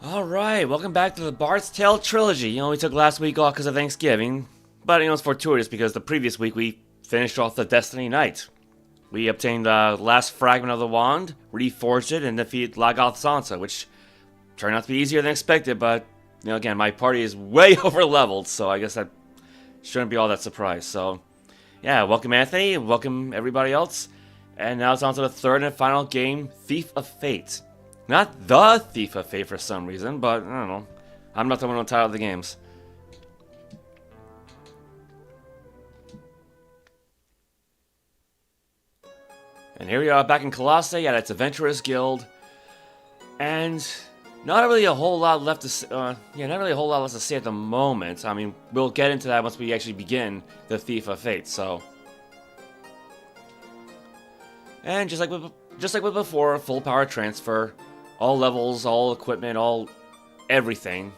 Alright, welcome back to the Bard's Tale Trilogy. We took last week off because of Thanksgiving, but it's fortuitous because the previous week we finished off the Destiny Night. We obtained the last fragment of the wand, reforged it, and defeated Lagoth Zanta, which turned out to be easier than expected, but, again, my party is way over leveled, so I guess that shouldn't be all that surprised. So, yeah, welcome Anthony, welcome everybody else, and now it's on to the third and final game, Thief of Fate. Not the Thief of Fate for some reason, but I don't know. I'm not the one on title of the games. And here we are back in Colossae at its Adventurers Guild, and not really a whole lot left to not really a whole lot left to say at the moment. I mean, we'll get into that once we actually begin the Thief of Fate. So, and just like with before, full power transfer. All levels, all equipment, all everything.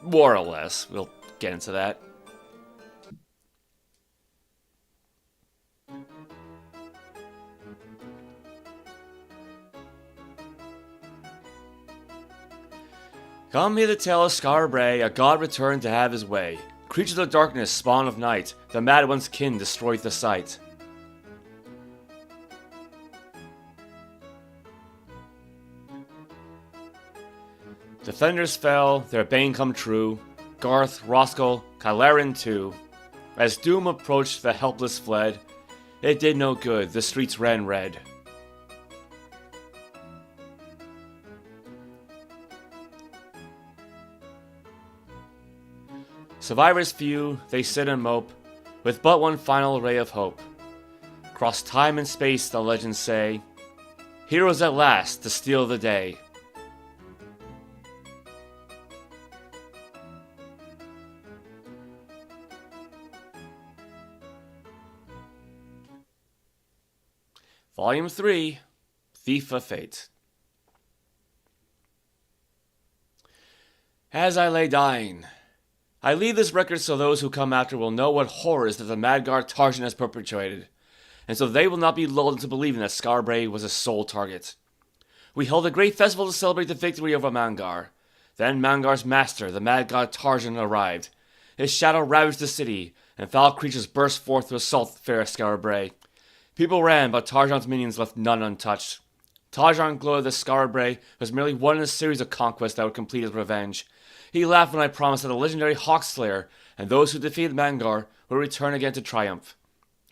More or less. We'll get into that. Come hear the tale of Skara Brae, a god returned to have his way. Creatures of darkness, spawn of night, the mad one's kin destroyed the sight. Defenders fell, their bane come true, Garth, Roscoe, Kylarin too. As doom approached, the helpless fled. It did no good, the streets ran red. Survivors few, they sit and mope, with but one final ray of hope. Cross time and space, the legends say, heroes at last to steal the day. Volume 3, Thief of Fate. As I lay dying, I leave this record so those who come after will know what horrors that the mad god Tarjan has perpetrated, and so they will not be lulled into believing that Skara Brae was his sole target. We held a great festival to celebrate the victory over Mangar. Then Mangar's master, the mad god Tarjan, arrived. His shadow ravaged the city, and foul creatures burst forth to assault fair Skara Brae. People ran, but Tarjan's minions left none untouched. Tarjan glowed that Skara Brae was merely one in a series of conquests that would complete his revenge. He laughed when I promised that the legendary Hawkslayer and those who defeated Mangar would return again to triumph.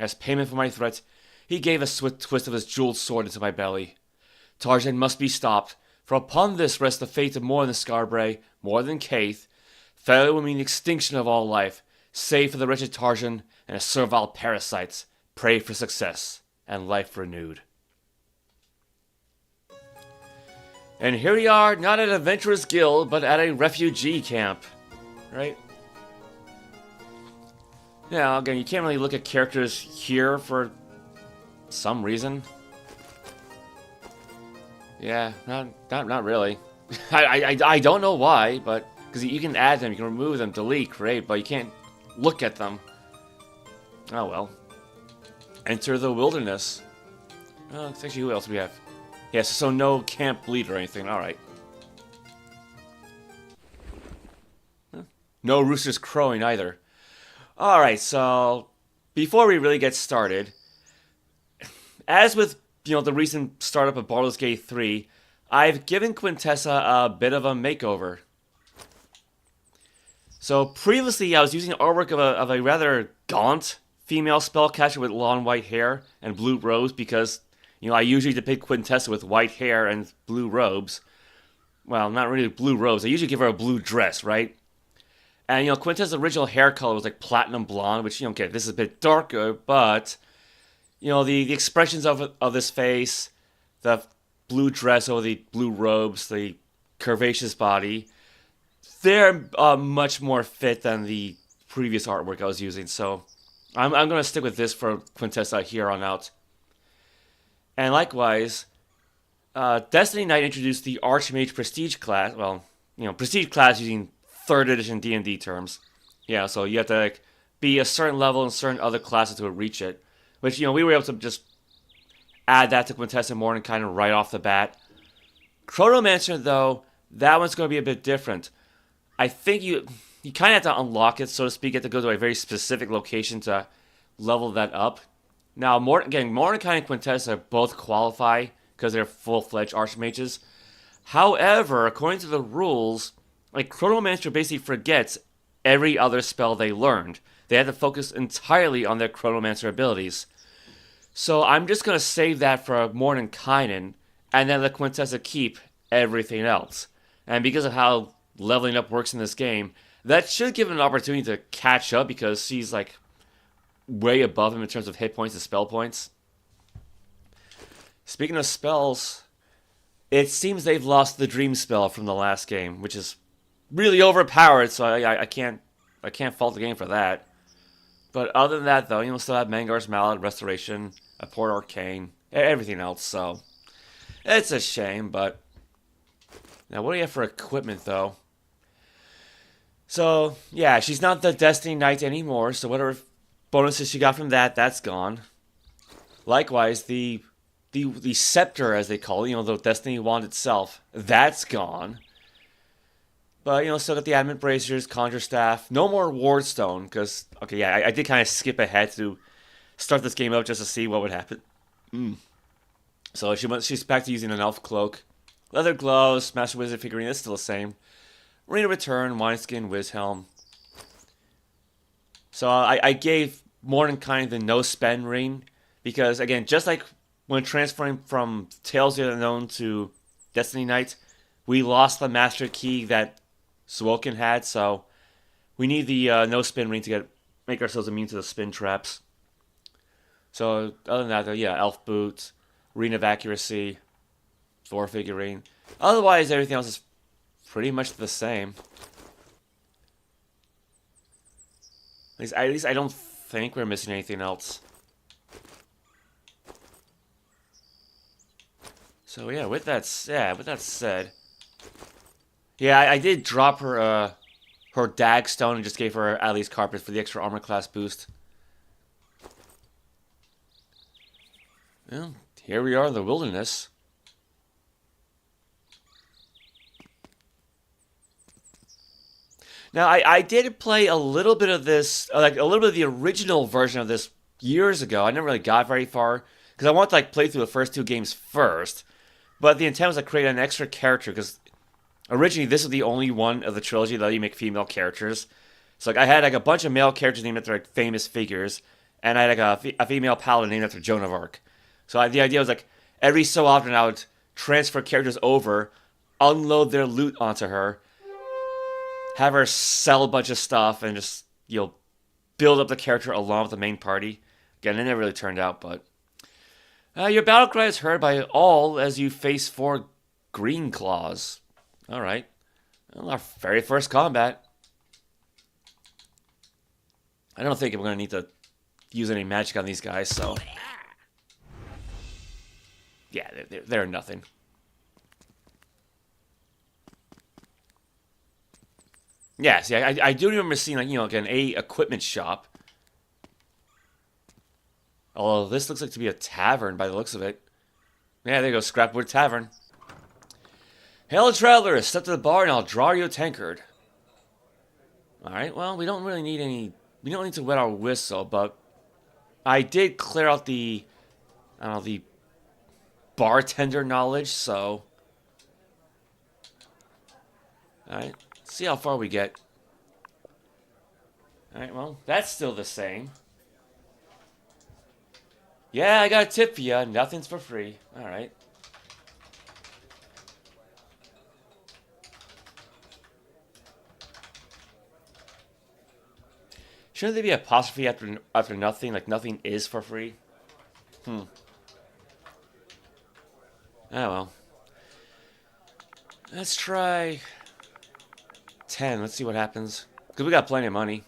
As payment for my threat, he gave a swift twist of his jeweled sword into my belly. Tarjan must be stopped, for upon this rests the fate of more than Skara Brae, more than Caith. Failure will mean the extinction of all life, save for the wretched Tarjan and his servile parasites. Pray for success and life renewed. And here we are, not at Adventurers Guild, but at a refugee camp. Right? Yeah, again, you can't really look at characters here for some reason. Yeah, not really. I don't know why, but because you can add them, you can remove them, delete, create, but you can't look at them. Oh well. Enter the wilderness. Oh, actually, who else do we have? Yes, so no camp bleed or anything. Alright. No roosters crowing either. Alright, so before we really get started, as with the recent startup of Baldur's Gate 3, I've given Quintessa a bit of a makeover. So previously I was using artwork of a rather gaunt female spellcaster with long white hair and blue robes because, I usually depict Quintessa with white hair and blue robes. Well, not really blue robes. I usually give her a blue dress, right? And, Quintessa's original hair color was like platinum blonde, which, okay, this is a bit darker, but, the expressions of this face, the blue dress over the blue robes, the curvaceous body, they're much more fit than the previous artwork I was using, so I'm going to stick with this for Quintessa here on out. And likewise, Destiny Night introduced the Archmage Prestige class. Well, Prestige class using 3rd edition D&D terms. Yeah, so you have to be a certain level and certain other classes to reach it. Which, we were able to just add that to Quintessa more and kind of right off the bat. Chronomancer, though, That one's going to be a bit different. I think you kind of have to unlock it, so to speak. You have to go to a very specific location to level that up. Now, Mordecai and Quintessa both qualify because they're full-fledged archmages. However, according to the rules, like Chronomancer basically forgets every other spell they learned. They had to focus entirely on their Chronomancer abilities. So I'm just going to save that for Mordenkainen, and then let Quintessa keep everything else. And because of how leveling up works in this game, that should give him an opportunity to catch up because she's like way above him in terms of hit points and spell points. Speaking of spells, it seems they've lost the dream spell from the last game, which is really overpowered, so I can't fault the game for that. But other than that, though, you know, still have Mangar's Mallet, Restoration, a Port Arcane, everything else, so it's a shame, but now what do you have for equipment, though? So, yeah, she's not the Destiny Knight anymore, so whatever bonuses she got from that, that's gone. Likewise, the scepter, as they call it, you know, the Destiny wand itself, that's gone. But, you know, still got the Adamant Braziers, Conjure Staff. No more Wardstone, because, okay, yeah, I did kind of skip ahead to start this game up just to see what would happen. So she's back to using an Elf Cloak. Leather Gloves, Master Wizard figurine, it's still the same. Ring of Return, Wineskin, Wizhelm. So I gave Mordenkainen the no-spend ring, because, again, just like when transferring from Tales of the Unknown to Destiny Knight, we lost the Master Key that Swoken had, so we need the no-spin ring to make ourselves immune to the spin traps. So, other than that, though, yeah, Elf Boot, Ring of Accuracy, Thor figurine. Otherwise, everything else is pretty much the same. At least I don't think we're missing anything else. So yeah, with that said, yeah, I did drop her her Dagstone and just gave her Ali's Carpet for the extra armor class boost. Well, here we are in the wilderness. Now, I did play a little bit of this, like a little bit of the original version of this years ago. I never really got very far because I wanted to like play through the first two games first. But the intent was to create an extra character because originally this was the only one of the trilogy that let you make female characters. So like I had like a bunch of male characters named after like famous figures, and I had like a female paladin named after Joan of Arc. So the idea was like every so often I would transfer characters over, unload their loot onto her, have her sell a bunch of stuff, and just, you know, build up the character along with the main party. Again, it never really turned out, but your battle cry is heard by all as you face 4 green claws. Alright. Well, our very first combat. I don't think we're going to need to use any magic on these guys, so yeah, they're nothing. Yeah, see, I do remember seeing, like, you know, like an equipment shop. Although this looks like to be a tavern by the looks of it. Yeah, there you go, Scrapwood Tavern. Hail, travelers! Step to the bar and I'll draw you a tankard. Alright, well, we don't really need any... We don't need to wet our whistle, but I did clear out the... I don't know, the bartender knowledge, so... Alright, see how far we get. Alright, well, that's still the same. Yeah, I got a tip for you. Nothing's for free. Alright. Shouldn't there be an apostrophe after nothing? Like, nothing is for free? Oh, well. Let's try 10. Let's see what happens. Because we got plenty of money.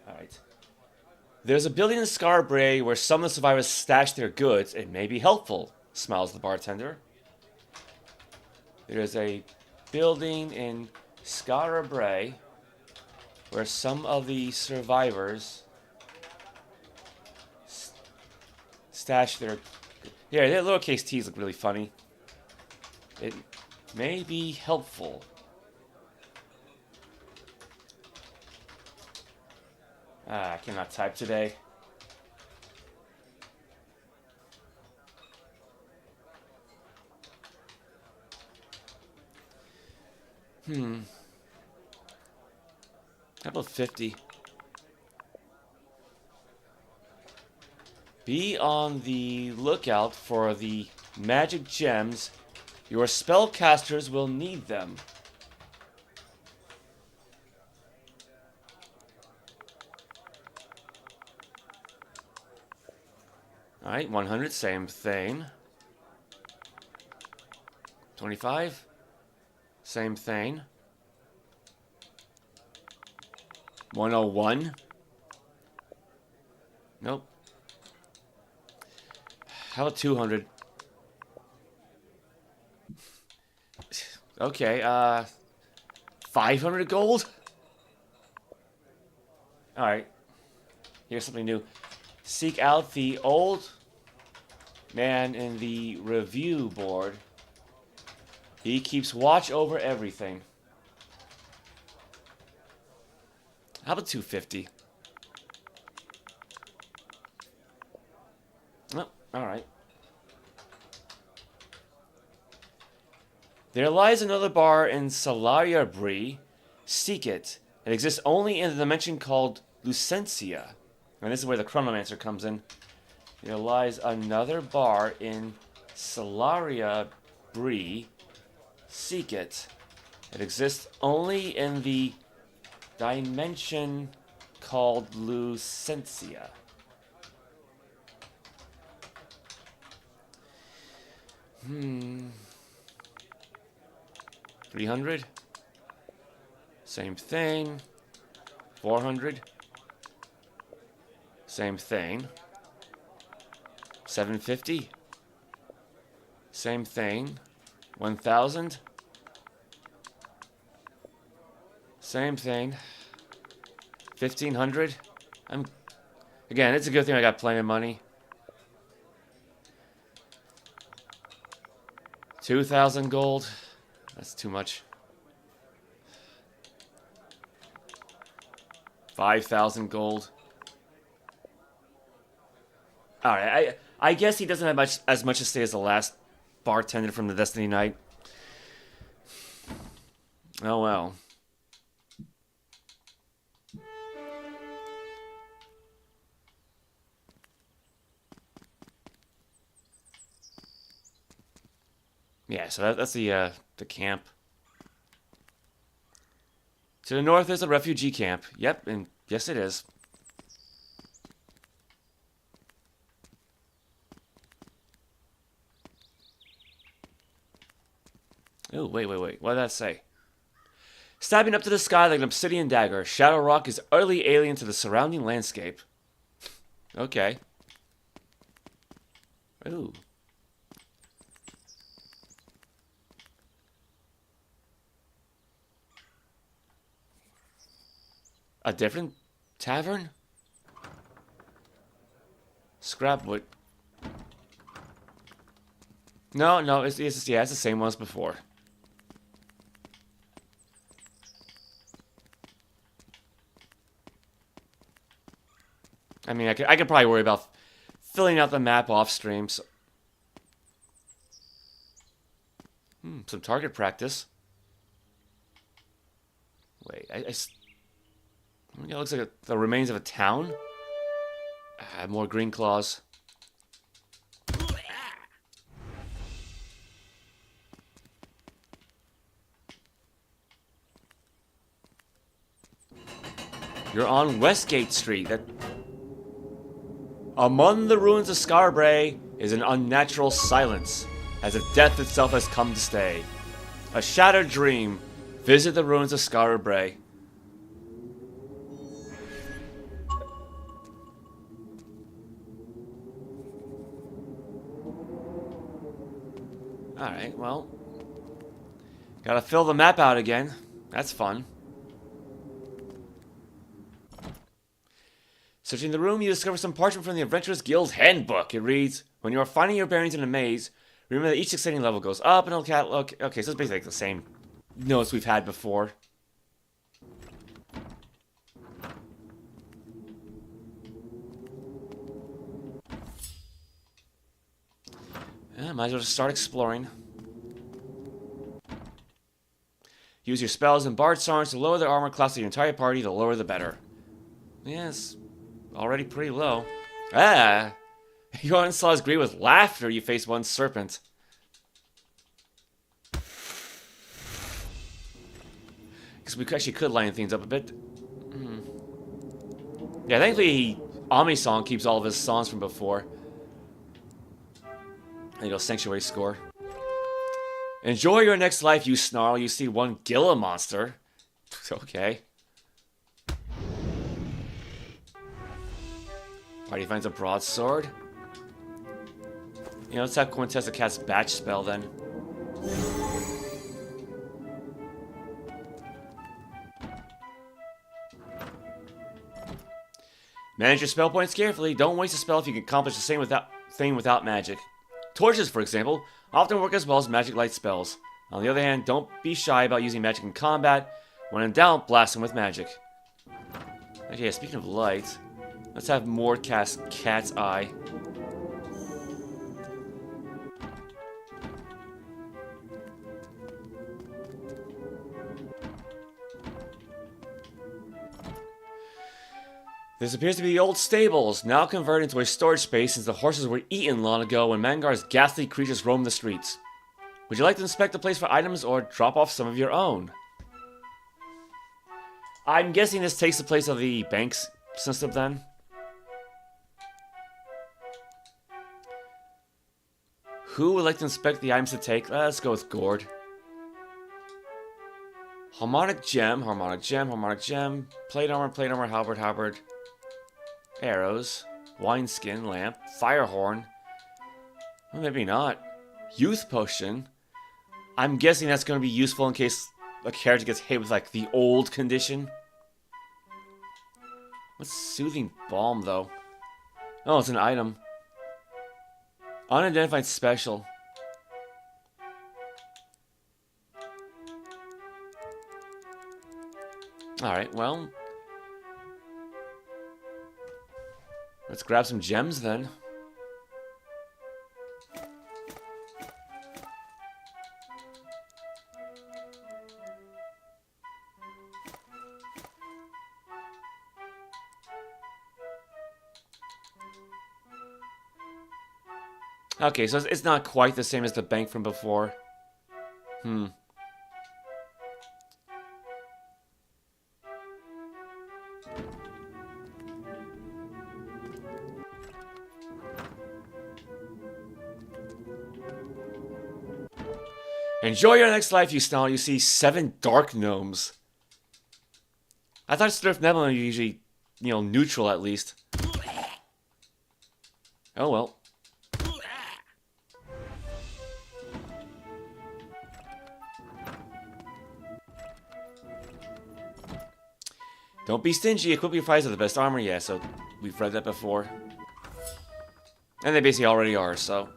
Alright. There's a building in Skara Brae where some of the survivors stash their goods. It may be helpful, smiles the bartender. There is a building in Skara Brae where some of the survivors stash their... Yeah, their lowercase t's look really funny. may be helpful. I cannot type today. How about 50? Be on the lookout for the magic gems. Your spellcasters will need them. Alright, 100, same thing. 25, same thing. 101. Nope. How about 200? Okay, 500 gold? Alright. Here's something new. Seek out the old man in the review board. He keeps watch over everything. How about 250? Oh, alright. There lies another bar in Skara Brae. Seek it. It exists only in the dimension called Lucentia. And this is where the Chronomancer comes in. There lies another bar in Skara Brae. Seek it. It exists only in the dimension called Lucentia. Hmm. 300. Same thing. 400. Same thing. 750. Same thing. 1,000. Same thing. 1,500. Again, it's a good thing I got plenty of money. 2,000 gold. That's too much. 5,000 gold. Alright, I guess he doesn't have as much to say as the last bartender from the Destiny Night. Oh well. Yeah, so that's the camp. To the north is a refugee camp. Yep, and yes it is. Oh, wait. What did that say? Stabbing up to the sky like an obsidian dagger, Shadow Rock is utterly alien to the surrounding landscape. Okay. Ooh. A different tavern? Scrapwood. No, it's the same one as before. I mean, I could probably worry about filling out the map off stream. So. Some target practice. Wait, it looks like the remains of a town. More green claws. You're on Westgate Street. Among the ruins of Skara Brae is an unnatural silence, as if death itself has come to stay. A shattered dream. Visit the ruins of Skara Brae. Alright, well. Gotta fill the map out again. That's fun. Searching the room, you discover some parchment from the Adventurers Guild Handbook. It reads, when you are finding your bearings in a maze, Remember that each succeeding level goes up and it'll catalog. Okay, so it's basically like the same notes we've had before. Yeah, might as well just start exploring. Use your spells and bard songs to lower the armor class of your entire party. The lower the better. Yes, already pretty low. Ah! Your onslaughts greet with laughter. You face one serpent. Because we actually could line things up a bit. Yeah, thankfully, Omnisong keeps all of his songs from before. There you go, Sanctuary score. Enjoy your next life, you snarl. You see one Gila monster. Okay. Party finds a broadsword. You know, let's have Quintessa cast Batch spell then. Manage your spell points carefully. Don't waste a spell if you can accomplish the same thing without magic. Torches, for example, often work as well as magic light spells. On the other hand, don't be shy about using magic in combat. When in doubt, blast them with magic. Okay, yeah, speaking of light, let's have more cast Cat's Eye. This appears to be the old stables, now converted into a storage space since the horses were eaten long ago when Mangar's ghastly creatures roamed the streets. Would you like to inspect the place for items or drop off some of your own? I'm guessing this takes the place of the banks system then. Who would like to inspect the items to take? Let's go with Gord. Harmonic gem, harmonic gem, harmonic gem. Plate armor, halberd, halberd. Arrows. Wineskin, lamp. Firehorn. Well, maybe not. Youth potion. I'm guessing that's going to be useful in case a character gets hit with, like, the old condition. What's soothing balm, though? Oh, it's an item. Unidentified special. Alright, well. Let's grab some gems then. Okay, so it's not quite the same as the bank from before. Enjoy your next life, you snarl. You see 7 dark gnomes. I thought Strift Nebula were usually, you know, neutral at least. Oh well. Don't be stingy. Equip your fighters with the best armor. Yeah, so we've read that before. And they basically already are, so.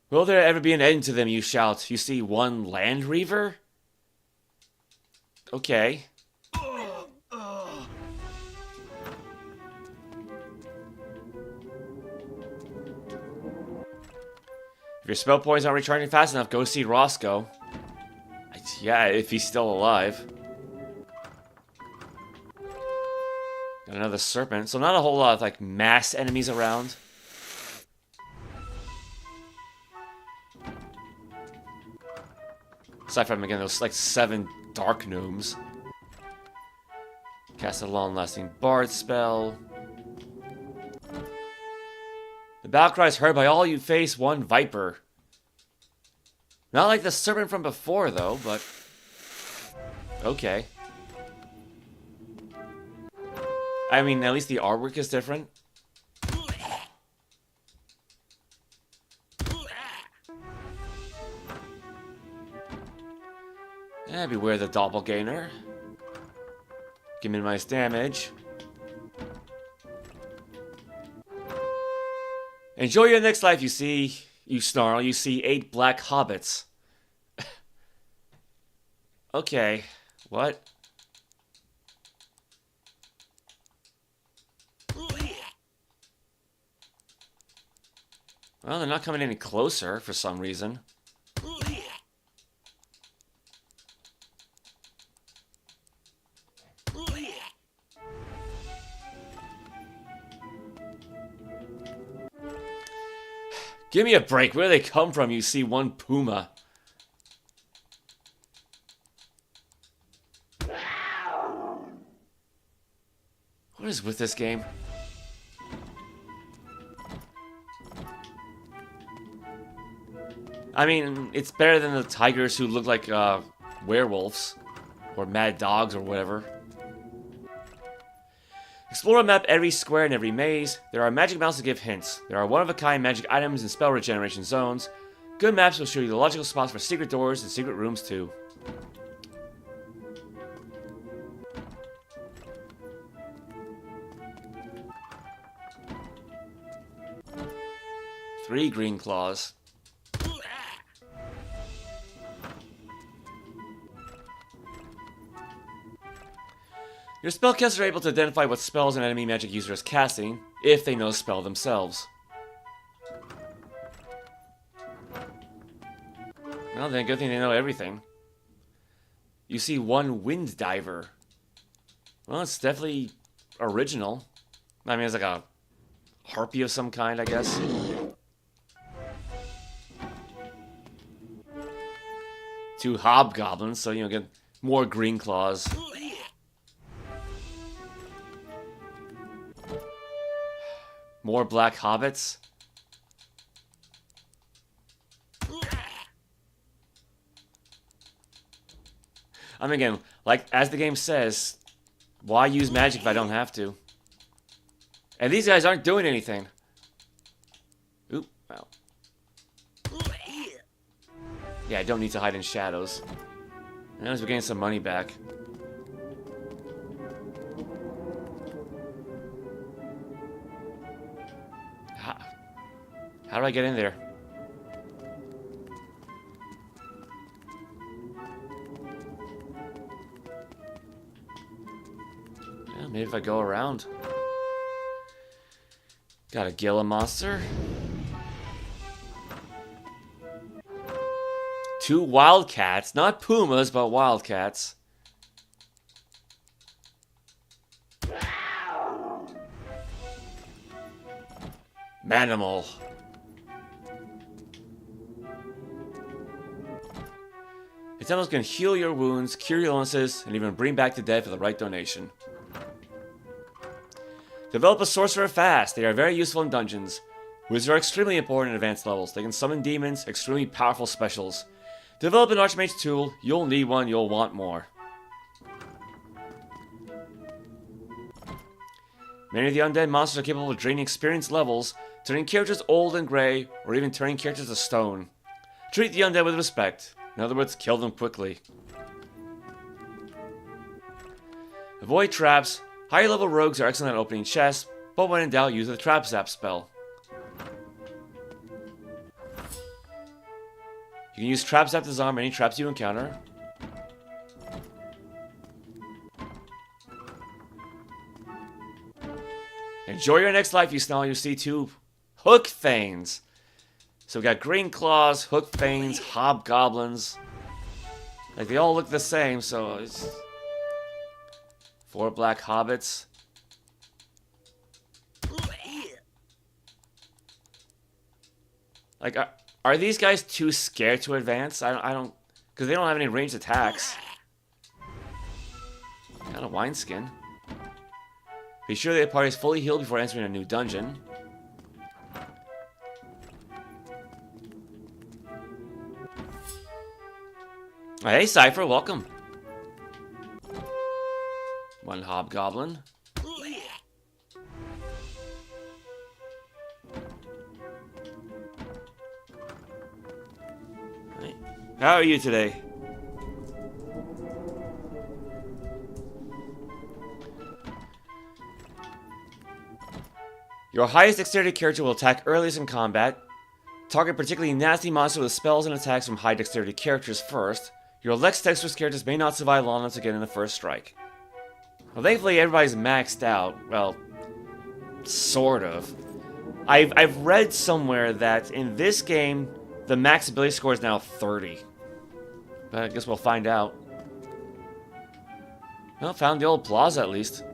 Will there ever be an end to them, you shout. You see one land reaver? Okay. If your spell points aren't recharging fast enough, go see Roscoe. Yeah, if he's still alive. Got another serpent. So not a whole lot of, like, mass enemies around. Aside from, again, those, like, 7 dark gnomes. Cast a long-lasting bard spell. The battle cry is heard by all you face one viper. Not like the serpent from before, though, but... okay. I mean, at least the artwork is different. Beware the doppelganger. Give minimize damage. Enjoy your next life, you see. You snarl, you see 8 black hobbits. Okay, what? Well, they're not coming any closer for some reason. Give me a break. Where do they come from? You see one puma. What is with this game? I mean, it's better than the tigers who look like werewolves. Or mad dogs or whatever. Explore a map every square and every maze. There are magic mounts to give hints. There are one-of-a-kind magic items and spell regeneration zones. Good maps will show you the logical spots for secret doors and secret rooms too. Three green claws. Your spellcasters are able to identify what spells an enemy magic user is casting, if they know the spell themselves. Well then, good thing they know everything. You see one wind diver. Well, it's definitely original. I mean, it's like a harpy of some kind, I guess. Two hobgoblins, so you get more green claws. More black hobbits. I mean, again, like, as the game says, why use magic if I don't have to? And these guys aren't doing anything. Oop, wow. Yeah, I don't need to hide in shadows. And as we're getting some money back. How do I get in there? Yeah, maybe if I go around. Got a Gila monster. 2 wildcats. Not pumas, but wildcats. Manimal. Its animals can heal your wounds, cure your illnesses, and even bring back the dead for the right donation. Develop a sorcerer fast. They are very useful in dungeons. Wizards are extremely important in advanced levels. They can summon demons, extremely powerful specials. Develop an archmage tool. You'll need one, you'll want more. Many of the undead monsters are capable of draining experience levels, turning characters old and grey, or even turning characters to stone. Treat the undead with respect. In other words, kill them quickly. Avoid traps. Higher level rogues are excellent at opening chests, but when in doubt, use the trap zap spell. You can use trap zap to disarm any traps you encounter. Enjoy your next life, you snarl. You see 2 hook thanes. So we got green claws, hook thanes, hobgoblins. Like, they all look the same, so it's 4 black hobbits. Like, are these guys too scared to advance? I don't, because they don't have any ranged attacks. Got a wineskin. Be sure the party is fully healed before entering a new dungeon. Hey, Cypher, welcome. 1 hobgoblin. Right. How are you today? Your highest dexterity character will attack earliest in combat. Target particularly nasty monsters with spells and attacks from high dexterity characters first. Your less dexterous characters may not survive long enough to get in the first strike. Well, thankfully everybody's maxed out. Well, sort of. I've read somewhere that in this game, the max ability score is now 30. But I guess we'll find out. Well, found the old plaza at least.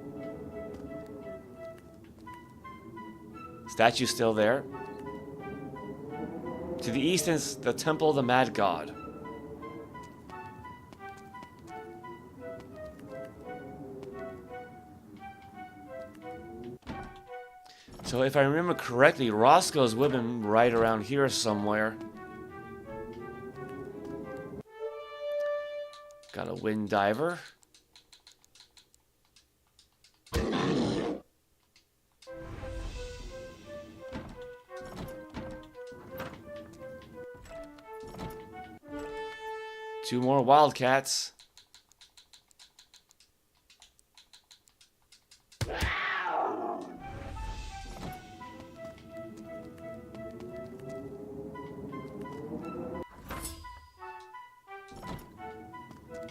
Statue's still there. To the east is the Temple of the Mad God. So if I remember correctly, Roscoe's would have been right around here somewhere. Got a wind diver. Two more wildcats.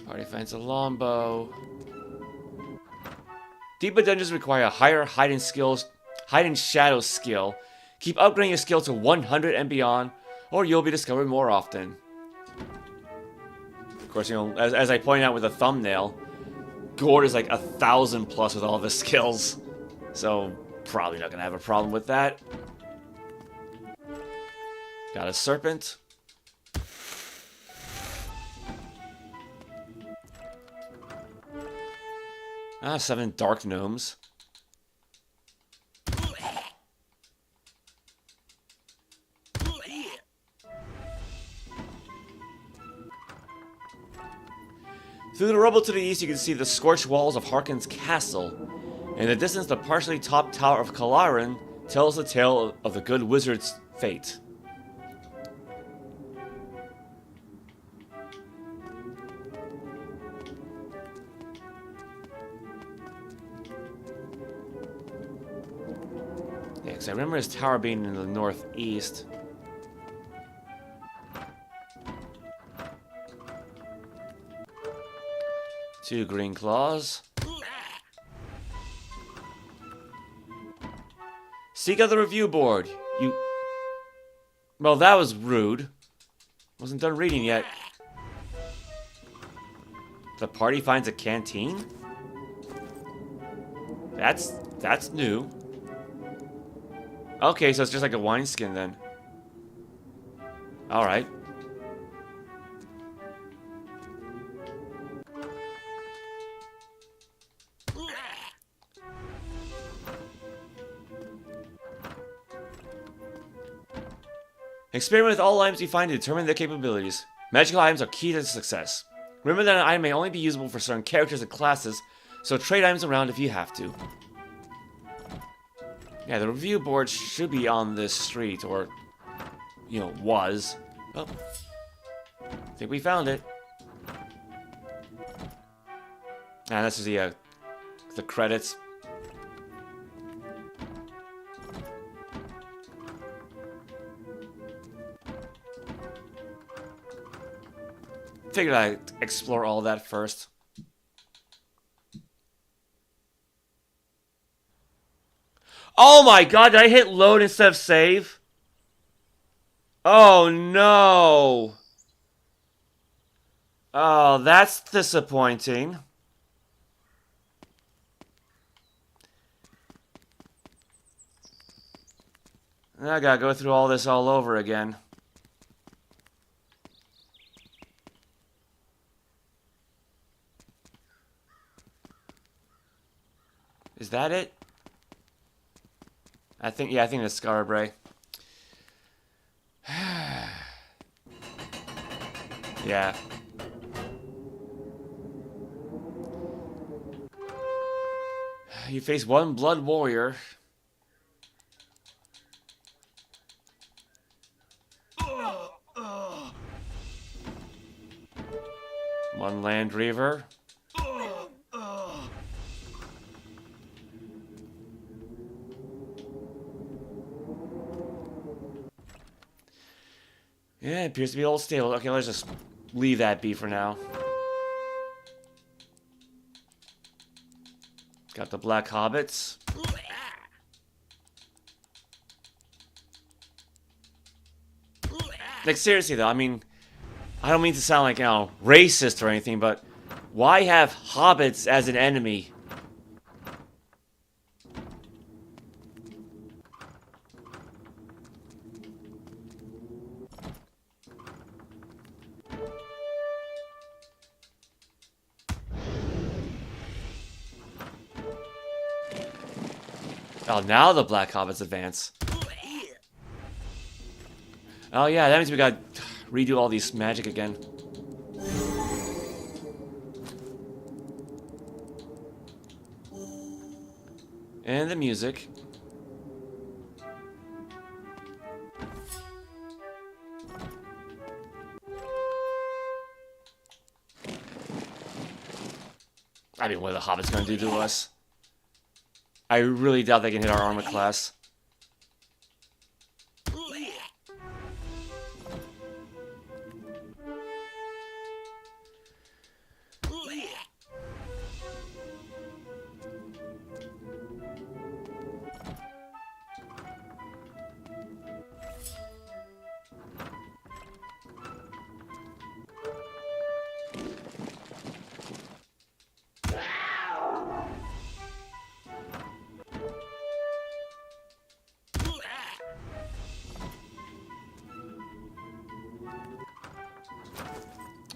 Party finds a longbow. Deeper dungeons require a higher hide and shadow skill. Keep upgrading your skill to 100 and beyond, or you'll be discovered more often. Of course, you know, as I pointed out with the thumbnail, Gord is like 1,000 plus with all of his skills. So, probably not gonna have a problem with that. Got a serpent. Ah, 7 dark gnomes. Through the rubble to the east, you can see the scorched walls of Harkon's castle. In the distance, the partially topped tower of Kalaran tells the tale of the good wizard's fate. Yeah, because I remember his tower being in the northeast. Two green claws. Seek out the review board. Well, that was rude. Wasn't done reading yet. The party finds a canteen? That's new. Okay, so it's just like a wineskin then. Alright. Experiment with all items you find to determine their capabilities. Magical items are key to success. Remember that an item may only be usable for certain characters and classes, so trade items around if you have to. Yeah, the review board should be on this street, or, you know, was. Oh, I think we found it. And this is the credits. Figured I'd explore all that first. Oh my god, did I hit load instead of save? Oh no! Oh, that's disappointing. I gotta go through all this all over again. Is that it? I think it's Skara Brae. Yeah. You face one blood warrior. One land reaver. Yeah, it appears to be all stable. Okay, let's just leave that be for now. Got the black hobbits. Like, seriously, though, I mean, I don't mean to sound like, you know, racist or anything, but why have hobbits as an enemy? Oh, now the black hobbits advance. Oh yeah, that means we gotta redo all these magic again. And the music. I mean, what are the hobbits gonna do to us? I really doubt they can hit our armor class.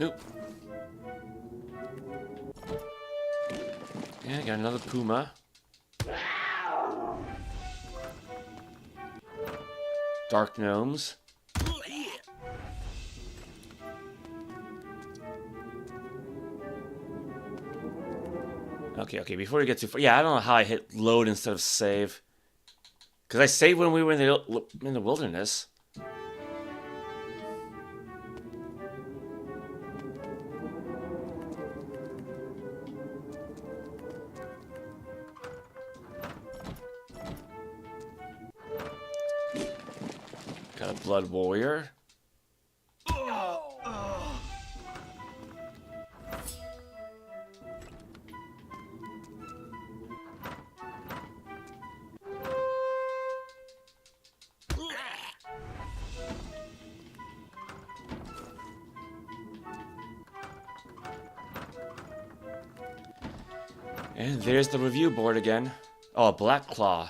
Oop. Yeah, got another puma. Dark gnomes. Okay, before we get too far... Yeah, I don't know how I hit load instead of save. Because I saved when we were in the wilderness. Got a blood warrior. And there's the review board again. Oh, a black claw.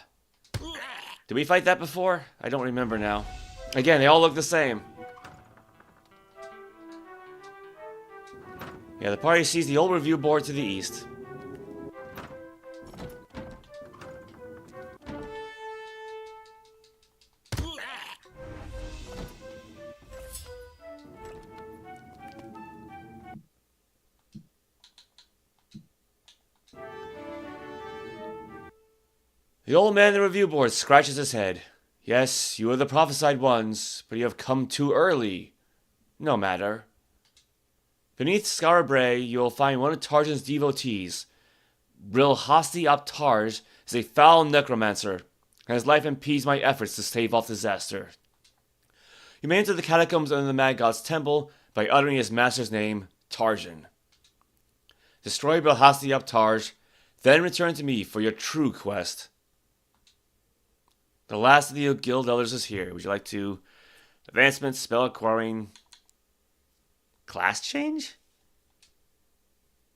Did we fight that before? I don't remember now. Again, they all look the same. Yeah, the party sees the old review board to the east. The old man in the review board scratches his head. Yes, you are the prophesied ones, but you have come too early. No matter. Beneath Skara Brae, you will find one of Tarjan's devotees. Brilhasti Tarj is a foul necromancer, and his life impedes my efforts to stave off disaster. You may enter the Catacombs under the Mad God's temple by uttering his master's name, Tarjan. Destroy Brilhasti Tarj, then return to me for your true quest. The last of the guild elders is here. Would you like to... Advancement, spell acquiring... Class change?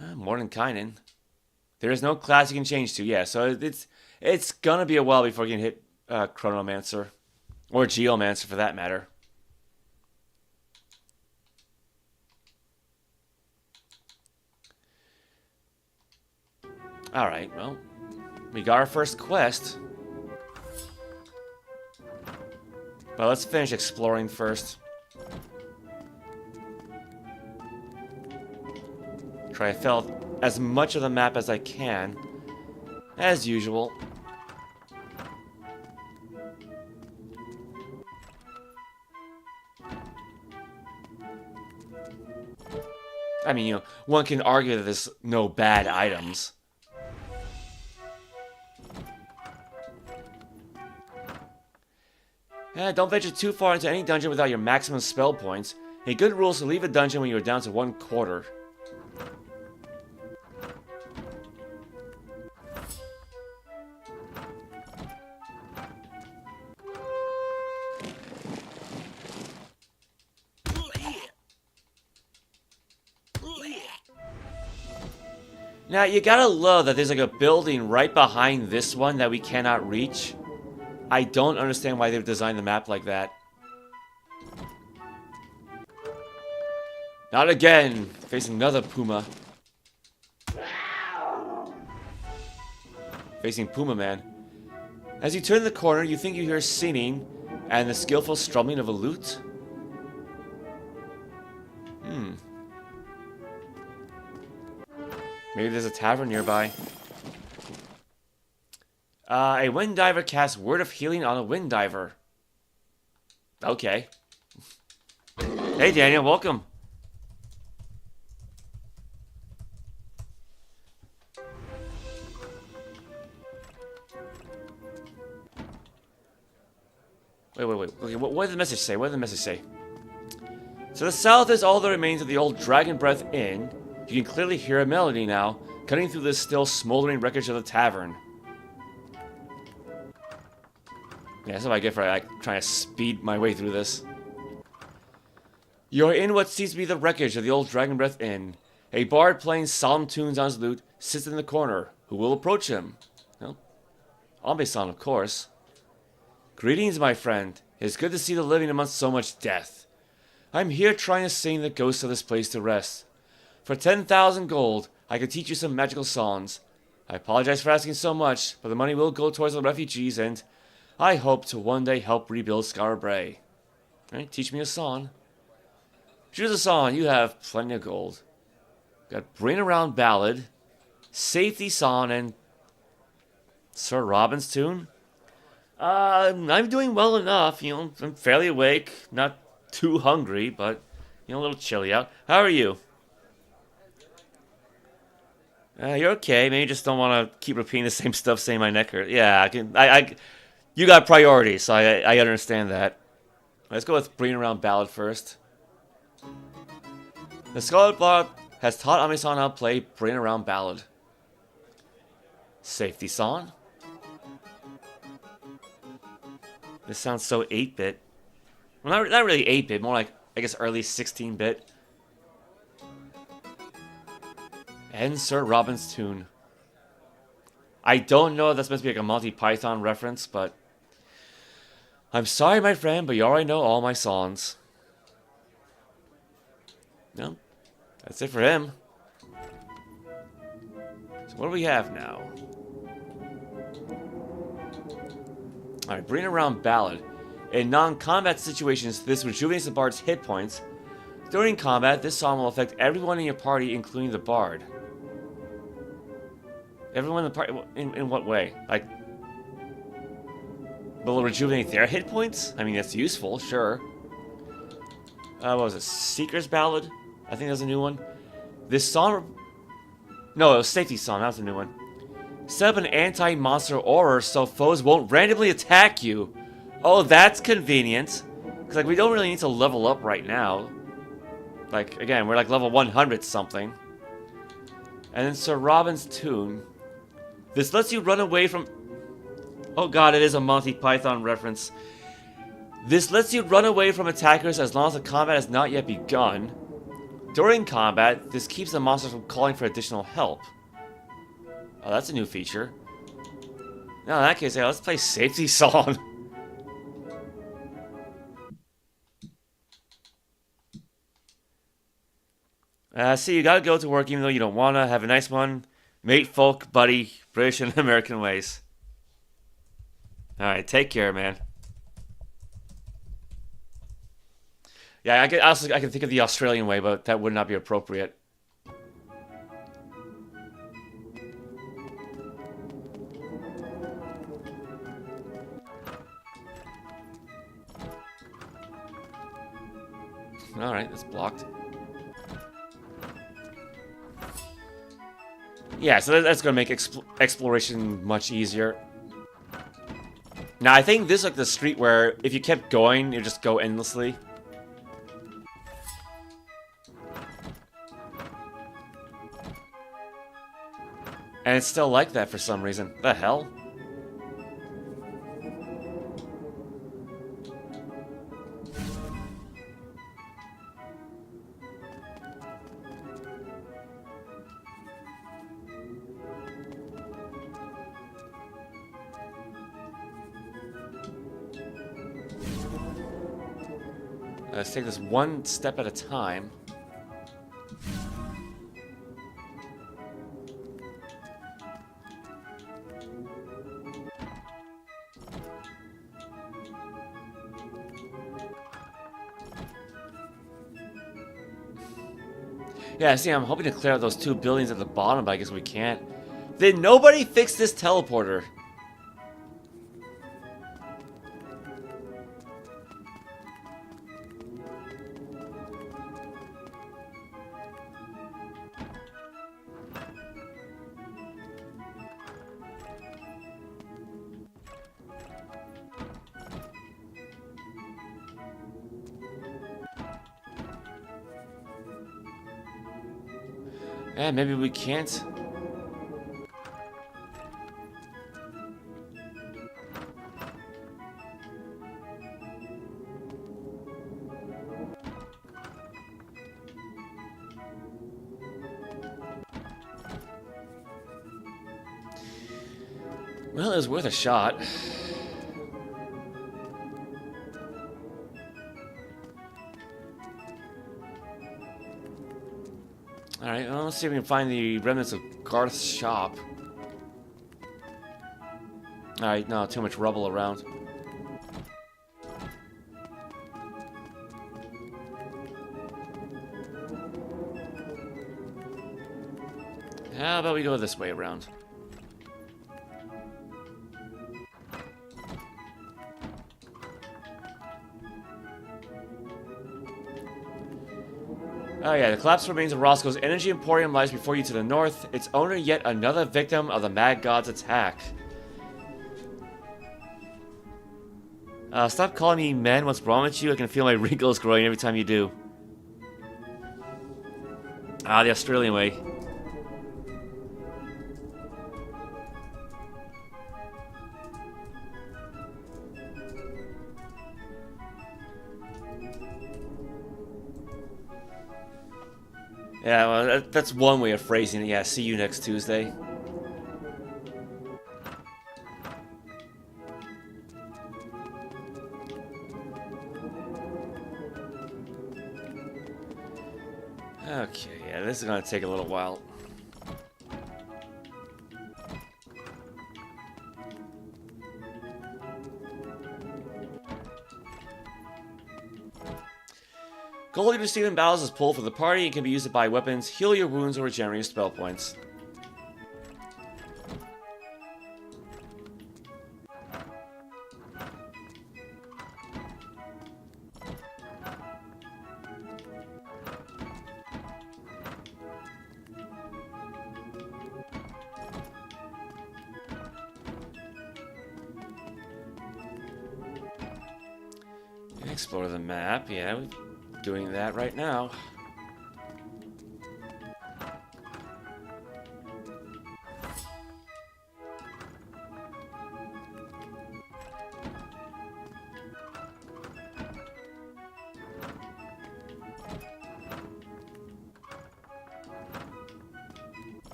Mordenkainen. There is no class you can change to. Yeah, so it's gonna be a while before you can hit Chronomancer. Or Geomancer, for that matter. Alright, well... We got our first quest. But let's finish exploring first. Try to fill as much of the map as I can. As usual. I mean, you know, one can argue that there's no bad items. Don't venture too far into any dungeon without your maximum spell points. A good rule is to leave a dungeon when you are down to 1/4. Now, you gotta love that there's like a building right behind this one that we cannot reach. I don't understand why they've designed the map like that. Not again! Facing another Puma. Facing Puma Man. As you turn the corner, you think you hear singing and the skillful strumming of a lute. Maybe there's a tavern nearby. A wind diver casts Word of Healing on a wind diver. Okay. Hey Daniel, welcome. Wait. Okay, what did the message say? What did the message say? To the south is all that remains of the old Dragon Breath Inn. You can clearly hear a melody now, cutting through the still smoldering wreckage of the tavern. Yeah, that's what I get for like trying to speed my way through this. You're in what seems to be the wreckage of the old Dragon Breath Inn. A bard playing solemn tunes on his lute sits in the corner. Who will approach him? Well, Ambe-san, of course. Greetings, my friend. It's good to see the living amongst so much death. I'm here trying to sing the ghosts of this place to rest. For 10,000 gold, I could teach you some magical songs. I apologize for asking so much, but the money will go towards the refugees, and I hope to one day help rebuild Skara Brae. Alright, teach me a song. Choose a song, you have plenty of gold. Got Bring Around Ballad, Safety Song, and Sir Robin's Tune. I'm doing well enough, you know, I'm fairly awake, not too hungry, but, you know, a little chilly out. How are you? You're okay. Maybe you just don't want to keep repeating the same stuff, saying my neck hurts. Yeah, you got priorities, so I understand that. Let's go with Bring Around Ballad first. The Scarlet Blood has taught Ambe-san how to play Bring Around Ballad. Safety Song. This sounds so 8-bit. Well, not really 8-bit, more like, I guess, early 16-bit. And Sir Robin's Tune. I don't know if that's supposed to be like a Monty Python reference, but I'm sorry, my friend, but you already know all my songs. No, that's it for him. So what do we have now? Alright, Bring Around Ballad. In non-combat situations, this rejuvenates the bard's hit points. During combat, this song will affect everyone in your party, including the bard. Everyone in the party? In what way? Like, will it rejuvenate their hit points? I mean, that's useful, sure. What was it? Seeker's Ballad? I think that's a new one. This song... No, it was Safety Song. That was a new one. Set up an anti-monster aura so foes won't randomly attack you. Oh, that's convenient. Because, like, we don't really need to level up right now. Like, again, we're like level 100 something. And then Sir Robin's Tune. This lets you run away from... Oh god, it is a Monty Python reference. This lets you run away from attackers as long as the combat has not yet begun. During combat, this keeps the monsters from calling for additional help. Oh, that's a new feature. Now, in that case, yeah, let's play Safety Song. See, you gotta go to work even though you don't wanna. Have a nice one. Mate, folk, buddy, British and American ways. Alright, take care, man. Yeah, I can think of the Australian way, but that would not be appropriate. Alright, that's blocked. Yeah, so that's going to make exploration much easier. Now, I think this is like the street where if you kept going, you just go endlessly. And it's still like that for some reason. The hell? Let's take this one step at a time. Yeah, see, I'm hoping to clear out those 2 buildings at the bottom, but I guess we can't. Did nobody fix this teleporter? Yeah, maybe we can't. Well, it was worth a shot. Alright, well, let's see if we can find the remnants of Garth's shop. Alright, no, too much rubble around. How about we go this way around? Oh yeah, the collapsed remains of Roscoe's energy emporium lies before you to the north. Its owner yet another victim of the Mad God's attack. Stop calling me men. What's wrong with you? I can feel my wrinkles growing every time you do. Ah, the Australian way. Yeah, well, that's one way of phrasing it. Yeah, see you next Tuesday. Okay, yeah, this is gonna take a little while. Gold you receive in battles is pulled for the party and can be used to buy weapons, heal your wounds, or regenerate your spell points. Explore the map, yeah, we're doing that right now.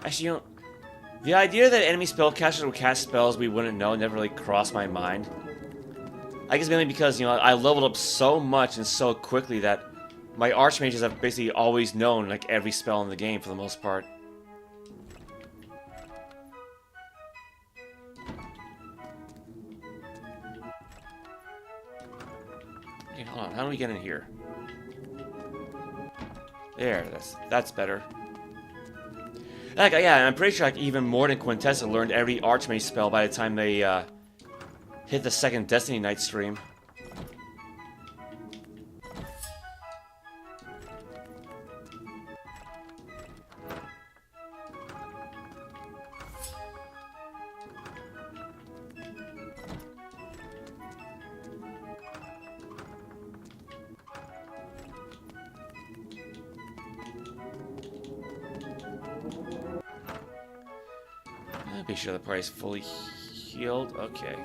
Actually, you know, the idea that enemy spellcasters would cast spells we wouldn't know never really crossed my mind. I guess mainly because, you know, I leveled up so much and so quickly that my archmages have basically always known, like, every spell in the game for the most part. Okay, hold on. How do we get in here? There, that's better. Like, yeah, I'm pretty sure like, even more than Quintessa learned every archmage spell by the time they, hit the second Destiny Night stream. Be sure the party's fully healed. Okay.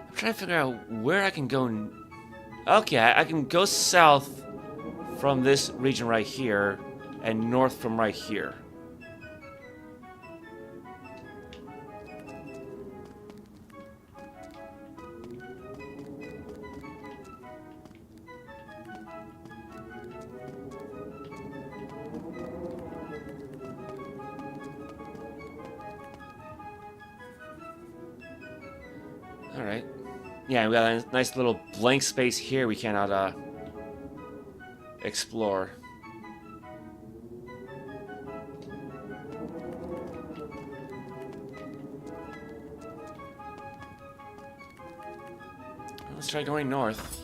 I'm trying to figure out where I can go. Okay, I can go south from this region right here and north from right here. Alright. Yeah, we got a nice little blank space here we cannot explore. Let's try going north.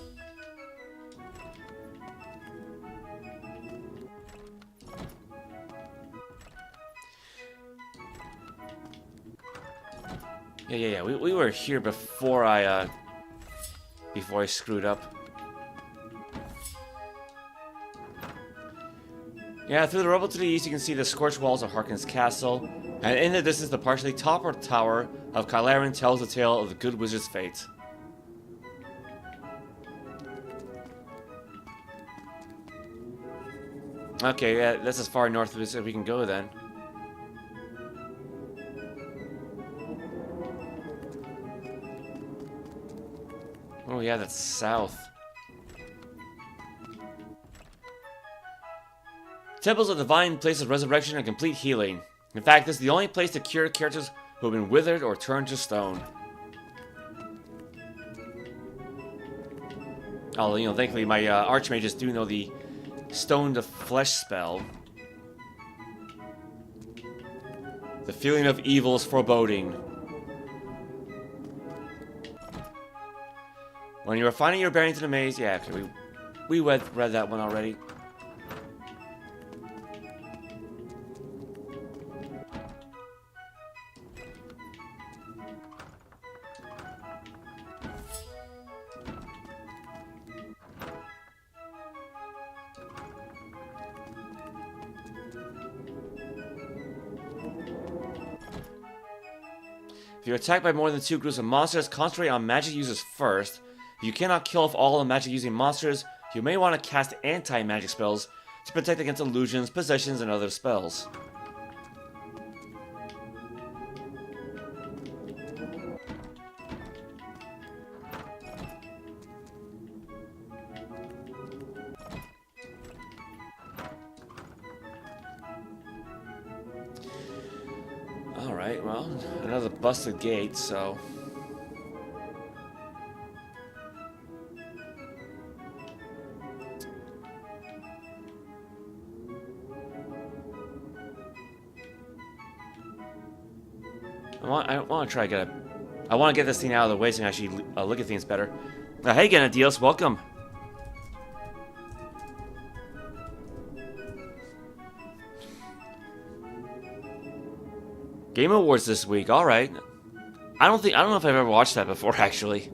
Yeah. We were here before I screwed up. Yeah, through the rubble to the east, you can see the scorched walls of Harkon's castle, and in the distance, the partially toppled tower of Kylarin tells the tale of the good wizard's fate. Okay, yeah, that's as far north as we can go then. Oh yeah, that's south. Temples are divine places of resurrection and complete healing. In fact, this is the only place to cure characters who have been withered or turned to stone. Oh, you know, thankfully my archmages do know the stone to flesh spell. The feeling of evil is foreboding. When you are finding your bearings in a maze, yeah, okay, we read that one already. If you're attacked by more than 2 groups of monsters, concentrate on magic users first. If you cannot kill off all the magic-using monsters, you may want to cast anti-magic spells to protect against illusions, possessions, and other spells. Alright, well, another busted gate, so... I want to try to get I want to get this thing out of the way so I can actually look at things better. Hey again, Adios, welcome. Game Awards this week, alright. I don't know if I've ever watched that before, actually.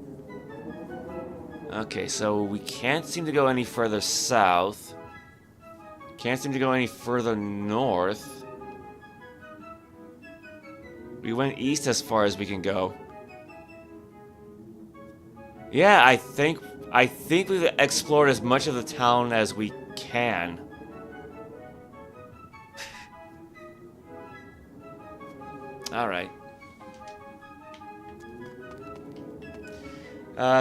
Okay, so we can't seem to go any further south. Can't seem to go any further north. We went east as far as we can go. Yeah, I think we've explored as much of the town as we can. Alright.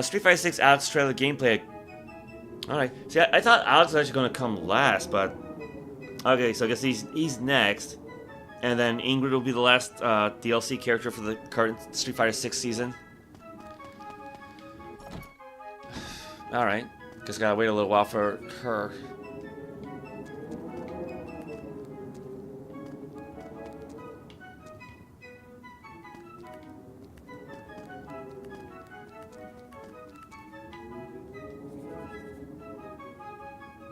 Street Fighter 6 Alex trailer gameplay. Alright. See, I thought Alex was actually going to come last, but... Okay, so I guess he's next. And then Ingrid will be the last DLC character for the current Street Fighter 6 season. Alright. Just gotta wait a little while for her.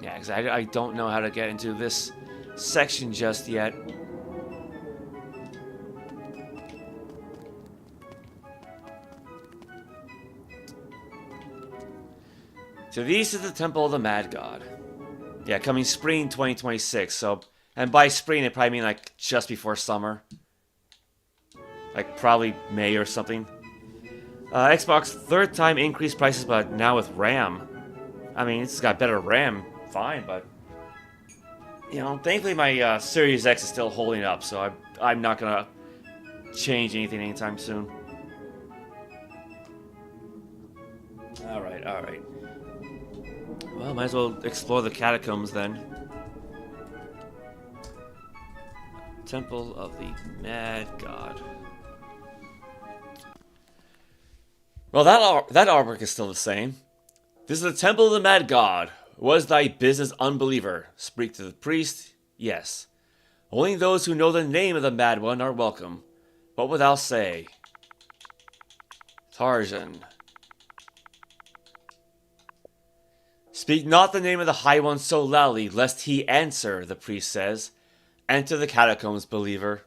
Yeah, because I don't know how to get into this section just yet. To the east is the Temple of the Mad God. Yeah, coming spring 2026, so... And by spring, it probably mean like just before summer. Like probably May or something. Xbox, third time increased prices, but now with RAM. I mean, it's got better RAM, fine, but... You know, thankfully my Series X is still holding up, so I'm not gonna change anything anytime soon. Alright, alright. Well, might as well explore the Catacombs then. Temple of the Mad God. Well, that artwork is still the same. This is the Temple of the Mad God. Was thy business, unbeliever? Speak to the priest. Yes. Only those who know the name of the Mad One are welcome. What wilt thou say? Tarjan. Speak not the name of the High One so loudly, lest he answer, the priest says. Enter the Catacombs, believer.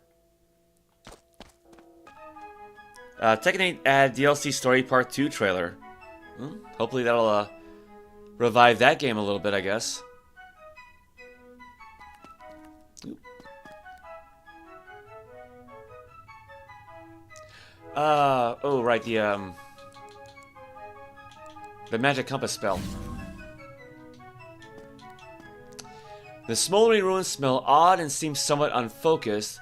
Tekken 8 add DLC Story Part 2 trailer. Hopefully that'll revive that game a little bit, I guess. Oh, right, the magic compass spell. The smoldering ruins smell odd and seem somewhat unfocused.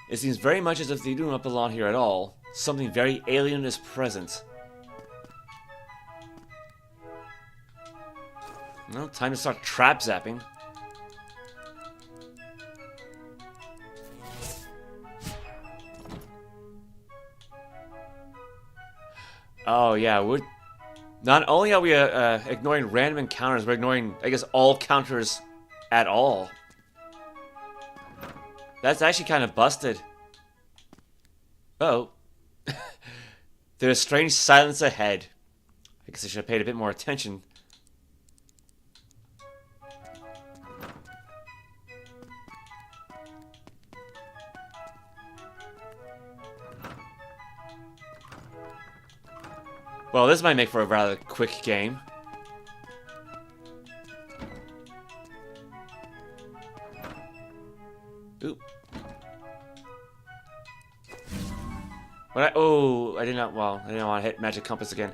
It seems very much as if they do not belong here at all. Something very alien is present. Well, time to start trap zapping. Oh yeah, we're not only are we ignoring random encounters, we're ignoring, I guess, all counters at all. That's actually kind of busted. Uh-oh. There's strange silence ahead. I guess I should have paid a bit more attention. Well, this might make for a rather quick game. Oop. What I did not, well, I didn't want to hit magic compass again.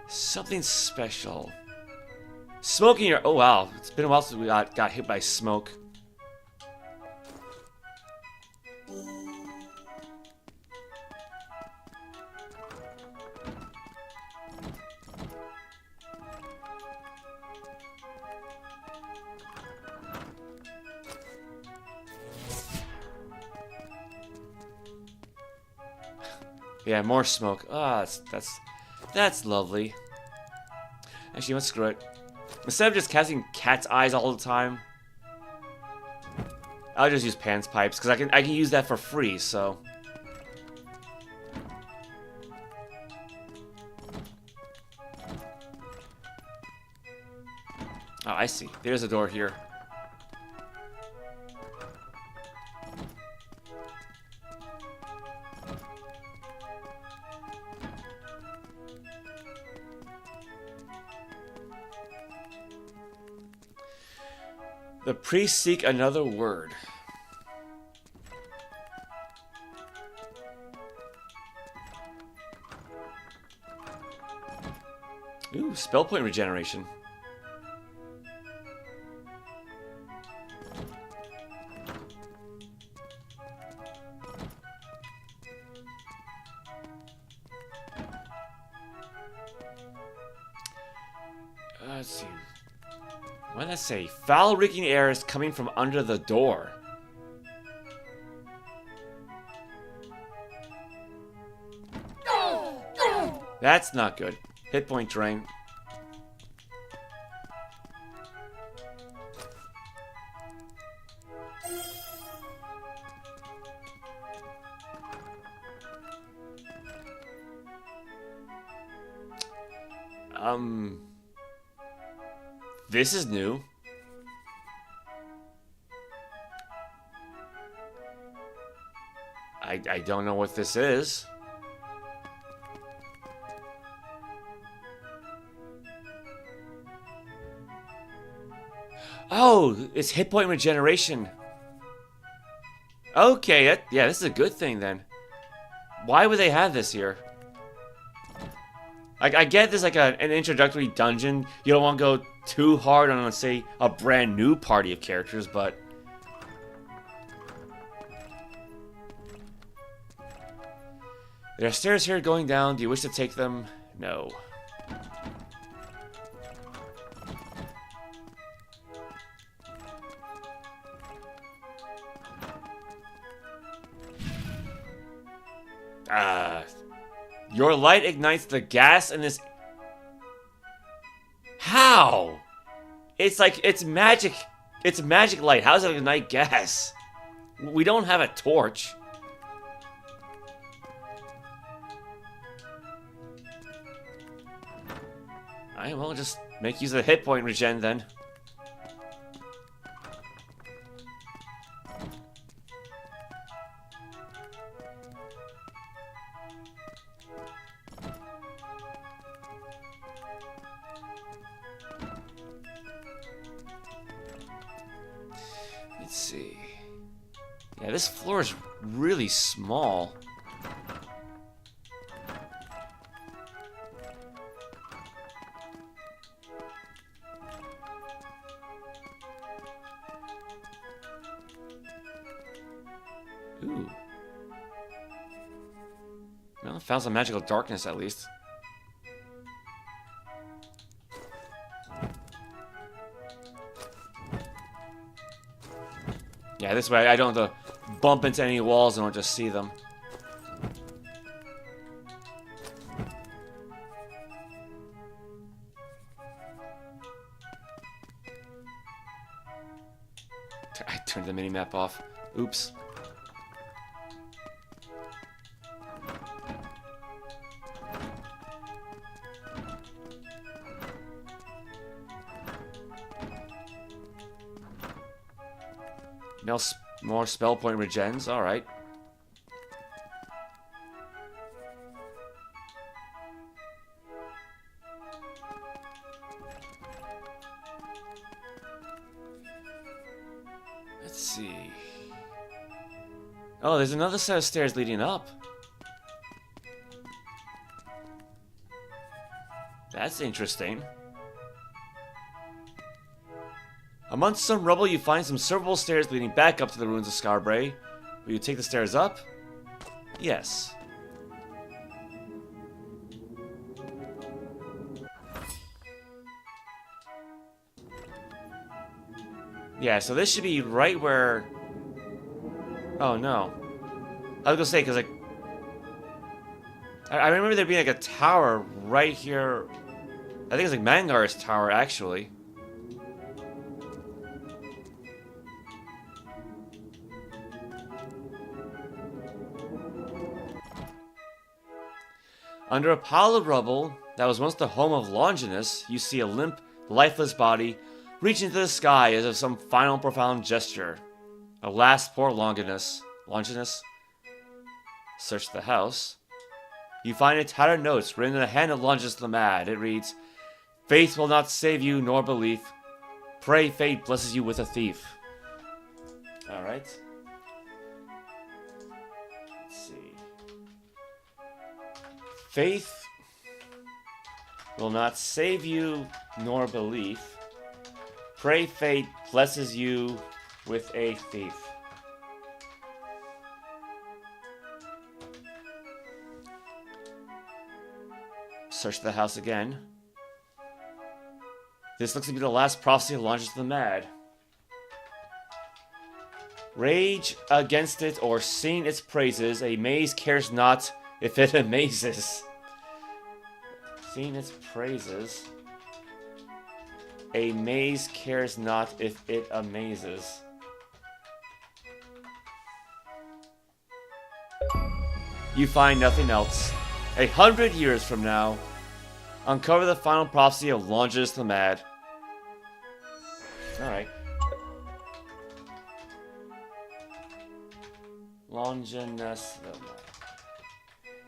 Something special. Smoke in your, oh wow, it's been a while since we got hit by smoke. Yeah, more smoke. Ah, that's lovely. Actually, let's screw it. Instead of just casting cat's eyes all the time, I'll just use Pan's pipes because I can use that for free. So. Oh, I see. There's a door here. The priests seek another word. Ooh, spell point regeneration. Let's see. What did I say? Foul reeking air is coming from under the door. That's not good. Hit point drain. This is new. I don't know what this is. Oh, it's hit point regeneration. Okay, yeah, this is a good thing then. Why would they have this here? I get this like an introductory dungeon. You don't want to go too hard on, let's say, a brand new party of characters, but... There are stairs here going down. Do you wish to take them? No. Your light ignites the gas in this... How? It's like, it's magic. It's magic light. How does it ignite gas? We don't have a torch. Alright, well, just make use of the hit point regen then. Let's see. Yeah, this floor is really small. Ooh. Well, found some magical darkness at least. Yeah, this way I don't have to bump into any walls and I'll just see them. I turned the minimap off. Oops. No more spell point regens, alright. Let's see. Oh, there's another set of stairs leading up. That's interesting. Amongst some rubble, you find some servable stairs leading back up to the ruins of Skara Brae. Will you take the stairs up? Yes. Yeah, so this should be right where... Oh, no. I was gonna say, because, like... I remember there being, like, a tower right here. I think it's, like, Mangar's tower, actually. Under a pile of rubble that was once the home of Longinus, you see a limp, lifeless body reach into the sky as if some final profound gesture. Alas, poor Longinus. Longinus? Search the house. You find a tattered note written in the hand of Longinus the Mad. It reads, "Faith will not save you, nor belief. Pray fate blesses you with a thief." Alright. Let's see. Faith will not save you, nor belief. Pray fate blesses you with a thief. Search the house again. This looks to be the last prophecy of Longinus the Mad. Rage against it or sing its praises, a maze cares not if it amazes. Sing its praises. A maze cares not if it amazes. You find nothing else. 100 years from now, uncover the final prophecy of Longinus the Mad. Alright. Longinus the Mad.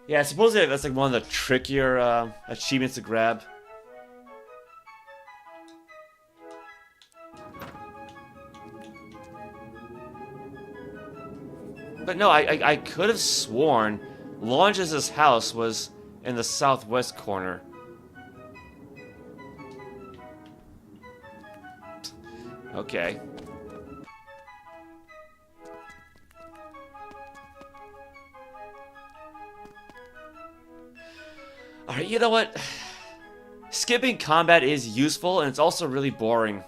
Yeah, I suppose that's like one of the trickier achievements to grab. But no, I could have sworn Longinus' house was in the southwest corner. Okay. Alright, you know what? Skipping combat is useful, and it's also really boring.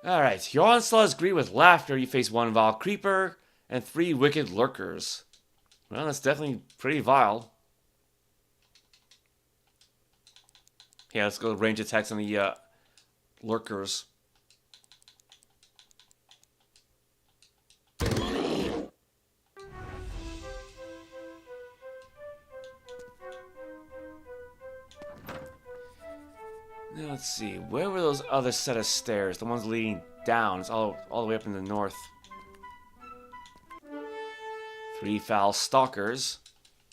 Alright, your onslaught is greeted with laughter. You face 1 vile creeper and 3 wicked lurkers. Well, that's definitely pretty vile. Yeah, let's go range attacks on the lurkers. Now let's see, where were those other set of stairs? The ones leading down. It's all the way up in the north. 3 foul stalkers.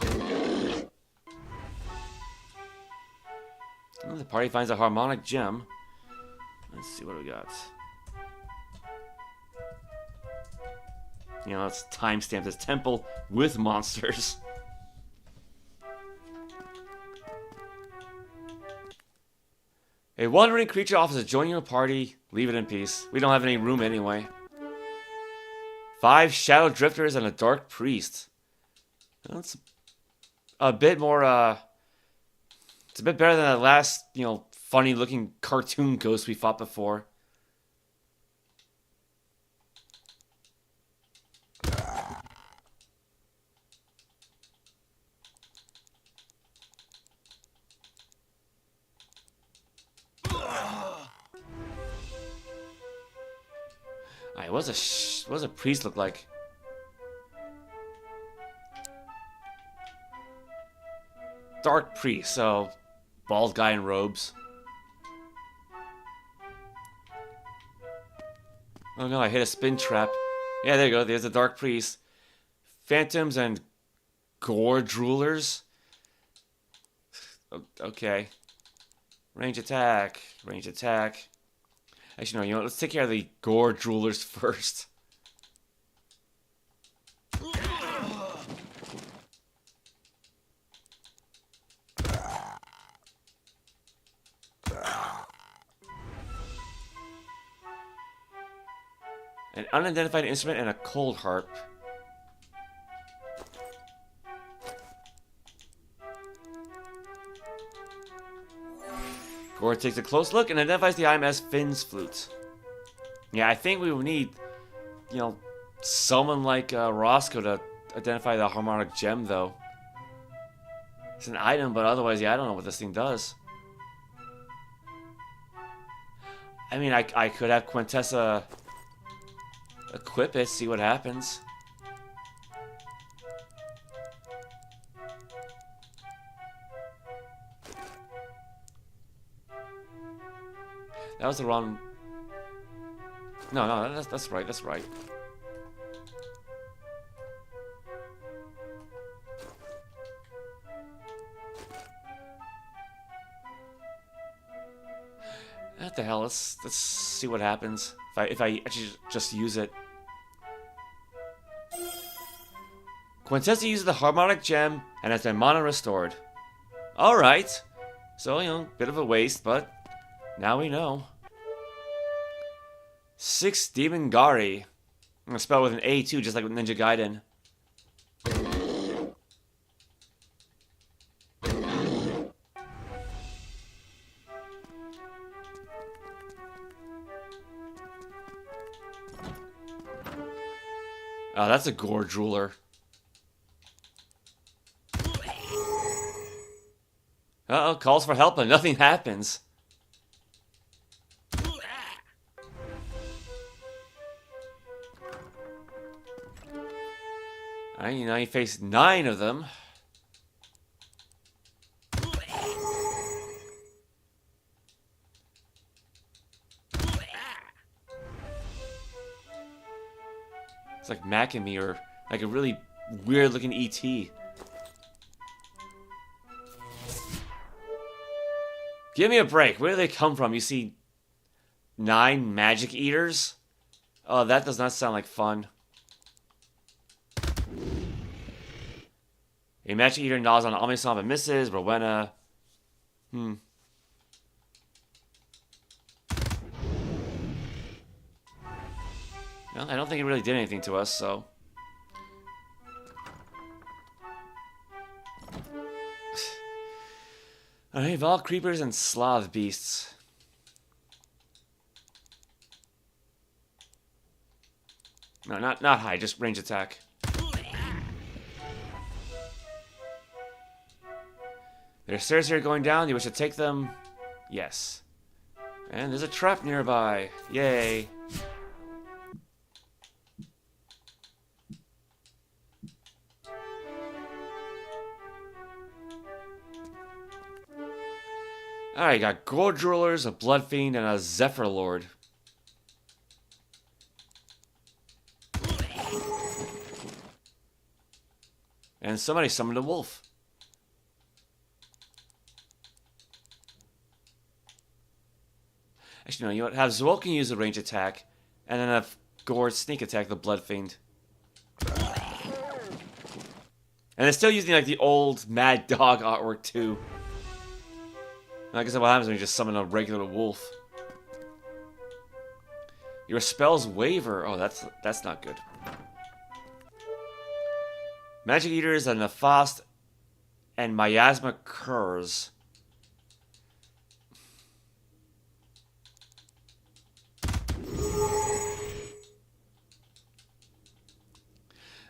Oh, the party finds a harmonic gem. Let's see what we got. You know, it's timestamped as temple with monsters. A wandering creature offers to join your party. Leave it in peace. We don't have any room anyway. 5 shadow drifters and a dark priest. That's a bit more, it's a bit better than that last, you know, funny looking cartoon ghost we fought before. Alright, what does a priest look like? Dark priest, so bald guy in robes. Oh no, I hit a spin trap. Yeah, there you go. There's the dark priest. Phantoms and gorge rulers. Okay. Range attack. Range attack. Actually, no, you know what? Let's take care of the gorge rulers first. An unidentified instrument and a cold harp. Gore takes a close look and identifies the item as Finn's flute. Yeah, I think we would need, you know, someone like Roscoe to identify the harmonic gem, though. It's an item, but otherwise, yeah, I don't know what this thing does. I mean, I could have Quintessa equip it, see what happens. That was the wrong... No, that's right, that's right. What the hell, let's see what happens if I actually just use it. Quintessa uses the harmonic gem and has their mana restored. Alright. So, you know, bit of a waste, but now we know. 6 Demon Gari. I'm gonna spell with an A too, just like with Ninja Gaiden. Oh, that's a gorge ruler. Uh-oh, calls for help and nothing happens. Alright, you know, you face 9 of them. It's like Mac and me, or like a really weird looking ET. Give me a break. Where do they come from? You see 9 magic eaters? Oh, that does not sound like fun. A magic eater gnaws on Omnisom and misses. Rowena. Well, I don't think it really did anything to us, so. Alright, Vol creepers and Slav beasts. No, not high, just range attack. There's stairs here going down. You wish to take them? Yes. And there's a trap nearby. Yay. Alright, got gold jewelers, a blood fiend, and a Zephyr Lord. And somebody summoned a wolf. Actually, no, you know what? Have Zwolkin use a range attack, and then have Gord sneak attack the blood fiend. And they're still using like the old Mad Dog artwork too. Like I said, what happens when you just summon a regular wolf? Your spells waver. Oh, that's not good. Magic Eaters and Nefast and Miasma Curs.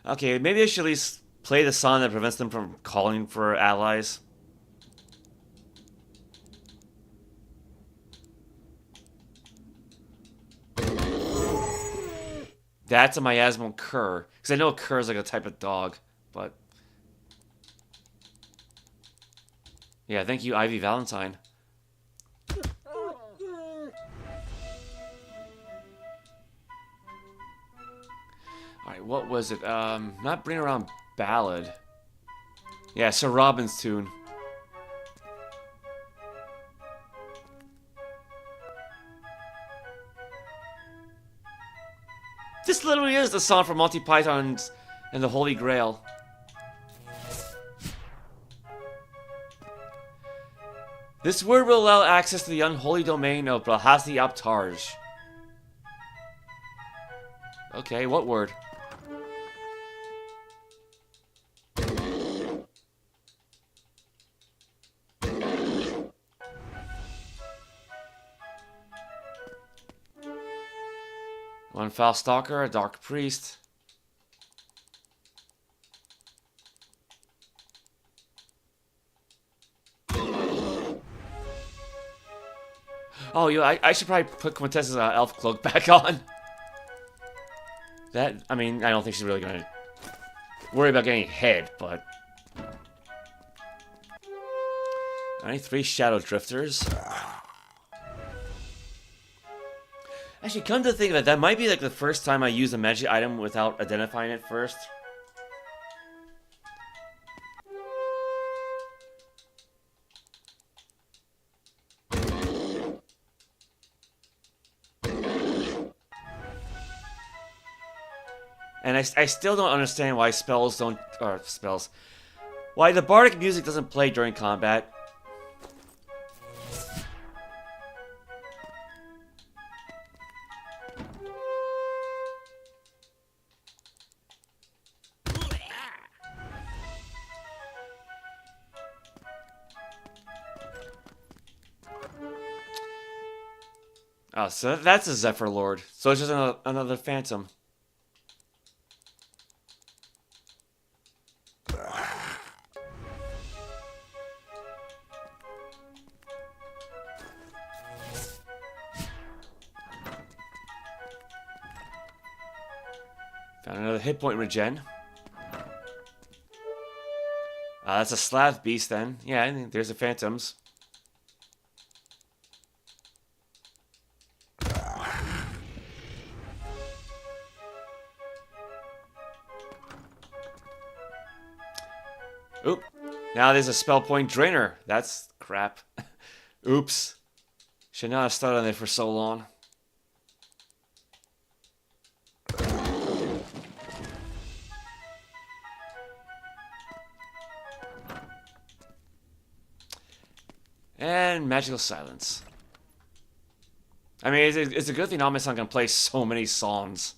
Okay, maybe I should at least play the song that prevents them from calling for allies. That's a miasmal cur. Because I know a cur is like a type of dog, but... Yeah, thank you, Ivy Valentine. Alright, what was it? Not Bring Around Ballad. Yeah, Sir Robin's tune. This literally is the song from Monty Python's and the Holy Grail. This word will allow access to the unholy domain of Brilhasti ap Tarj. Okay, what word? One foul stalker, a dark priest. Oh, I should probably put Quintessa's elf cloak back on. That, I mean, I don't think she's really gonna worry about getting hit, but... Alright, 3 Shadow Drifters. Actually, come to think of it, that might be like the first time I use a magic item without identifying it first. And I still don't understand why spells don't... Or spells. Why the bardic music doesn't play during combat. Oh, so that's a Zephyr Lord. So it's just another Phantom. Found another hit point regen. That's a Slav beast then. Yeah, there's the Phantoms. Oop. Now there's a spell point drainer. That's crap. Oops. Should not have started on it for so long. And magical silence. I mean, it's a good thing Namisan can play so many songs.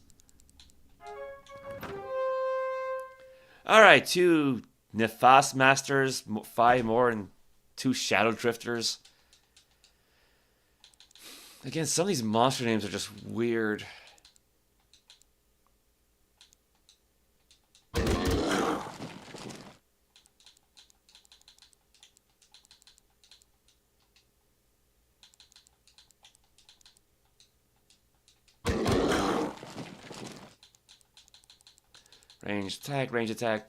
Alright, 2 Nefast Masters, 5 more, and 2 Shadow Drifters. Again, some of these monster names are just weird. Range attack, range attack.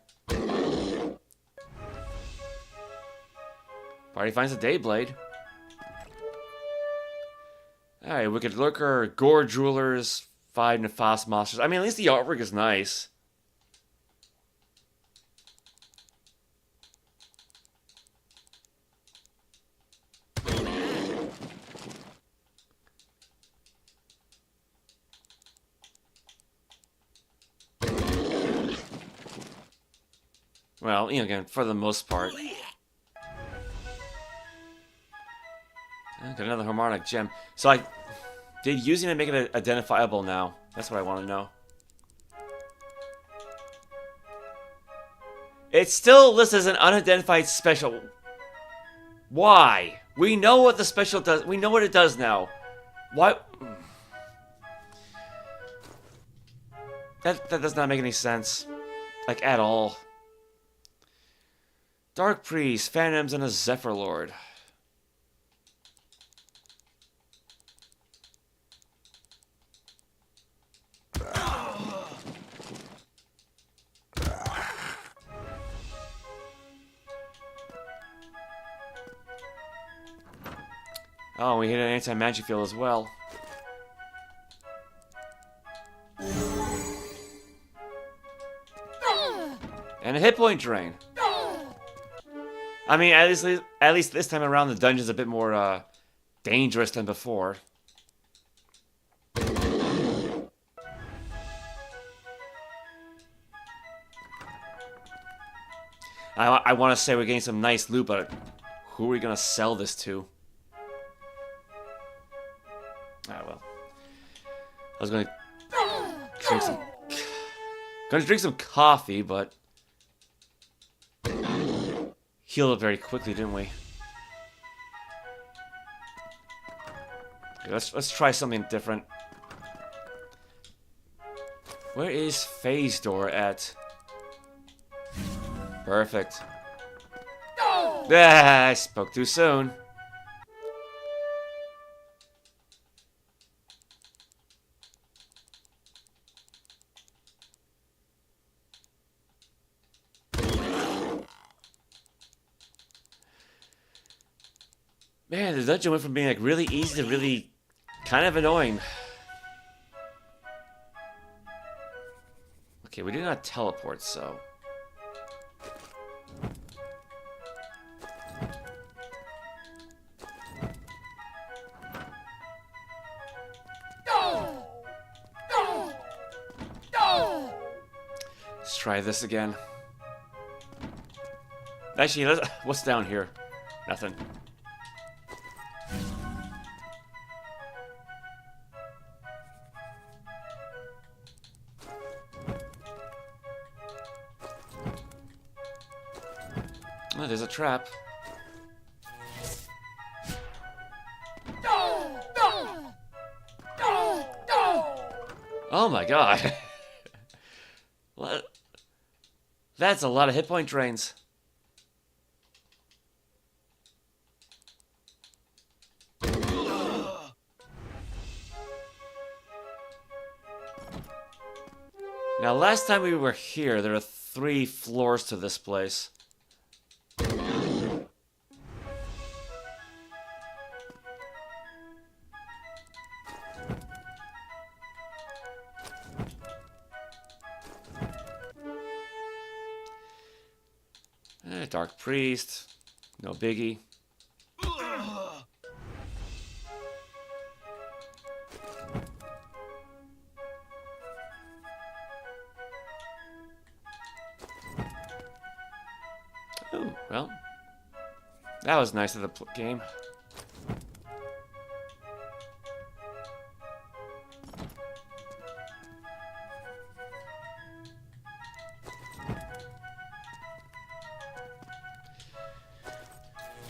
Party finds a Dayblade. Alright, Wicked Lurker, Gore Jewelers, 5 Nefast Monsters. I mean, at least the artwork is nice. Well, you know, again, for the most part. Got another harmonic gem. So, like, did using it make it identifiable now? That's what I want to know. It's still listed as an unidentified special. Why? We know what the special does. We know what it does now. Why? That does not make any sense. Like, at all. Dark Priest, Phantoms, and a Zephyr Lord. Oh, we hit an anti-magic field as well. And a hit point drain. I mean, at least this time around, the dungeon's a bit more dangerous than before. I want to say we're getting some nice loot, but who are we gonna sell this to? Ah, well. I was gonna drink some coffee, but healed up very quickly, didn't we? Okay, let's try something different. Where is Phase Door at? Perfect. Ah, I spoke too soon. Man, the dungeon went from being like really easy to really kind of annoying. Okay, we do not teleport, so. Let's try this again. Actually, what's down here? Nothing. Oh, there's a trap. Oh my god. What? That's a lot of hit point drains. Now, last time we were here, there were 3 floors to this place. Dark Priest. No biggie. Well, that was nice of the game.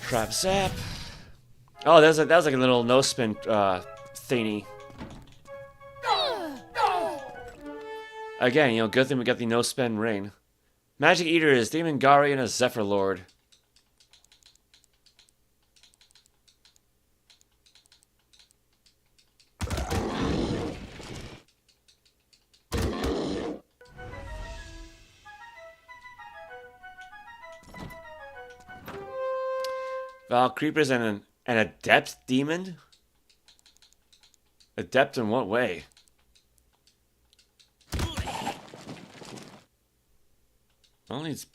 Trap zap. Oh, that was like a little no spin thingy. Again, you know, good thing we got the no spin ring. Magic Eater is Demon Gari and a Zephyr Lord. Val Creepers and an Adept Demon? Adept in what way? Well, he's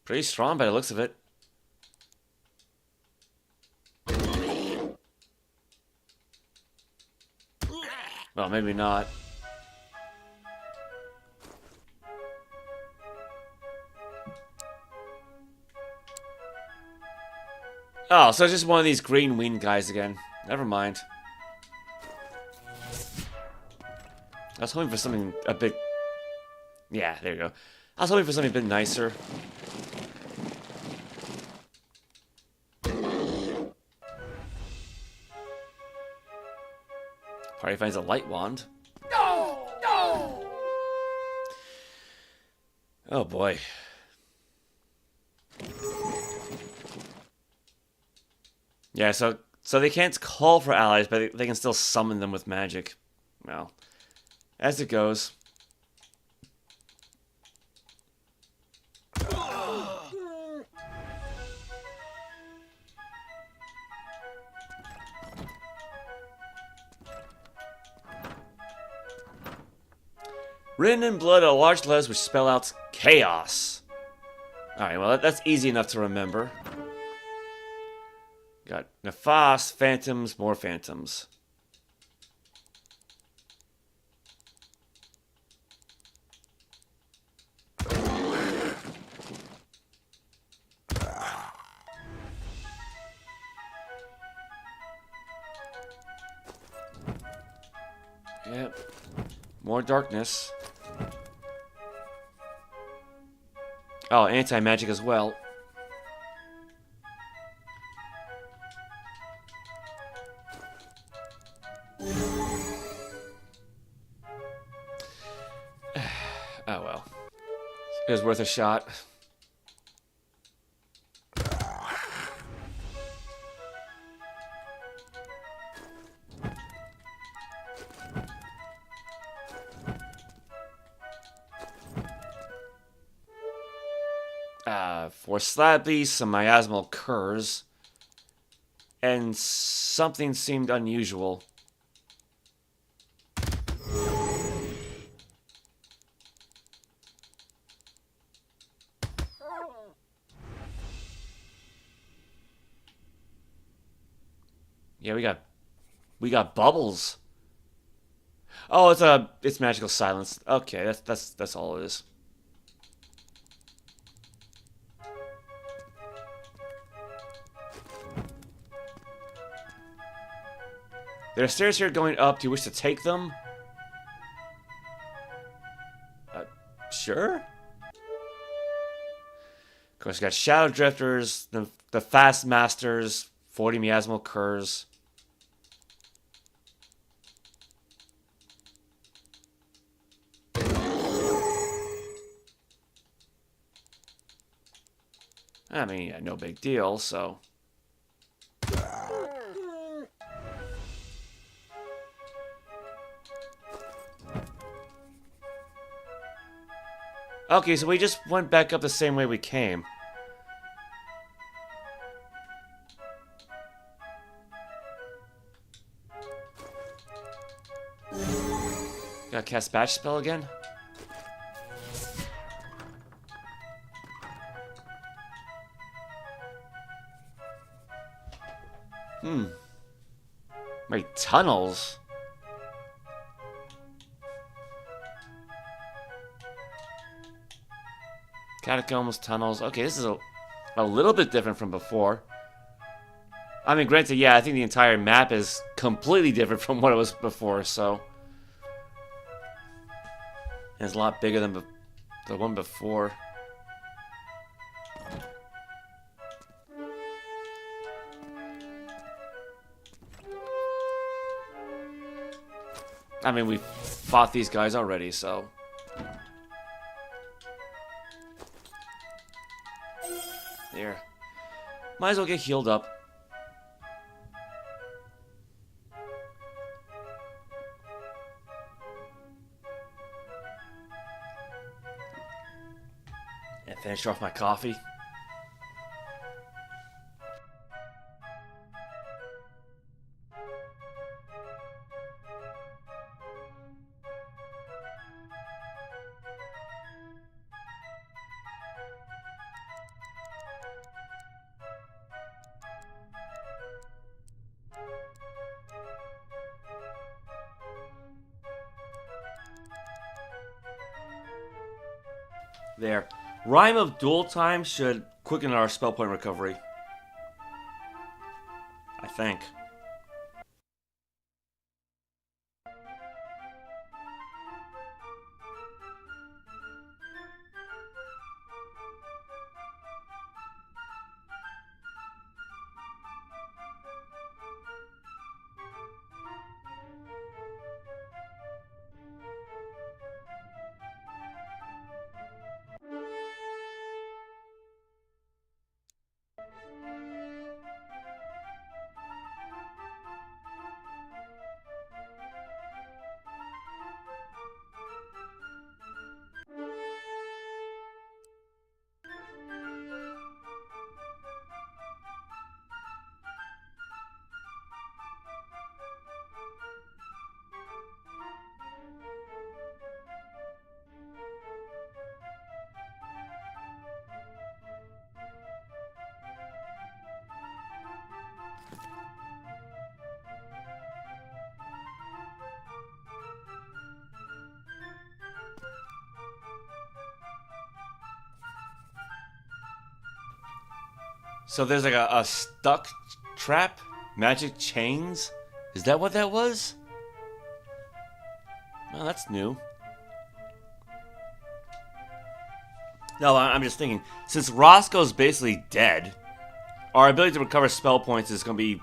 pretty strong by the looks of it. Well, maybe not. Oh, so it's just one of these green winged guys again. Never mind. I was hoping for something a bit... Yeah, there you go. I was hoping for something a bit nicer. Party finds a light wand. No! No! Oh boy. Yeah, so they can't call for allies, but they can still summon them with magic. Well, as it goes. Written in blood are large letters which spell out chaos. Alright, well, that's easy enough to remember. Got Nefas, Phantoms, more Phantoms. Yep. More darkness. Oh, anti-magic as well. Oh well. It was worth a shot. For Slabby, some miasmal curs. And something seemed unusual. Yeah, we got bubbles. Oh, it's magical silence. Okay, that's all it is. There are stairs here going up. Do you wish to take them? Sure. Of course, you got Shadow Drifters, the Fast Masters, 40 Miasmal Curs. I mean, yeah, no big deal, so... Okay, so we just went back up the same way we came. Gotta cast Batch Spell again? Wait, tunnels? Catacombs, tunnels. Okay, this is a a little bit different from before. I mean, granted, yeah, I think the entire map is completely different from what it was before, so... And it's a lot bigger than the one before. I mean, we fought these guys already, so... There. Might as well get healed up. And finish off my coffee. There. Rhyme of duel time should quicken our spell point recovery. I think. So there's like a stuck trap? Magic chains? Is that what that was? Oh, that's new. No, I'm just thinking, since Roscoe's basically dead, our ability to recover spell points is going to be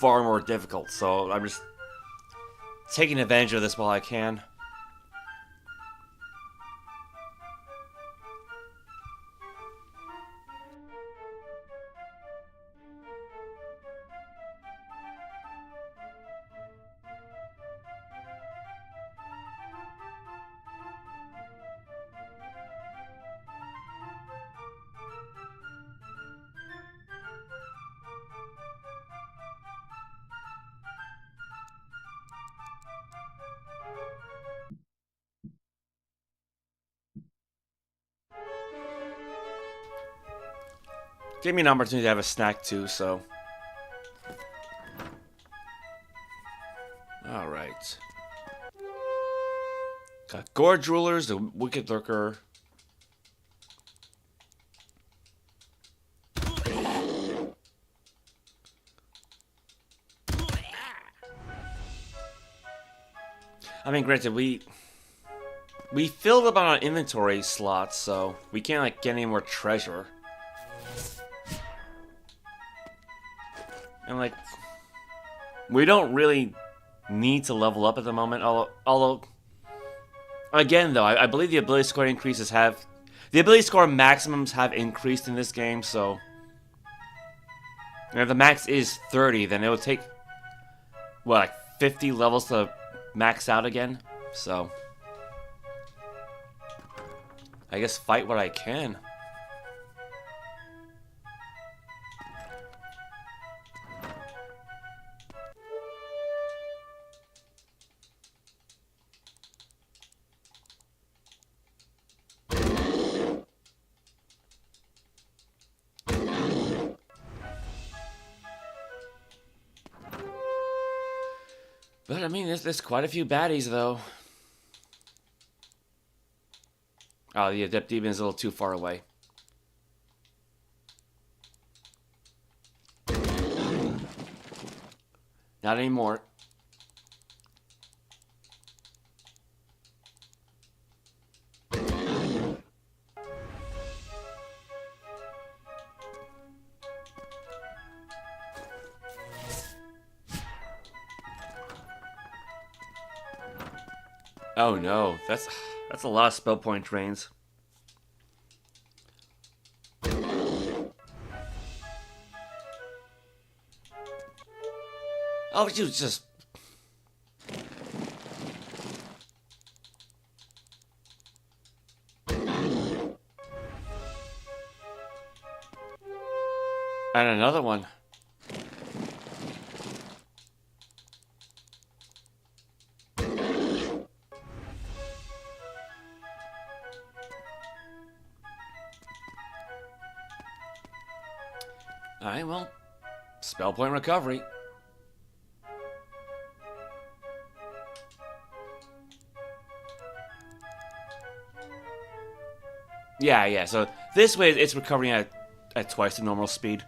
far more difficult, so I'm just taking advantage of this while I can. Gave me an opportunity to have a snack too, so. Alright. Got Gorge Rulers, the Wicked Lurker. I mean, granted, we filled up on our inventory slots, so we can't like get any more treasure. And like, we don't really need to level up at the moment. Although again, though, I believe the ability score increases have the ability score maximums have increased in this game. So, and if the max is 30, then it will take what, like 50 levels to max out again. So, I guess fight what I can. But, I mean, there's quite a few baddies, though. Oh, the Adept Demon is a little too far away. Not anymore. Oh no, that's a lot of spell point drains. Oh, you just... And another one. Alright, well, spell point recovery. Yeah, so this way it's recovering at twice the normal speed.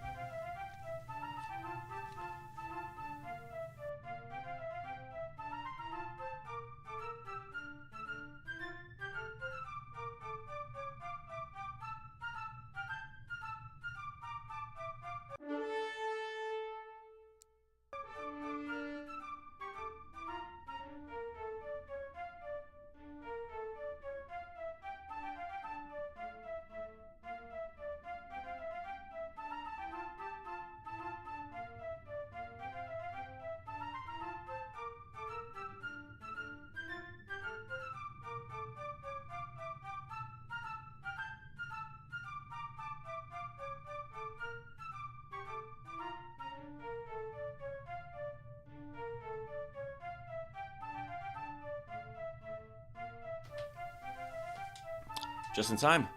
Just in time.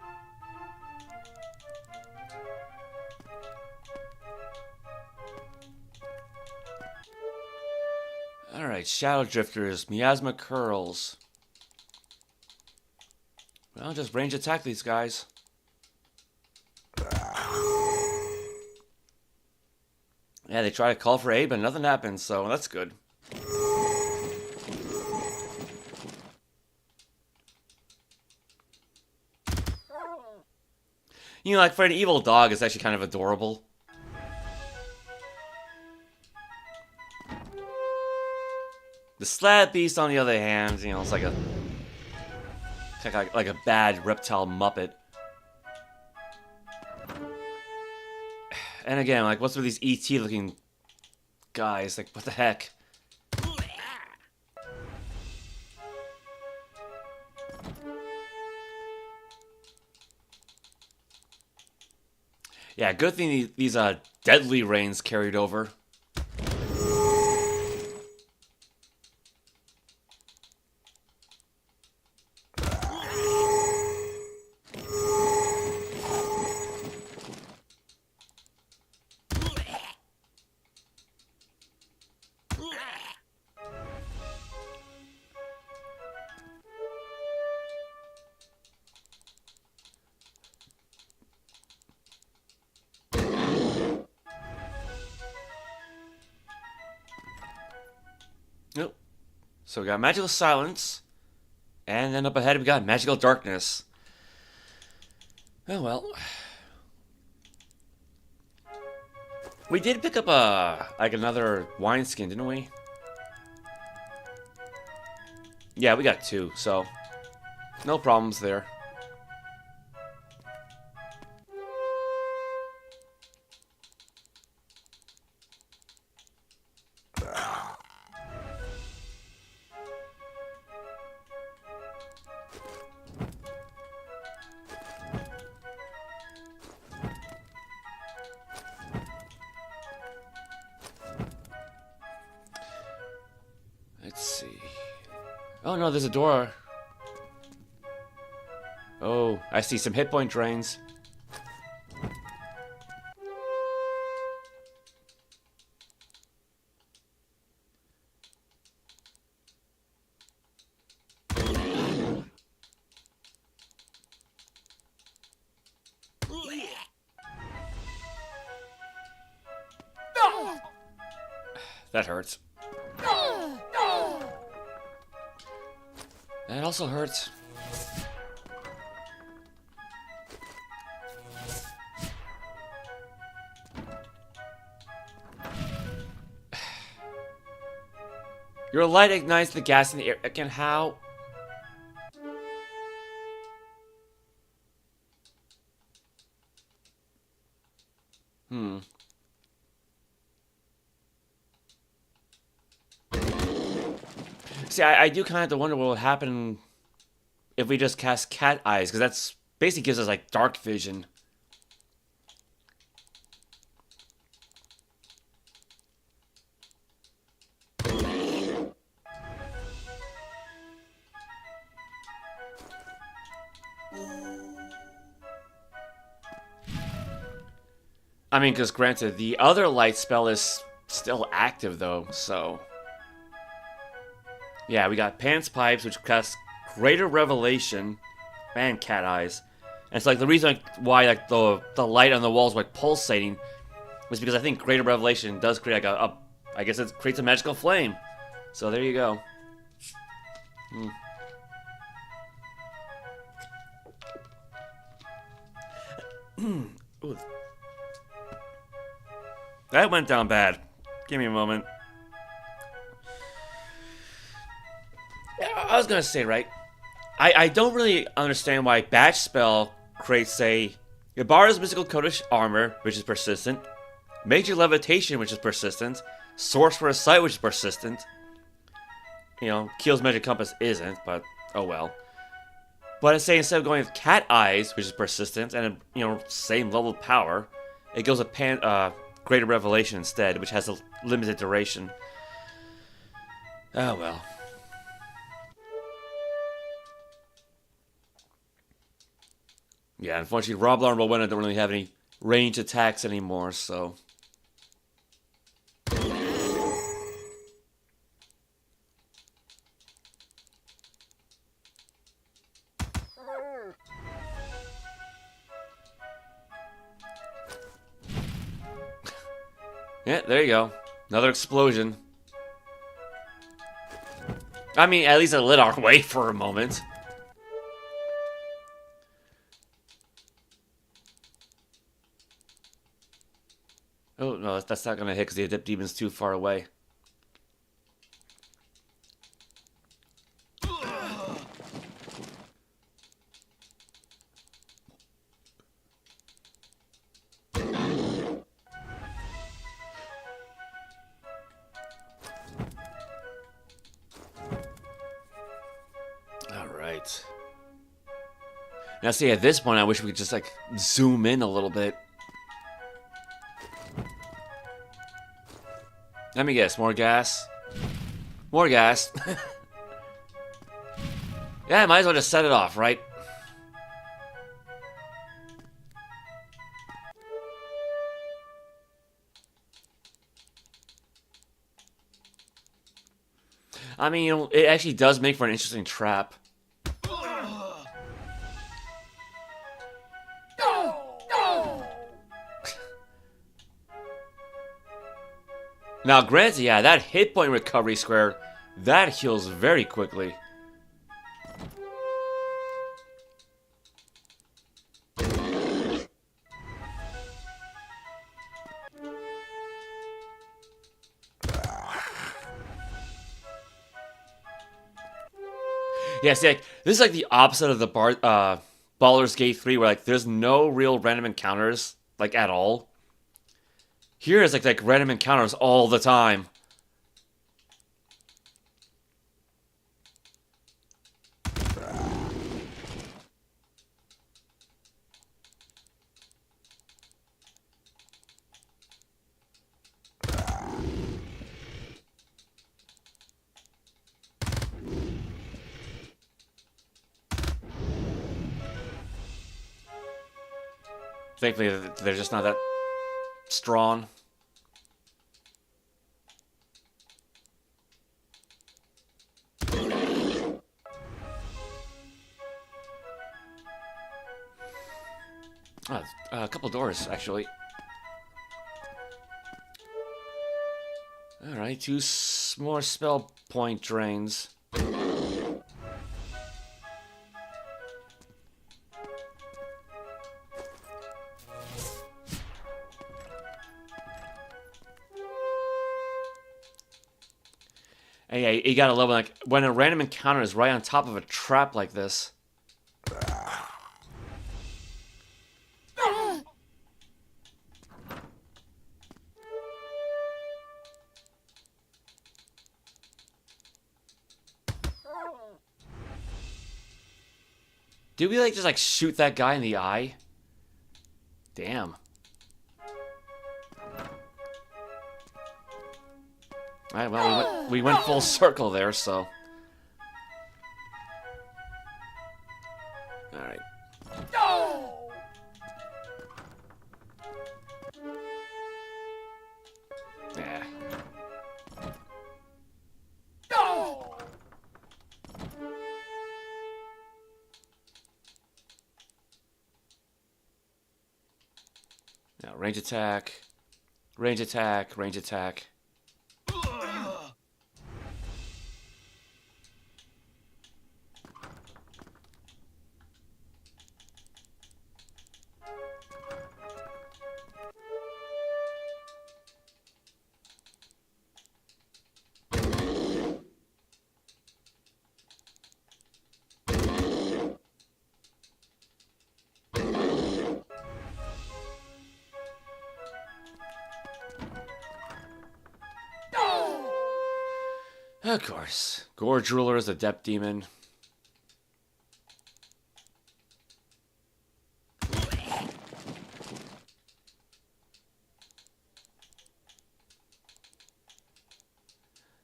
Alright, Shadow Drifters, Miasma Curls. Well, just range attack these guys. Yeah, they try to call for aid, but nothing happens, so that's good. You know, like, for an evil dog, it's actually kind of adorable. The Slab Beast, on the other hand, you know, it's like a bad reptile muppet. And again, like, what's with these ET-looking guys? Like, what the heck? Yeah, good thing these deadly rains carried over. Nope. So we got Magical Silence, and then up ahead we got Magical Darkness. Oh well. We did pick up like another wineskin, didn't we? Yeah, we got 2, so no problems there. Let's see. Oh no, there's a door. Oh, I see some hit point drains. That hurts. That also hurts. Your light ignites the gas in the air. Again, how? See, I do kind of have to wonder what would happen if we just cast cat eyes, because that's basically gives us like dark vision. I mean, because granted, the other light spell is still active though, so. Yeah, we got Pants Pipes, which casts Greater Revelation and Cat Eyes. And it's like the reason why like the light on the walls like pulsating was because I think Greater Revelation does create like I guess it creates a magical flame. So there you go. Ooh. That went down bad. Give me a moment. I was gonna say, right? I don't really understand why Batch Spell creates a Ibarra's Mystical Codish Armor, which is persistent, Major Levitation, which is persistent, Sorcerer's Sight, which is persistent. You know, Keel's Magic Compass isn't, but oh well. But I say instead of going with Cat Eyes, which is persistent, and you know, same level of power, it goes with Greater Revelation instead, which has a limited duration. Oh well. Yeah, unfortunately, Roblar and Rowena don't really have any range attacks anymore, so. Yeah, there you go. Another explosion. I mean, at least it lit our way for a moment. Oh, no, that's not going to hit because the Adept Demon's too far away. Alright. Now see, at this point, I wish we could just, like, zoom in a little bit. Let me guess, more gas? More gas. Yeah, I might as well just set it off, right? I mean, you know, it actually does make for an interesting trap. Now, granted, yeah, that hit point recovery square, that heals very quickly. Yeah, see, like, this is like the opposite of the Baldur's Gate 3, where like there's no real random encounters, like at all. Here is like random encounters all the time. Thankfully, they're just not that strong. Oh, a couple doors, actually. Alright, two more spell point drains. And yeah, you gotta love like when a random encounter is right on top of a trap like this. Did we like just like shoot that guy in the eye? Damn. Alright, well we went full circle there, so. Alright. Yeah. Now, range attack, range attack, range attack. Of course. Gorge Ruler is a Adept Demon.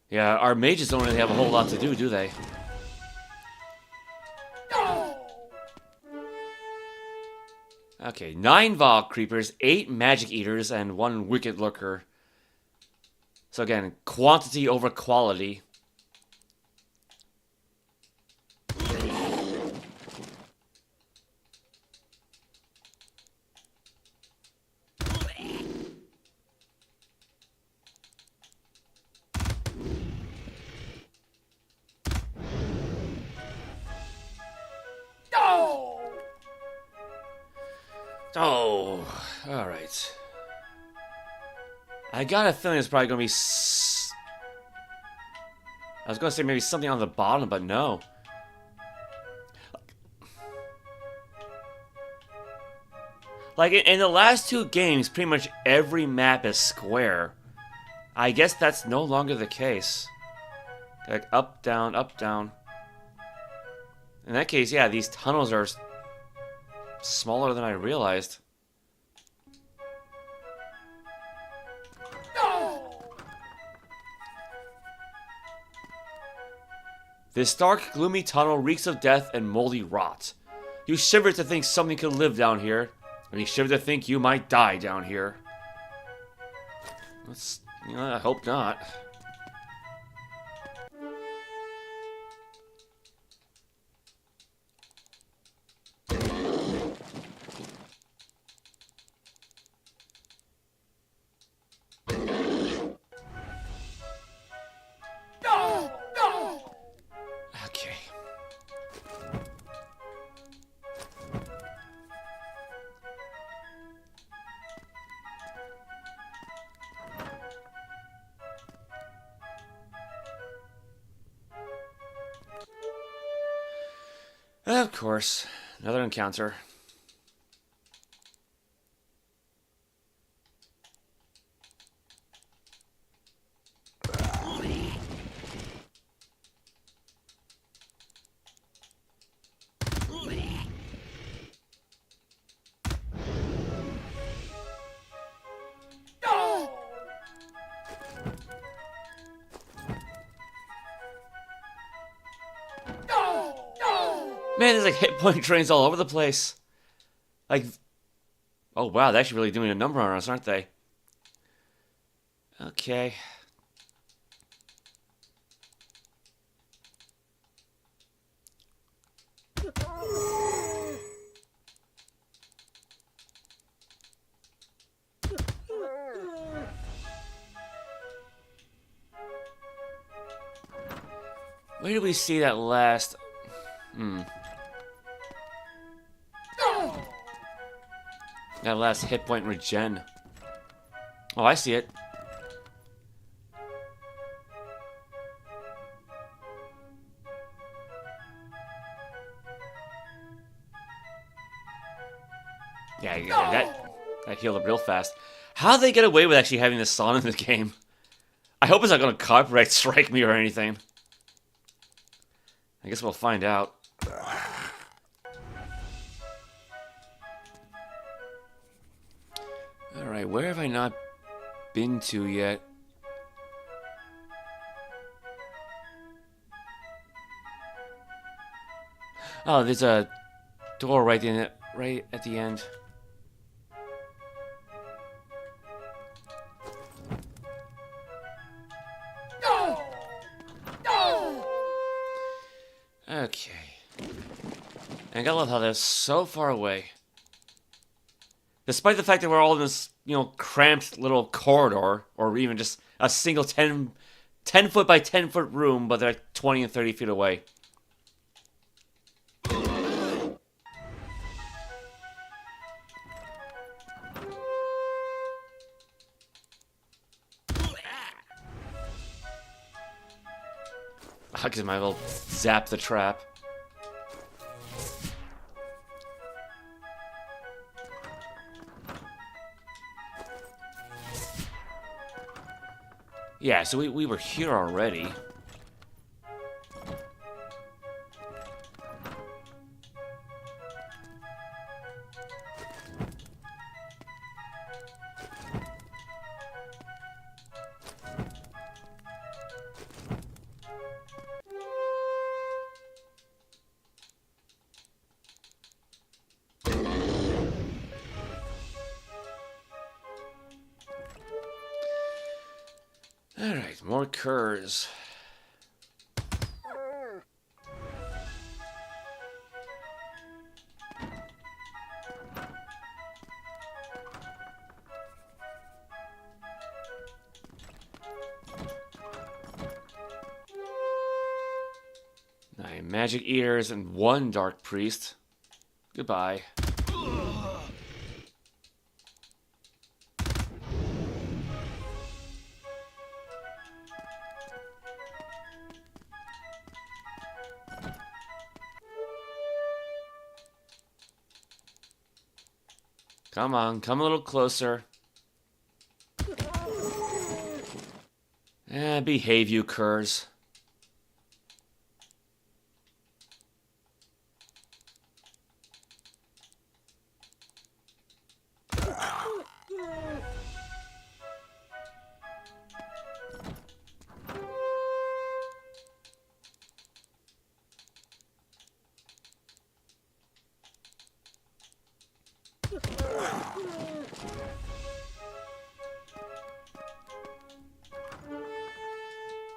Yeah, our mages don't really have a whole lot to do they? Okay, 9 Vol Creepers, 8 Magic Eaters, and 1 Wicked Lurker. So again, quantity over quality. Oh, alright. I got a feeling it's probably going to be... I was going to say maybe something on the bottom, but no. Like, in the last 2 games, pretty much every map is square. I guess that's no longer the case. Like, up, down, up, down. In that case, yeah, these tunnels are smaller than I realized. This dark, gloomy tunnel reeks of death and moldy rot. You shiver to think something could live down here, and you shiver to think you might die down here. Let's, I hope not. Of course, another encounter. Man, there's like hit point trains all over the place. Like, oh wow, they're actually really doing a number on us, aren't they? Okay. Where did we see that last? That last hit point regen. Oh, I see it. heal up real fast. How do they get away with actually having this song in the game? I hope it's not going to copyright strike me or anything. I guess we'll find out. Alright, where have I not been to yet? Oh, there's a door right at the end. Okay. And I gotta love how they're so far away. Despite the fact that we're all in this, cramped little corridor, or even just a single 10 foot by 10 foot room, but they're like 20 and 30 feet away. I might as well zap the trap. Yeah, so we were here already. Alright, more curs. Magic eaters and one dark priest. Goodbye. Come on, come a little closer. Behave, you curs.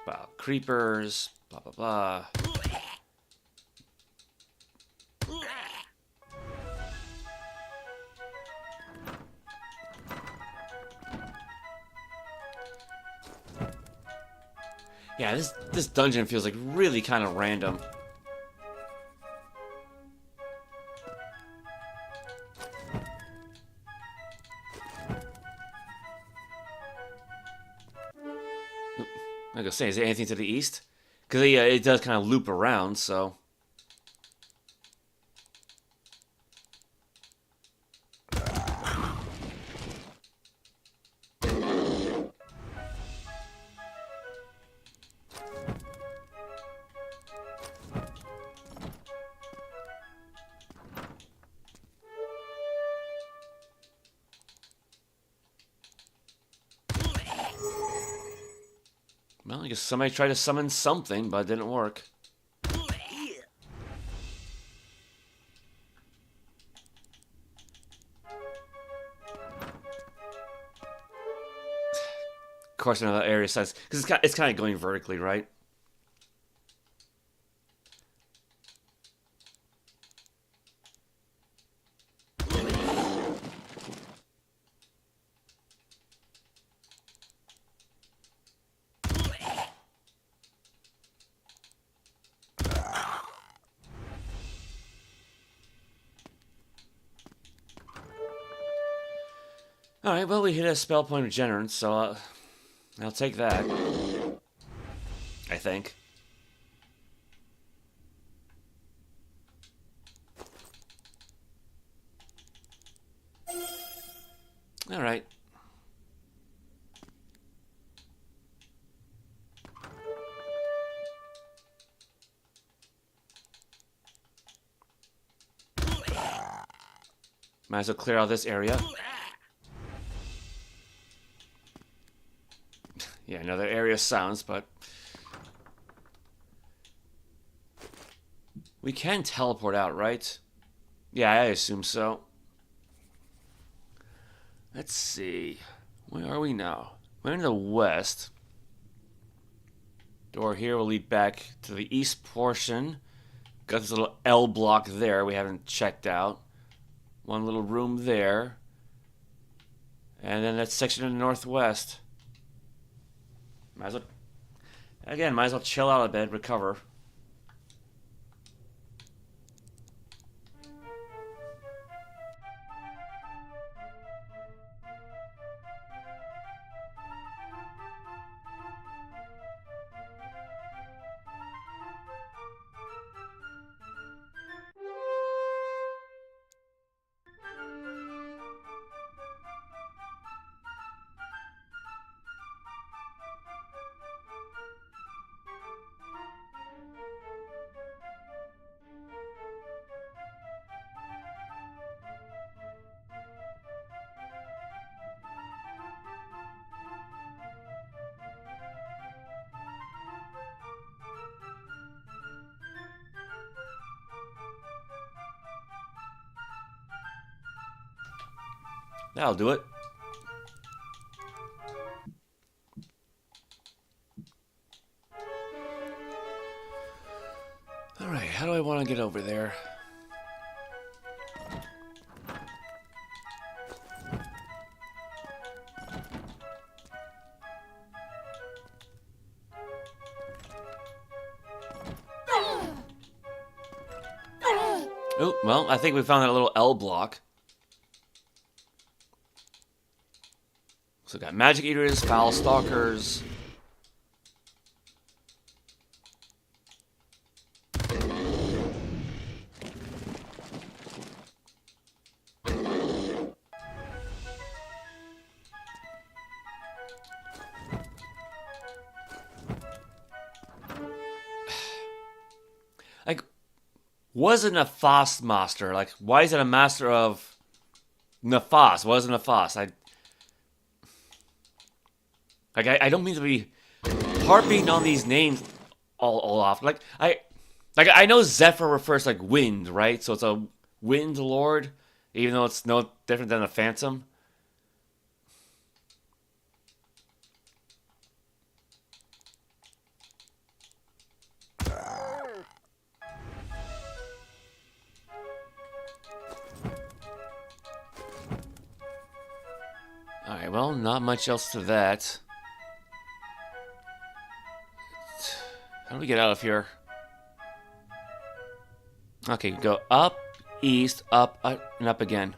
Wow, creepers, blah blah blah. Yeah, this dungeon feels like really kind of random. I was gonna say, is there anything to the east? Because it does kind of loop around, so. Well, I guess somebody tried to summon something, but it didn't work. Of course, another area size, because it's kind of going vertically, right? Alright, well, we hit a spell point regenerance, so I'll take that. I think. Alright. Might as well clear out this area. Yeah, another area sounds, but... we can teleport out, right? Yeah, I assume so. Let's see. Where are we now? We're in the west. Door here will lead back to the east portion. Got this little L block there we haven't checked out. One little room there. And then that section in the northwest. Might as well chill out a bit, recover. That'll do it. Alright, how do I want to get over there? Oh, well, I think we found that little L block. So we got magic eaters, foul stalkers. Like, wasn't a Nefast master? Like, why is it a master of Nefast? What is a Nefast? I don't mean to be harping on these names all off. Like I know Zephyr refers to like wind, right? So it's a wind lord, even though it's no different than a phantom. Alright, well, not much else to that. How do we get out of here? Okay, go up, east, up, and up again.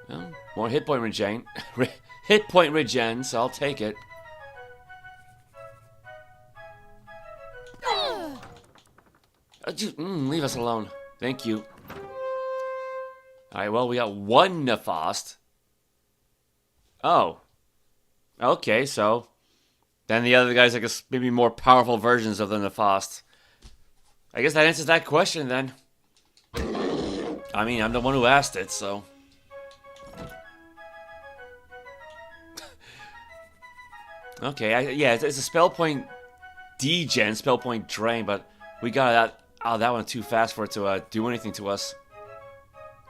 Well, more hit point regen. Hit point regen, so I'll take it. Leave us alone. Thank you. Alright, well, we got one Nefast. Oh. Okay, so... then the other guys, I guess, maybe more powerful versions of the Nefast. I guess that answers that question, then. I mean, I'm the one who asked it, so... okay, yeah, it's a spell point degen, spell point drain, but we got that out of that one too fast for it to do anything to us.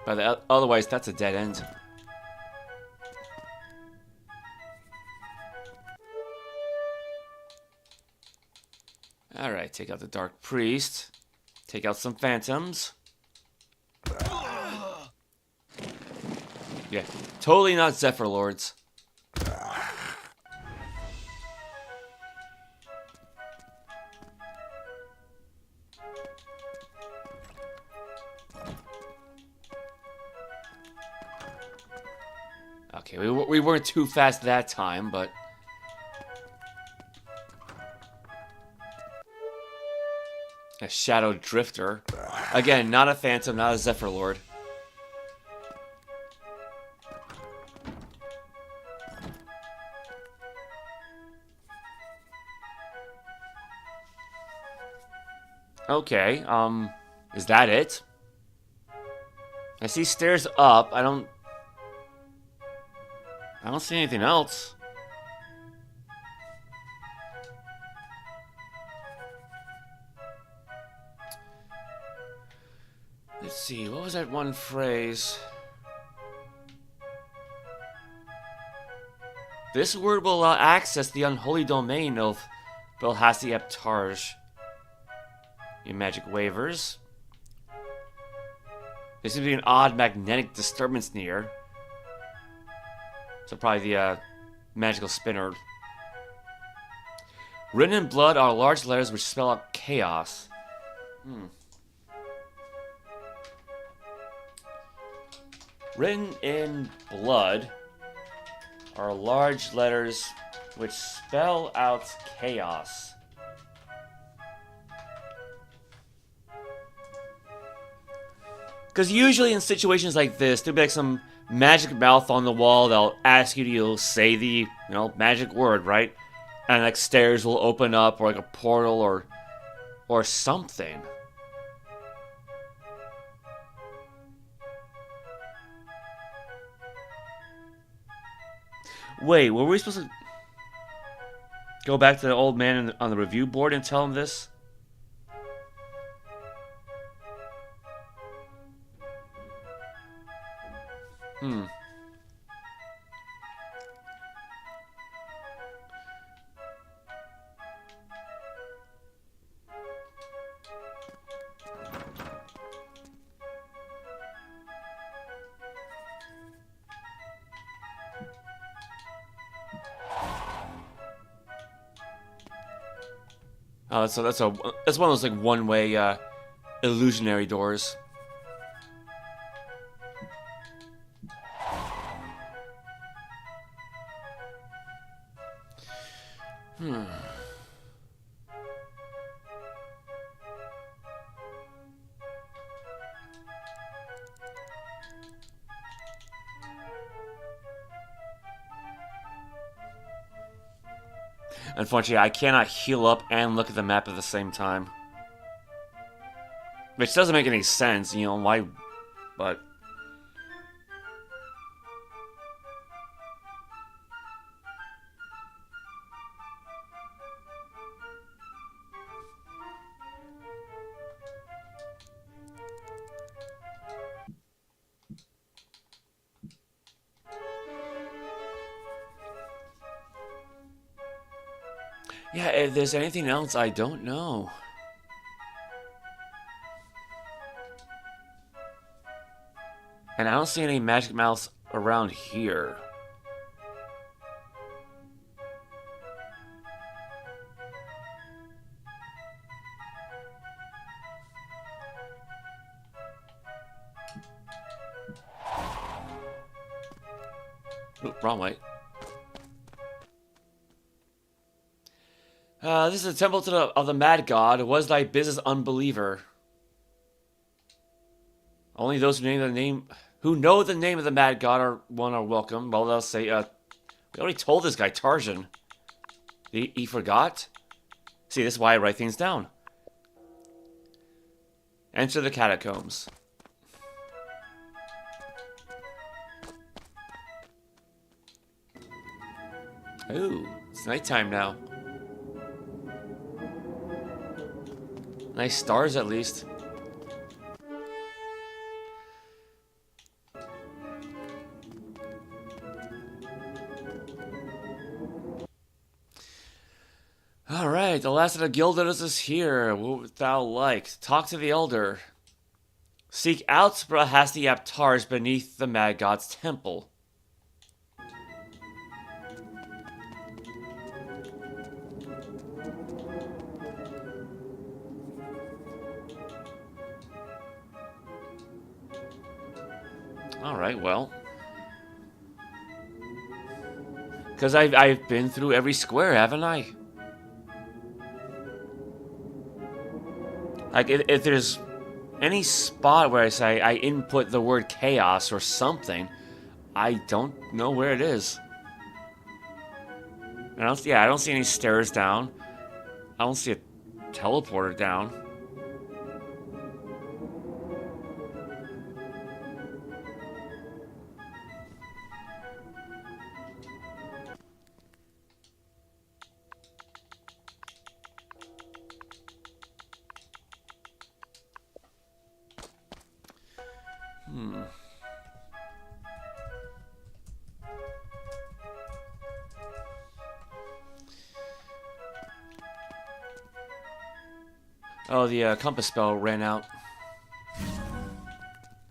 But otherwise, that's a dead end. Alright, take out the Dark Priest. Take out some phantoms. Yeah, totally not Zephyr Lords. Okay, we weren't too fast that time, but... A Shadow Drifter. Again, not a Phantom, not a Zephyr Lord. Okay, is that it? I see stairs up. I don't see anything else. Let's see, what was that one phrase? This word will allow access to the unholy domain of Brilhasti Tarj. Your magic wavers. There seems to be an odd magnetic disturbance near. So probably the magical spinner. Written in blood are large letters which spell out chaos. Written in blood are large letters which spell out chaos. Because usually in situations like this, there'll be like some magic mouth on the wall that'll ask you to say the, magic word, right? And like stairs will open up, or like a portal, or something. Wait, were we supposed to go back to the old man on the review board and tell him this? Oh, so that's one of those like one-way illusionary doors. Unfortunately, I cannot heal up and look at the map at the same time. Which doesn't make any sense, why... But... Yeah, if there's anything else, I don't know. And I don't see any magic mouths around here. Ooh, wrong way. This is a temple of the mad god. Was thy business, unbeliever? Only those who know the name of the mad god are welcome. Well, they'll say, we already told this guy Tarjan. He forgot? See, this is why I write things down. Enter the Catacombs. Ooh, it's nighttime now. Nice stars, at least. Alright, the last of the Gilders is here. What would thou like? Talk to the Elder. Seek out Brilhasti Tarj beneath the Mad God's temple. Alright, well. Because I've been through every square, haven't I? Like, if there's any spot where I say I input the word chaos or something, I don't know where it is. I don't see any stairs down. I don't see a teleporter down. Oh, the compass spell ran out.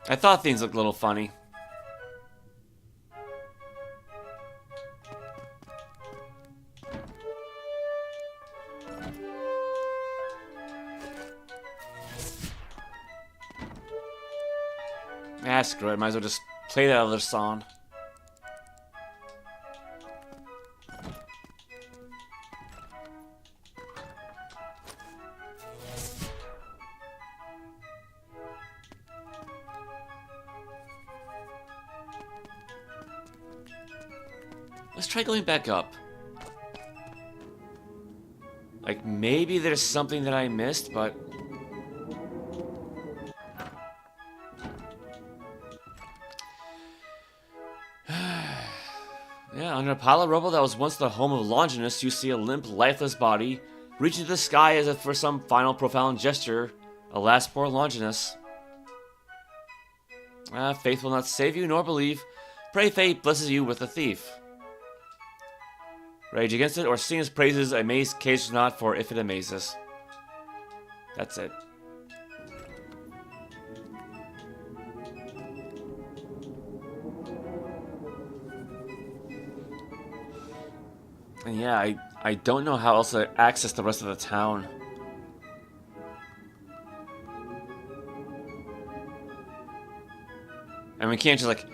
I thought things looked a little funny. Ah, screw it. Might as well just play that other song. Let's try going back up. Like, maybe there's something that I missed, but... Yeah, under a pile of rubble that was once the home of Longinus, you see a limp, lifeless body reach into the sky as if for some final profound gesture. Alas, poor Longinus. Faith will not save you, nor believe. Pray fate blesses you with a thief. Rage against it, or sing his praises, amaze case not, for if it amazes. That's it. And yeah, I don't know how else to access the rest of the town. And we can't just, like,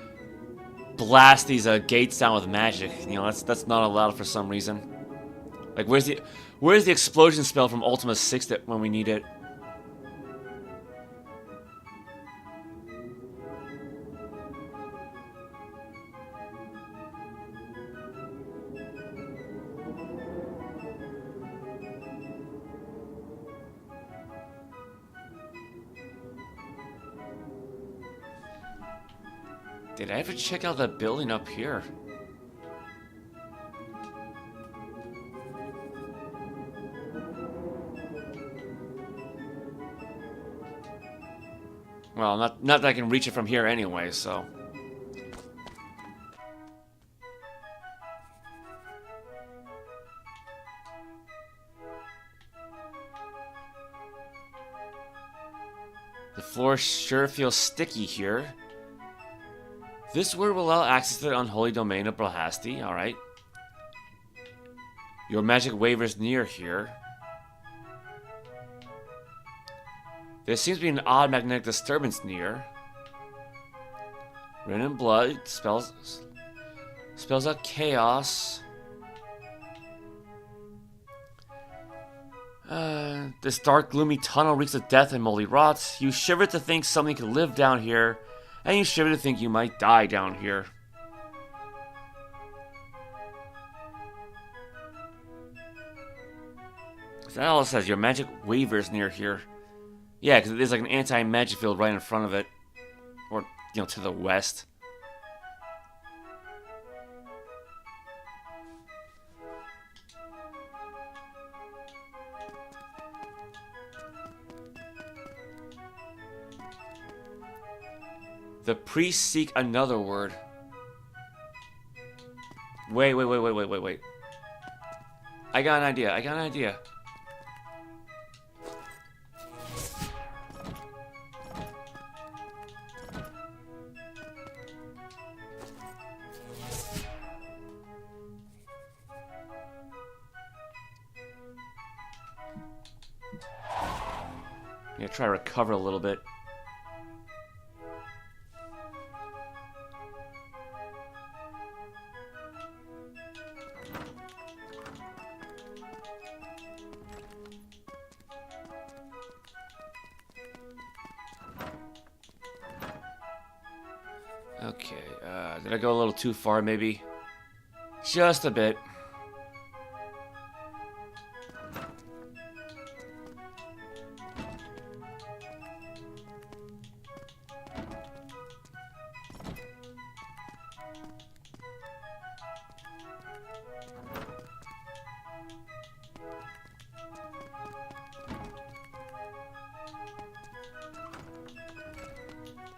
blast these gates down with magic. You know, that's not allowed for some reason. Like, where's the explosion spell from Ultima 6 that when we need it? Did I ever check out that building up here? Well, not that I can reach it from here anyway, so... The floor sure feels sticky here. This word will allow access to the unholy domain of Brilhasti, alright. Your magic wavers near here. There seems to be an odd magnetic disturbance near. Written in blood, spells out chaos. This dark, gloomy tunnel reeks of death and moldy rot. You shiver to think something could live down here, and you shiver to think you might die down here. That all it says. Your magic wavers near here. Yeah, because there's like an anti-magic field right in front of it. Or, you know, to the west. The priests seek another word. Wait. I got an idea. I'm gonna try to recover a little bit. Okay, did I go a little too far, maybe? Just a bit.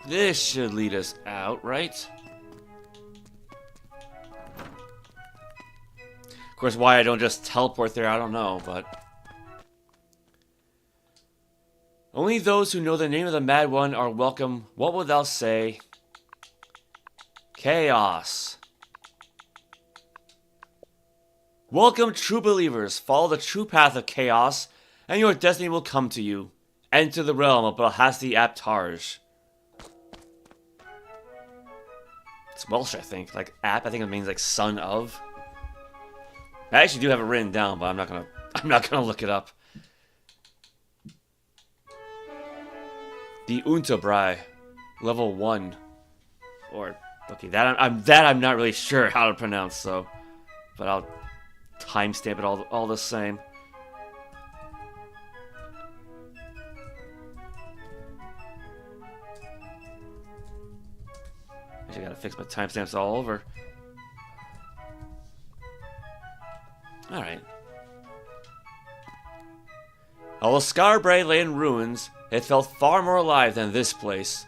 This should lead us out, right? Of course, why I don't just teleport there, I don't know, but... Only those who know the name of the Mad One are welcome. What would thou say? Chaos. Welcome, true believers. Follow the true path of chaos, and your destiny will come to you. Enter the realm of Brilhasti ap Tarj. It's Welsh, I think. Like ap, I think it means like son of. I actually do have it written down, but I'm not gonna look it up. The UnterBrae, level 1, or okay, that I'm not really sure how to pronounce, so, but I'll timestamp it all the same. I gotta fix my timestamps all over. All right. Although Skara Brae lay in ruins, it felt far more alive than this place.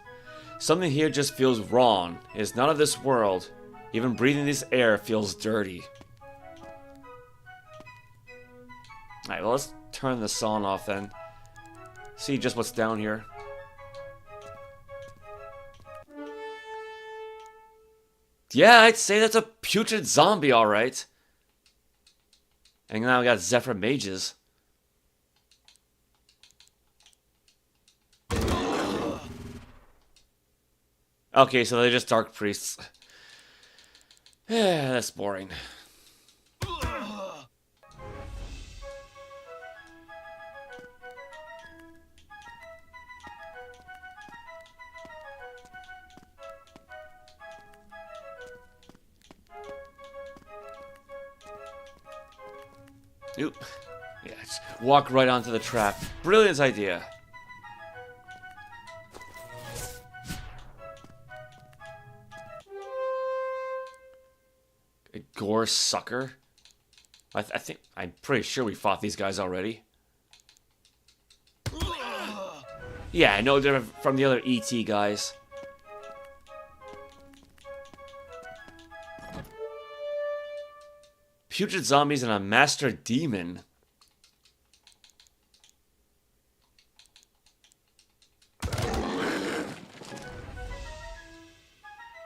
Something here just feels wrong. It is none of this world. Even breathing this air feels dirty. Alright, well, let's turn the song off then. See just what's down here. Yeah, I'd say that's a putrid zombie, alright. And now we got Zephyr mages. Okay, so they're just dark priests. Yeah, that's boring. Oop. Yeah, just walk right onto the trap. Brilliant idea. A gore sucker? I'm pretty sure we fought these guys already. Yeah, I know they're from the other ET guys. Putrid zombies and a master demon.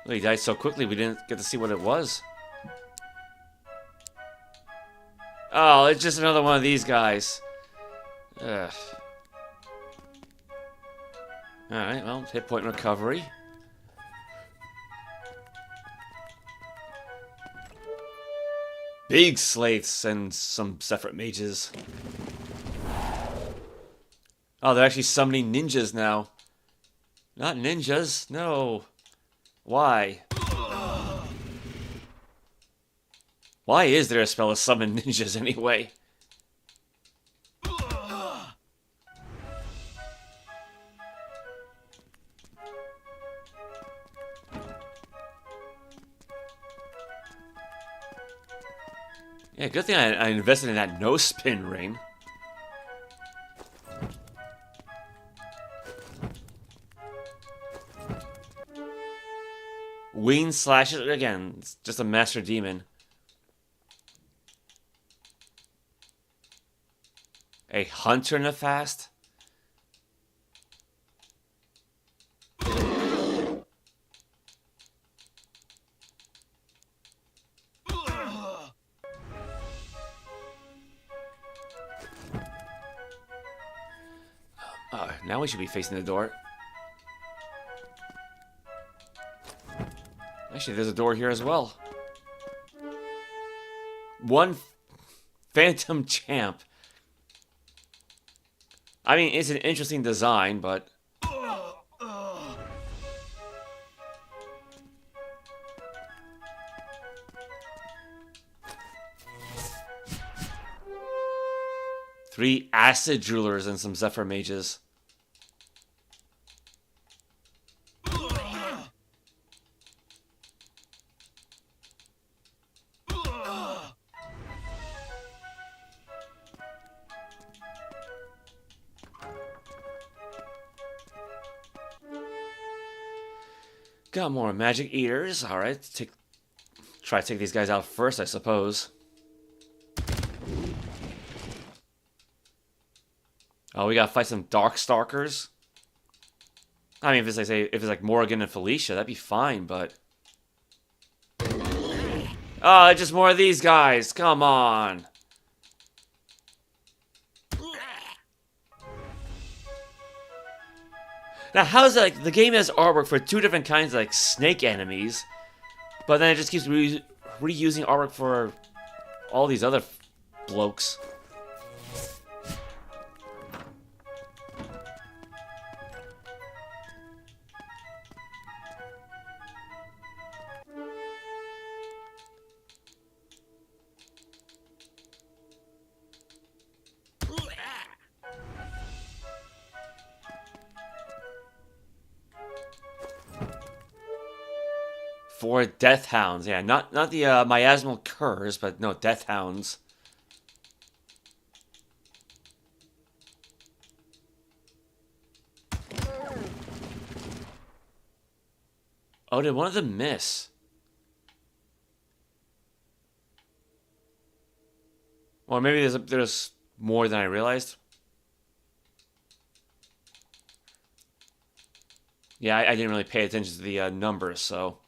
Well, he died so quickly we didn't get to see what it was. Oh, it's just another one of these guys. Ugh. Alright, well, hit point recovery. Big slates and some separate mages. Oh, they're actually summoning ninjas now. Not ninjas, no. Why? Why is there a spell to summon ninjas anyway? Yeah, good thing I invested in that no-spin ring. Wing slashes, again, it's just a master demon. A hunter nefast? Now we should be facing the door. Actually, there's a door here as well. One phantom champ. I mean, it's an interesting design, but... 3 acid drillers and some zephyr mages. Got more magic eaters. Alright, try to take these guys out first, I suppose. Oh, we gotta fight some Darkstalkers. I mean, if it's like Morrigan and Felicia, that'd be fine, but... Oh, just more of these guys. Come on. Now, how's it like the game has artwork for 2 different kinds of like snake enemies, but then it just keeps reusing artwork for all these other blokes? For death hounds, yeah, not the miasmal curs, but no, death hounds. Oh, did one of them miss? Or maybe there's more than I realized. Yeah, I didn't really pay attention to the numbers, so.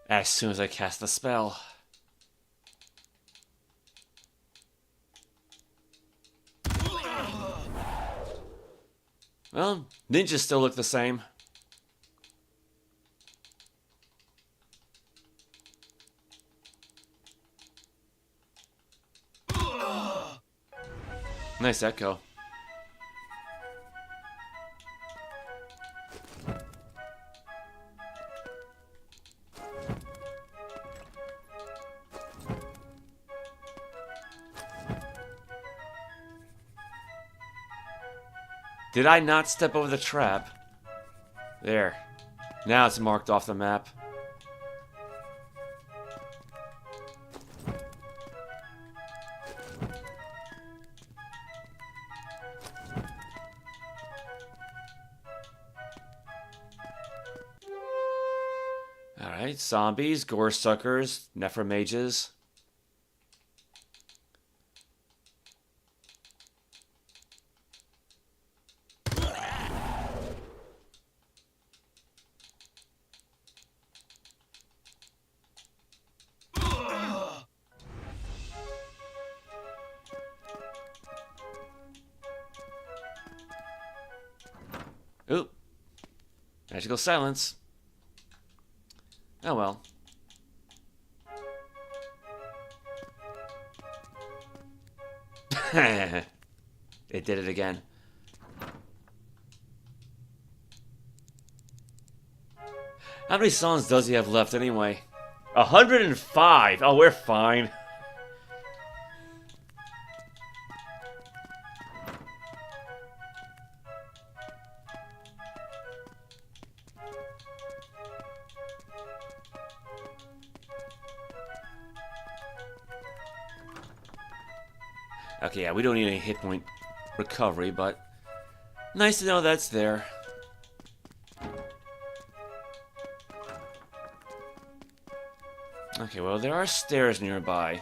As soon as I cast the spell. Well, ninjas still look the same. Nice echo. Did I not step over the trap? There. Now it's marked off the map. Alright, zombies, gore suckers, nephromages. Oop. Magical silence. Oh well. It did it again. How many songs does he have left anyway? 105! Oh, we're fine. Okay, yeah, we don't need any hit point recovery, but nice to know that's there. Okay, well, there are stairs nearby.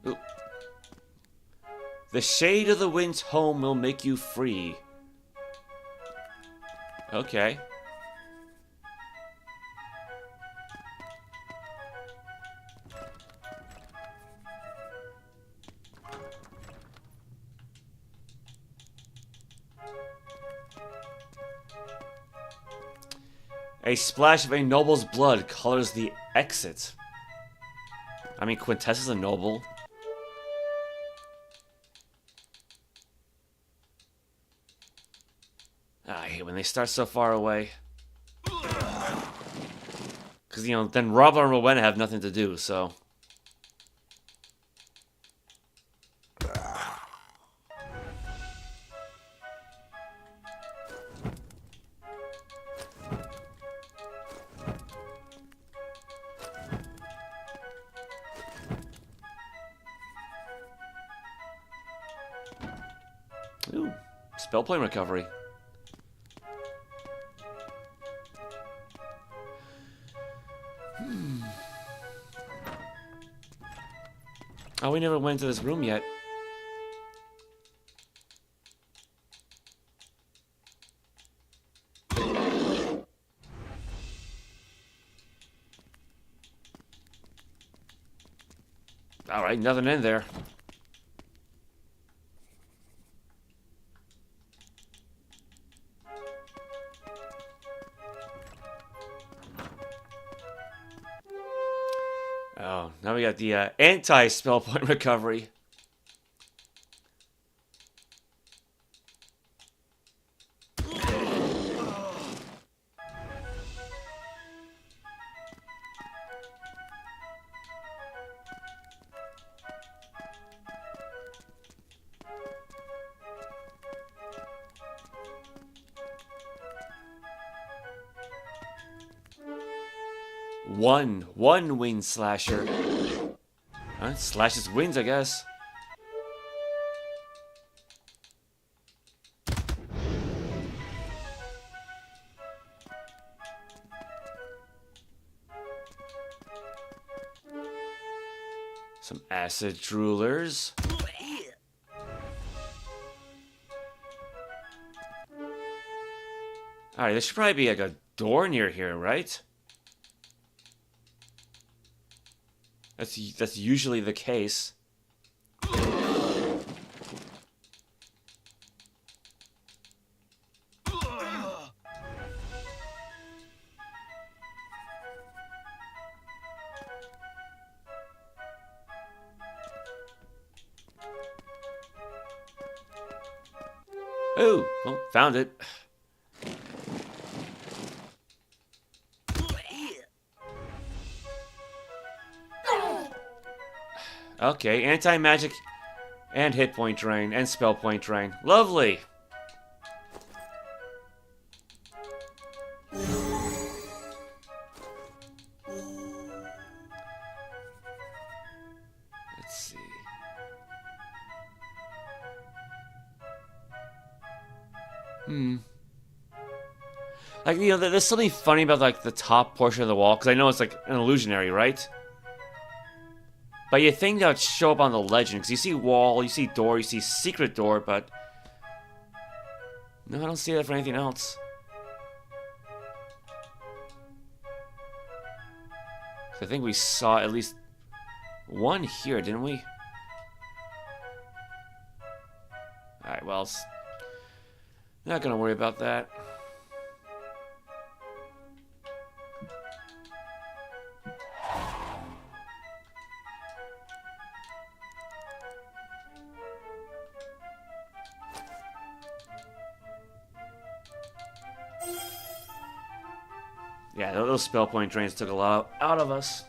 Ooh. The shade of the wind's home will make you free. Okay. A splash of a noble's blood colors the exit. I mean, Quintessa's a noble. I hate when they start so far away. Because, you know, then Robert and Rowena have nothing to do, so... Ooh, spell point recovery. Oh, we never went to this room yet. Alright, nothing in there. Oh, now we got the anti-spell point recovery. One wind slasher. Huh? Slashes wings, I guess. Some acid droolers. Alright, there should probably be like a door near here, right? That's usually the case. Oh, well, found it. Okay, anti-magic and hit point drain and spell point drain. Lovely. Let's see. Like, you know, there's something funny about, like, the top portion of the wall, because I know it's, like, an illusionary, right? But you think that would show up on the legend, because you see wall, you see door, you see secret door, but... No, I don't see that for anything else. I think we saw at least one here, didn't we? Alright, well, not gonna worry about that. Yeah, those spell point drains took a lot out of us.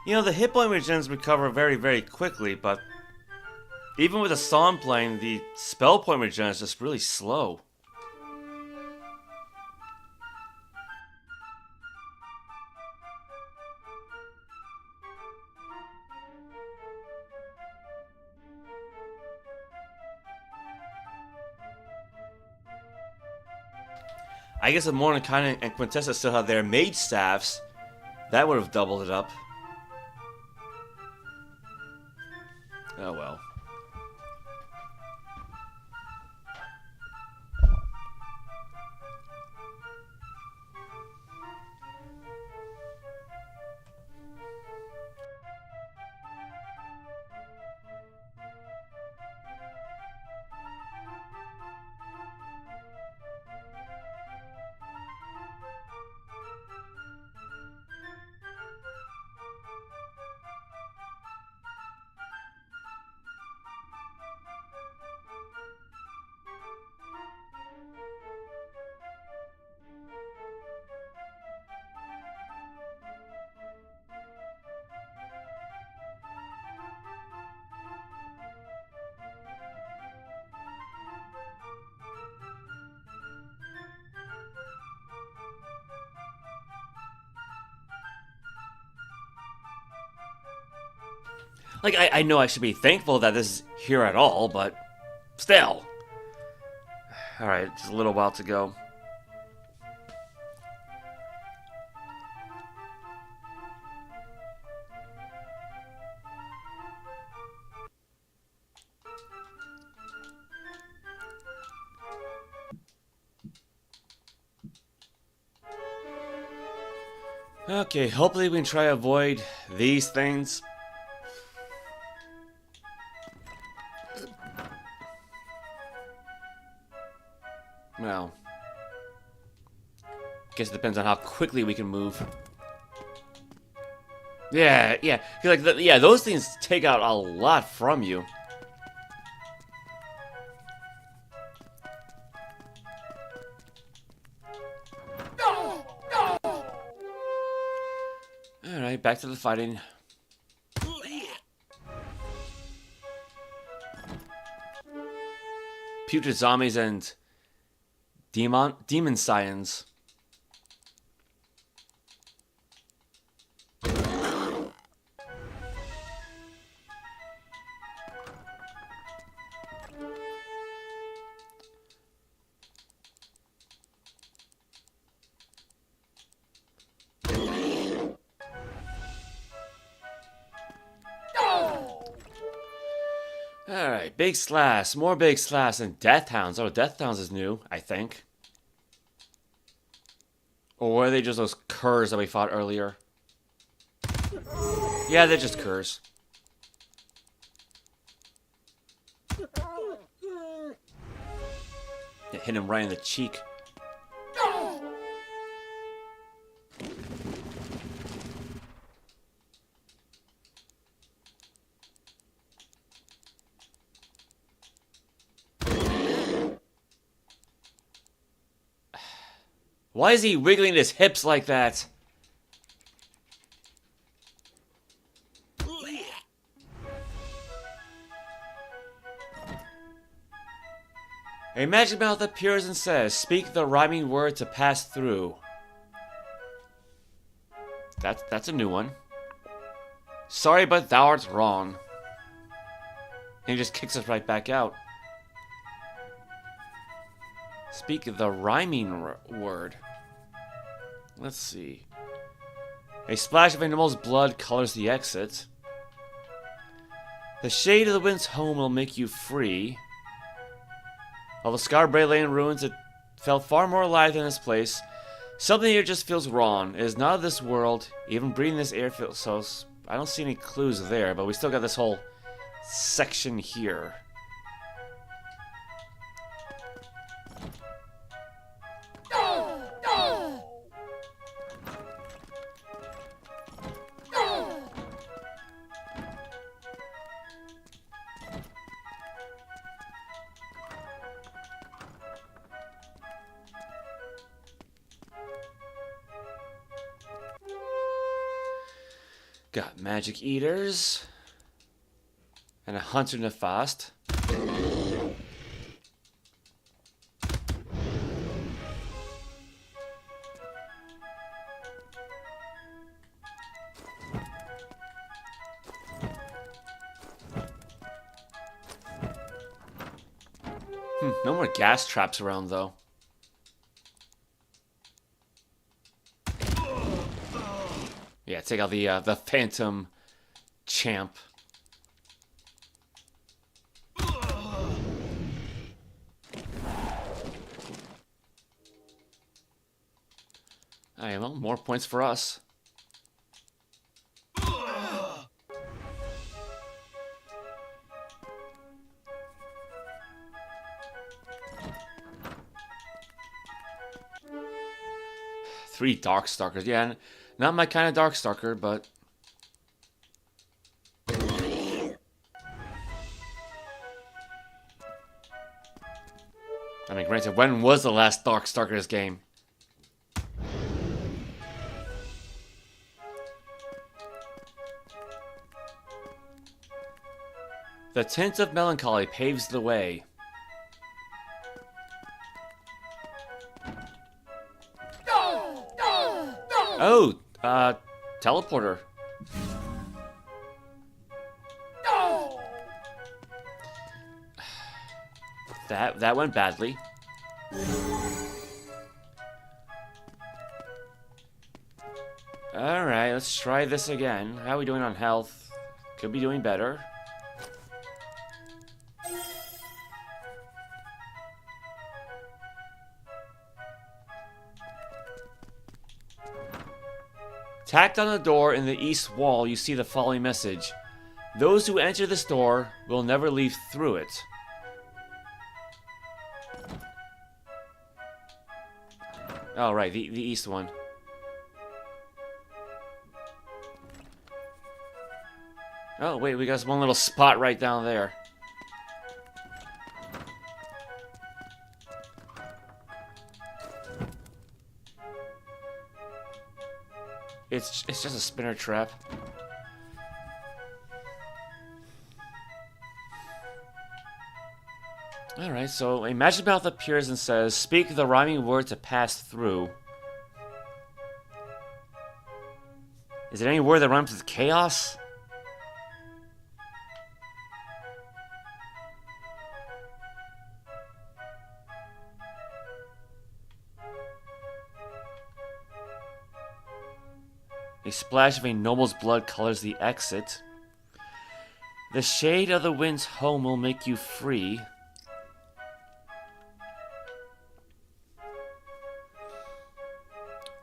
You know, the hit point regens recover very, very quickly, but even with a song playing, the spell point regen is just really slow. I guess if Mordecai and Quintessa still had their mage staffs, that would have doubled it up. Oh well. Like, I know I should be thankful that this is here at all, but still. Alright, just a little while to go. Okay, hopefully we can try to avoid these things. Well, guess it depends on how quickly we can move. Yeah, like yeah, those things take out a lot from you. All right, back to the fighting. Putrid zombies and demon scions. Alright, big slash, more big slash, and death hounds. Oh, death hounds is new, I think. Or were they just those curs that we fought earlier? Yeah, they're just curs. Yeah, hit him right in the cheek. Why is he wiggling his hips like that? A magic mouth appears and says, "Speak the rhyming word to pass through." That's a new one. Sorry, but thou art wrong. And he just kicks us right back out. Speak the rhyming word. Let's see. A splash of animal's blood colors the exit. The shade of the wind's home will make you free. While the Skara Brae lay in ruins, it felt far more alive than this place. Something here just feels wrong. It is not of this world. Even breathing this air feels so... I don't see any clues there, but we still got this whole section here. Got magic eaters. And a hunter nefast. No more gas traps around, though. Yeah, take out the phantom champ. Well, more points for us. Three Darkstalkers. Yeah, not my kind of Darkstalker, but... I mean, granted, when was the last Darkstalkers game? The tint of melancholy paves the way. Oh, teleporter. That went badly. Alright, let's try this again. How are we doing on health? Could be doing better. Tacked on the door in the east wall, you see the following message. Those who enter this door will never leave through it. Oh, right, the east one. Oh, wait, we got this one little spot right down there. It's just a spinner trap. Alright, so a magic mouth appears and says, speak the rhyming word to pass through. Is it any word that rhymes with chaos? A splash of a noble's blood colors the exit. The shade of the wind's home will make you free.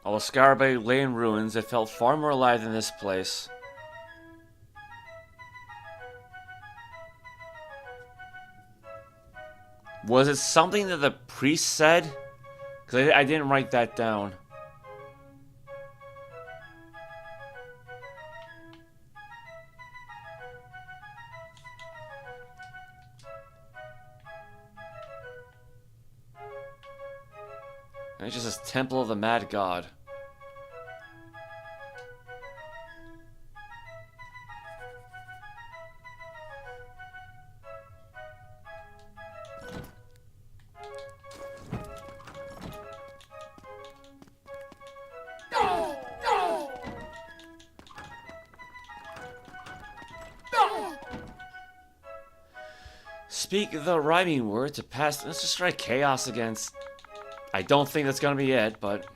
Although Skara Brae lay in ruins, it felt far more alive than this place. Was it something that the priest said? Because I didn't write that down. And it's just a temple of the mad god. Speak the rhyming word to pass. Let's just try chaos against. I don't think that's gonna be it, but...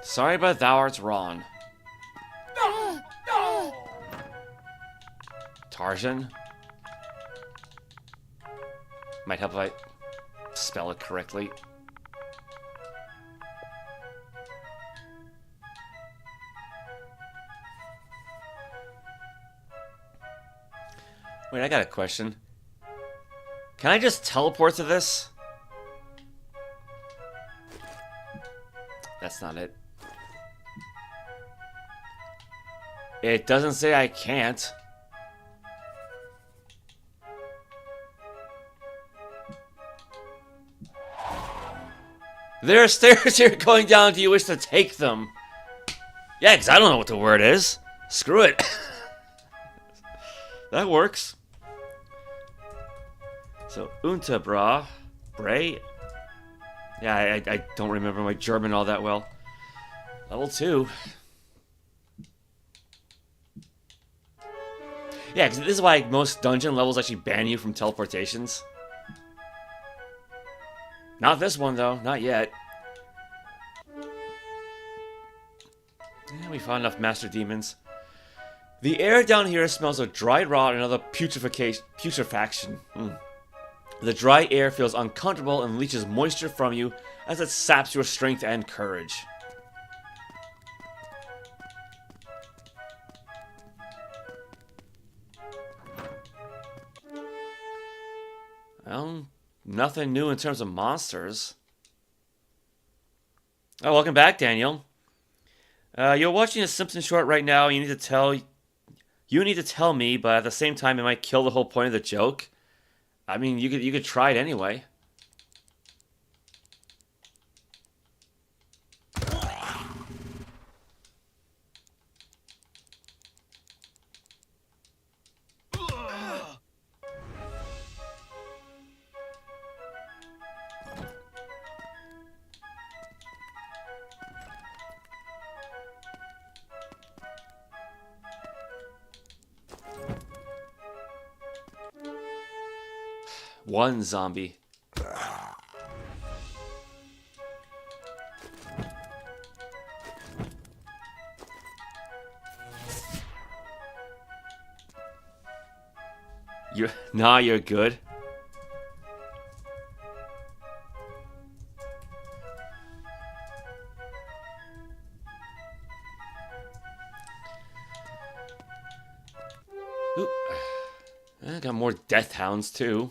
Sorry, but thou art wrong. Tarjan? Might help if I spell it correctly. Wait, I got a question. Can I just teleport to this? That's not it. It doesn't say I can't. There are stairs here going down. Do you wish to take them? Yeah, because I don't know what the word is. Screw it. That works. So, UnterBrae. Yeah, I don't remember my German all that well. Level 2. Yeah, because this is why most dungeon levels actually ban you from teleportations. Not this one, though. Not yet. Yeah, we found enough Master Demons. The air down here smells of dry rot and other putrefaction. The dry air feels uncomfortable and leaches moisture from you as it saps your strength and courage. Well, nothing new in terms of monsters. Oh, welcome back, Daniel. You're watching a Simpsons short right now. You need to tell me, but at the same time, it might kill the whole point of the joke. I mean, you could try it anyway. One zombie. You're good. Ooh. I got more death hounds too.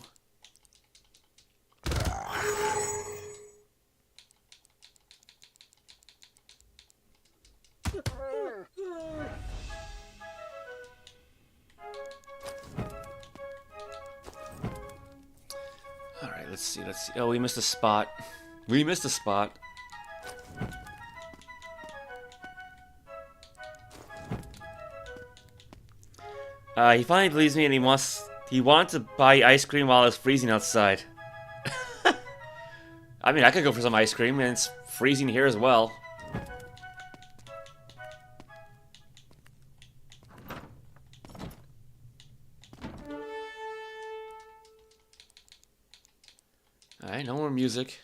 Alright, let's see. Oh, we missed a spot. We missed a spot. He finally believes me and he wanted to buy ice cream while it's freezing outside. I mean, I could go for some ice cream and it's freezing here as well. Alright, no more music.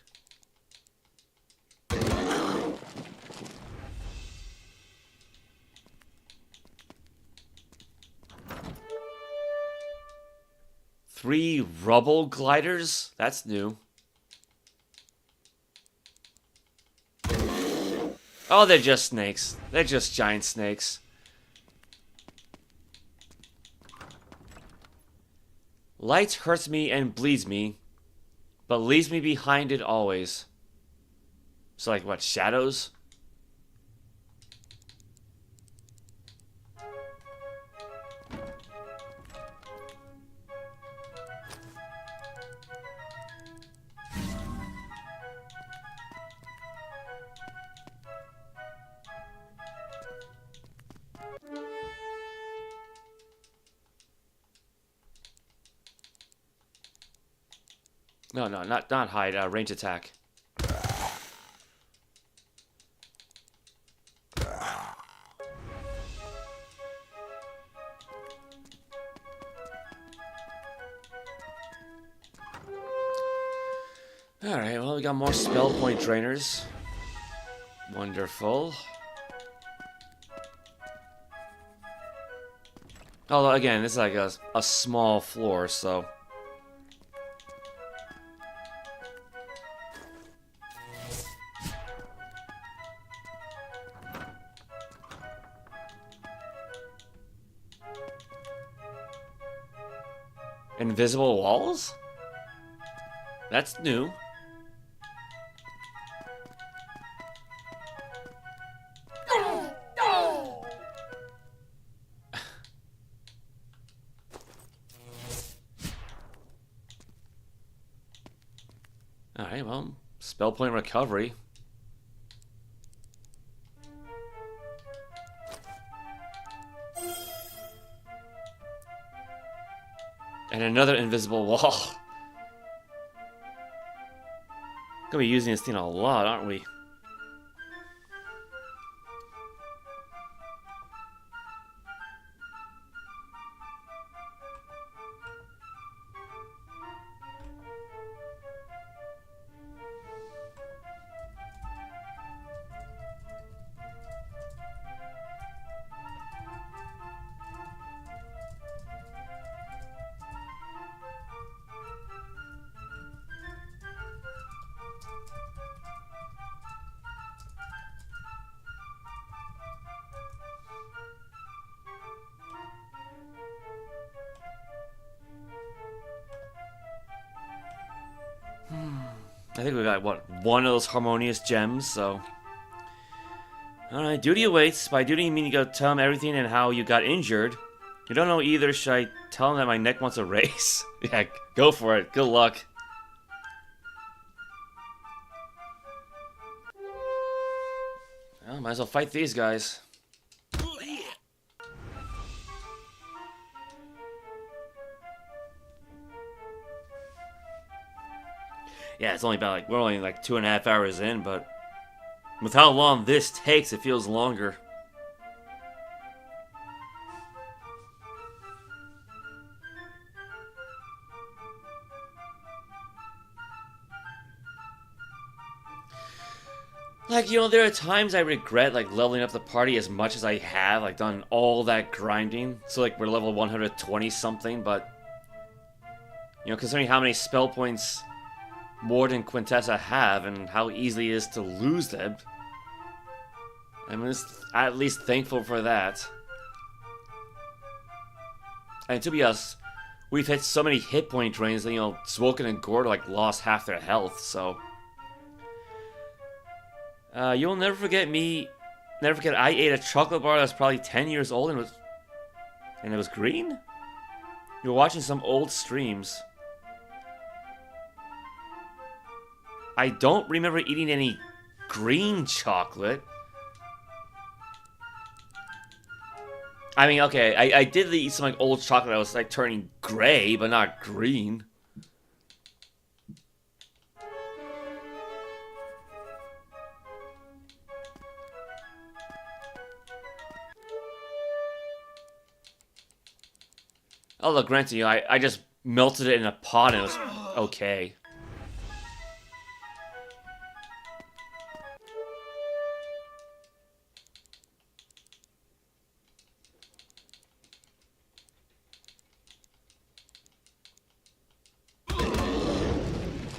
Three rubble gliders? That's new. Oh, they're just snakes. They're just giant snakes. Light hurts me and bleeds me, but leaves me behind it always. So, like, what, shadows? No, not hide, range attack. Alright, well, we got more spell point drainers. Wonderful. Although, again, this is like a small floor, so... Invisible walls? That's new. Alright, well, spell point recovery. And another invisible wall. Gonna be using this thing a lot, aren't we? I think we got, what, one of those harmonious gems, so... Alright, duty awaits. By duty, you mean you gotta tell him everything and how you got injured. You don't know either. Should I tell him that my neck wants a race? Yeah, go for it. Good luck. Well, might as well fight these guys. Yeah, it's only about like, we're only like 2.5 hours in, but with how long this takes, it feels longer. Like, you know, there are times I regret, like, leveling up the party as much as I have, like, done all that grinding. So, like, we're level 120-something, but, you know, considering how many spell points more than Quintessa have and how easy it is to lose them, I'm at least thankful for that. And to be honest, we've hit so many hit point drains that, you know, Swoken and Gord, like, lost half their health, so... you'll never forget I ate a chocolate bar that's probably 10 years old and it was green? You were watching some old streams. I don't remember eating any green chocolate. I mean, okay, I did eat some like old chocolate that was like turning gray, but not green. Oh, look, granted, you know, I just melted it in a pot and it was okay.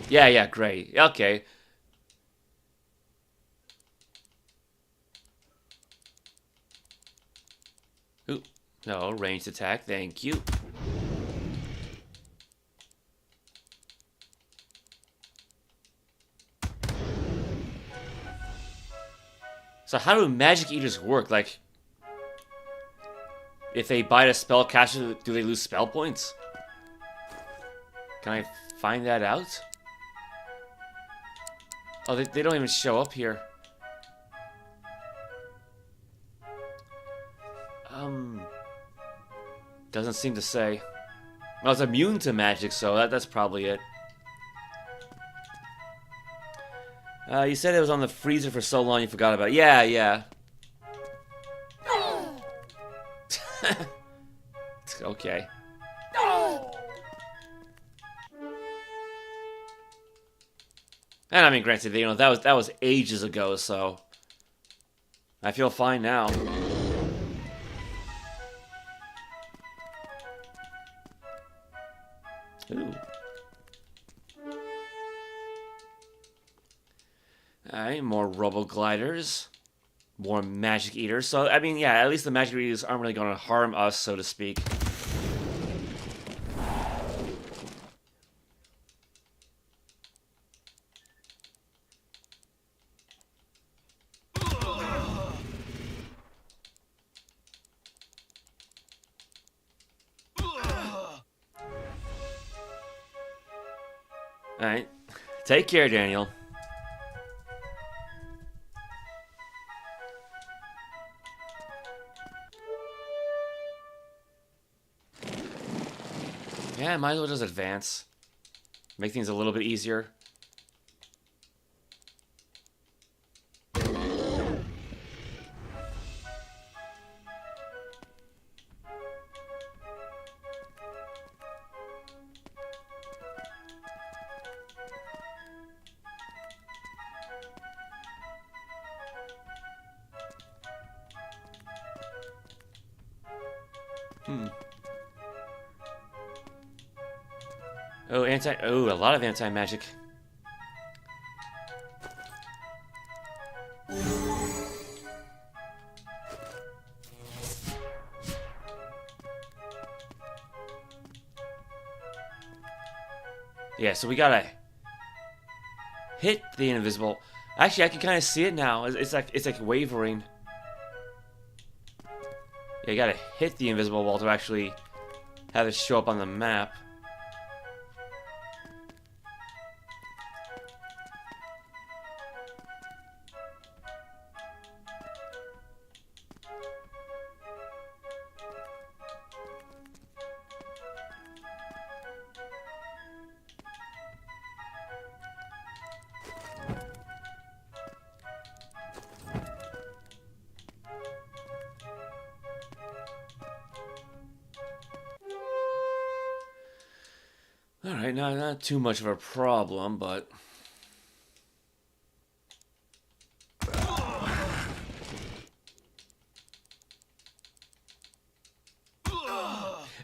Yeah, great. Okay. Ooh, no, ranged attack, thank you. So how do magic eaters work? Like, if they bite a spellcaster, do they lose spell points? Can I find that out? Oh, they don't even show up here. Doesn't seem to say. Well, it's immune to magic, so that's probably it. You said it was on the freezer for so long you forgot about it. Yeah. Okay. And I mean, granted, you know, that was ages ago, so I feel fine now. Ooh. Alright, more robo-gliders. More magic eaters. So, I mean, yeah, at least the magic eaters aren't really going to harm us, so to speak. Alright. Take care, Daniel. Yeah, might as well just advance. Make things a little bit easier. Oh, a lot of anti-magic. Yeah, so we gotta hit the invisible. Actually, I can kind of see it now. It's like wavering. Yeah, you gotta hit the invisible wall to actually have it show up on the map. Alright, not too much of a problem, but...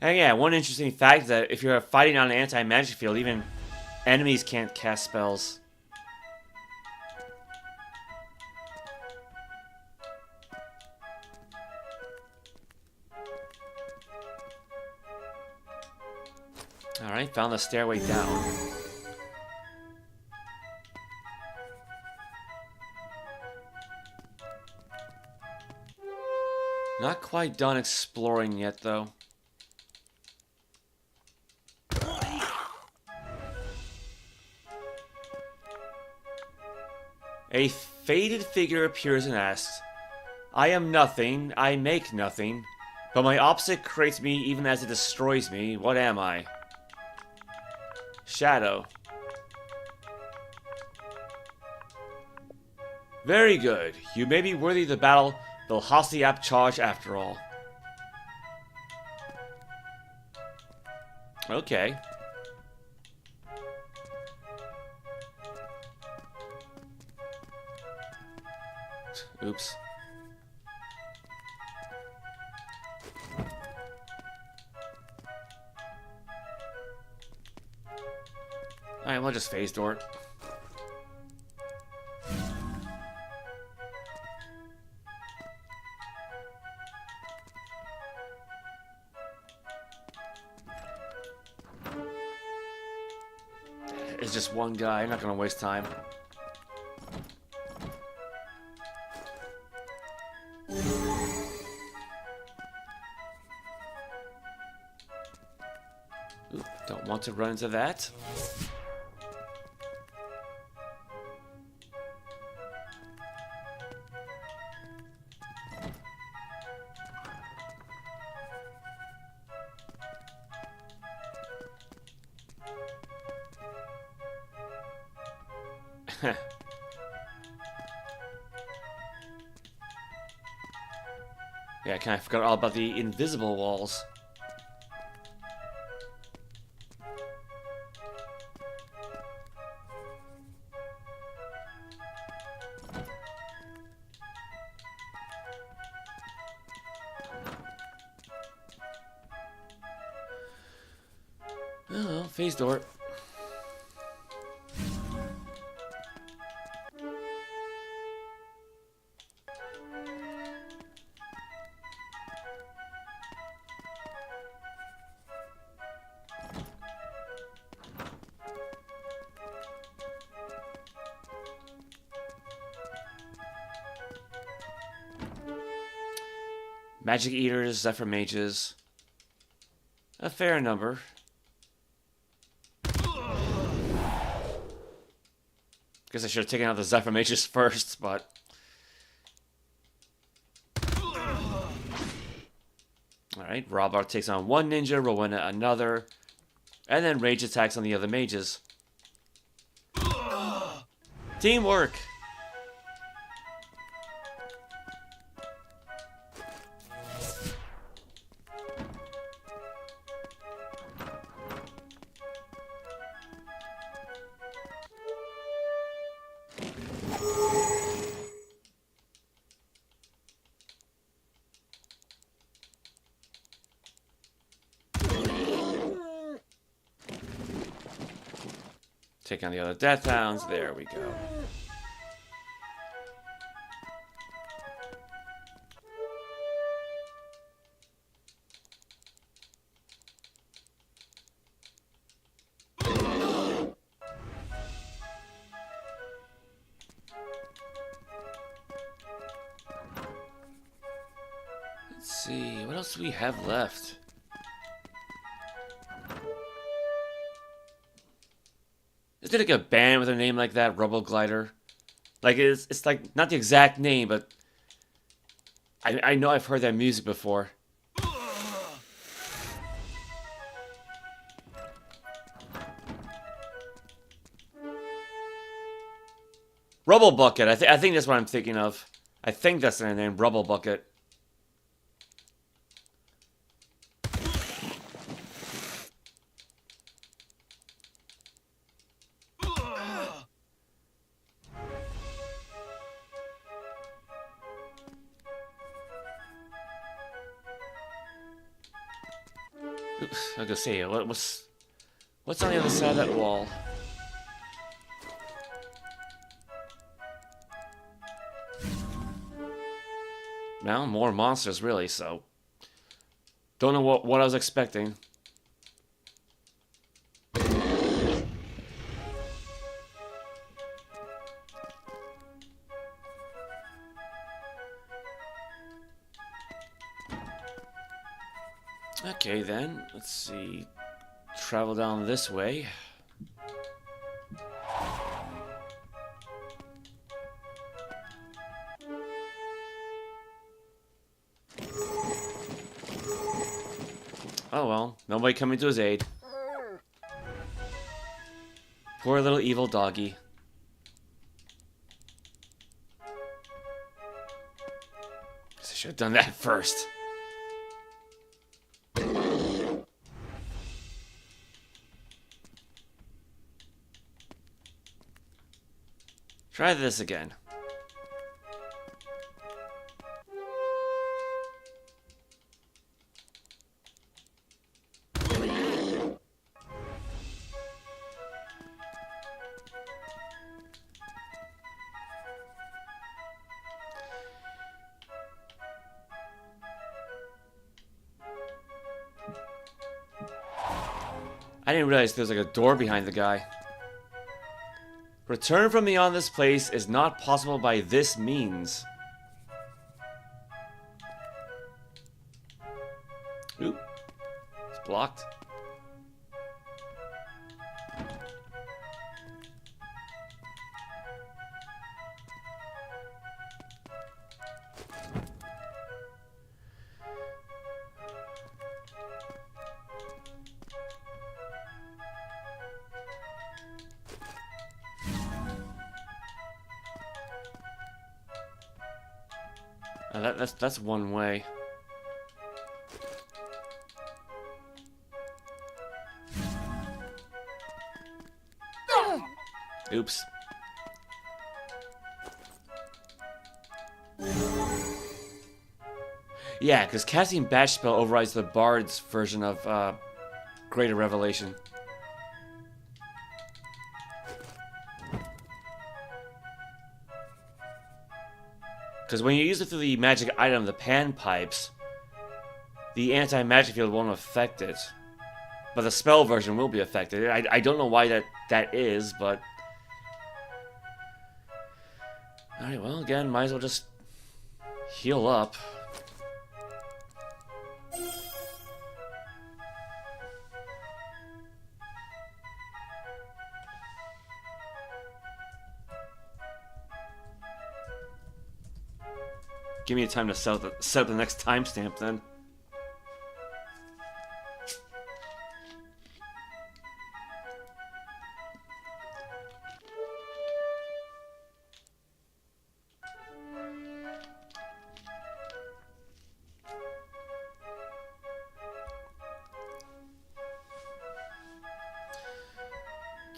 And yeah, one interesting fact is that if you're fighting on an anti-magic field, even enemies can't cast spells. Alright, found the stairway down. Not quite done exploring yet, though. A faded figure appears and asks, I am nothing, I make nothing, but my opposite creates me even as it destroys me. What am I? Shadow. Very good. You may be worthy to battle Brilhasti ap charge after all. Okay. Oops. Alright, we'll just phase door it. It's just one guy, I'm not gonna waste time. Oop, don't want to run into that. Yeah, I kind of forgot all about the invisible walls. Oh, phase door. Magic Eaters, Zephyr Mages. A fair number. Guess I should have taken out the Zephyr Mages first, but... Alright, Robar takes on one ninja, Rowena another. And then rage attacks on the other mages. Teamwork! Take on the other death hounds. There we go. Let's see, what else do we have left? Is there like a band with a name like that, Rubble Glider? Like it's like not the exact name, but I know I've heard that music before. Rubble Bucket. I think that's what I'm thinking of. I think that's their name, Rubble Bucket. Oops, I was gonna say, what's on the other side of that wall? Well, more monsters, really, so... Don't know what I was expecting. Okay, then. Let's see. Travel down this way. Oh well, nobody coming to his aid. Poor little evil doggy. I should have done that first. Try this again. I didn't realize there was like a door behind the guy. Return from beyond this place is not possible by this means. Oop. It's blocked. That's one way. Oops. Yeah, because casting Bash Spell overrides the Bard's version of Greater Revelation. Because when you use it through the magic item, the pan pipes, the anti-magic field won't affect it. But the spell version will be affected. I don't know why that is, but... Alright, well, again, might as well just heal up. Give me time to set up the next timestamp then.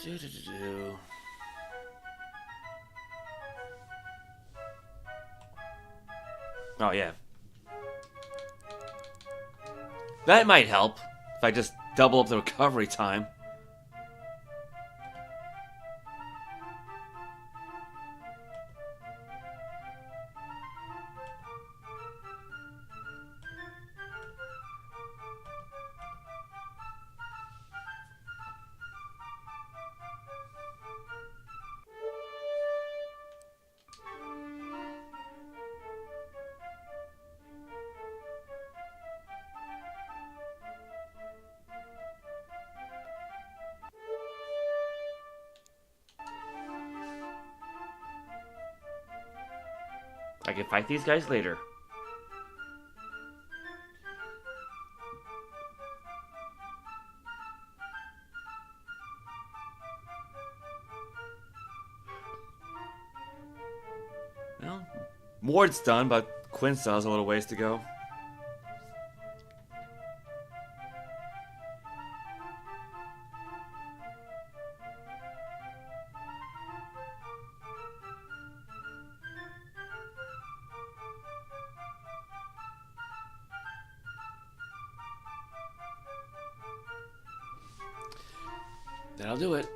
Do-do-do-do. Oh, yeah. That might help if I just double up the recovery time. I can fight these guys later. Well, Mord's done, but Quinn still has a little ways to go. That'll do it.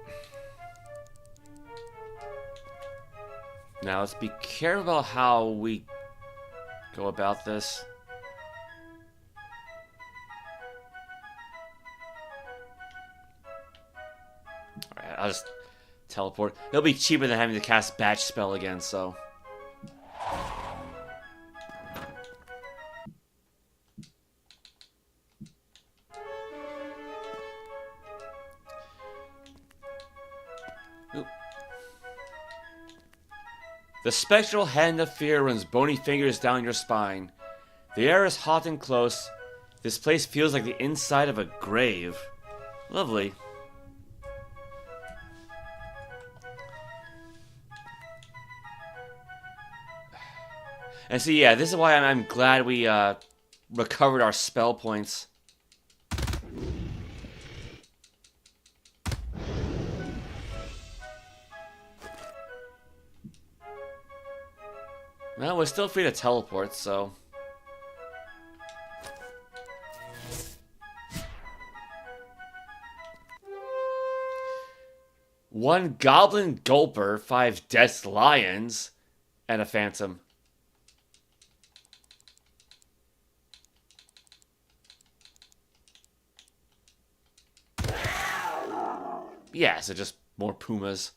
Now let's be careful about how we go about this. Alright, I'll just teleport. It'll be cheaper than having to cast Batch spell again, so. The spectral hand of fear runs bony fingers down your spine. The air is hot and close. This place feels like the inside of a grave. Lovely. And so yeah, this is why I'm glad we recovered our spell points. Well, we're still free to teleport, so. One goblin gulper, 5 death lions, and a phantom. Yeah, so just more pumas.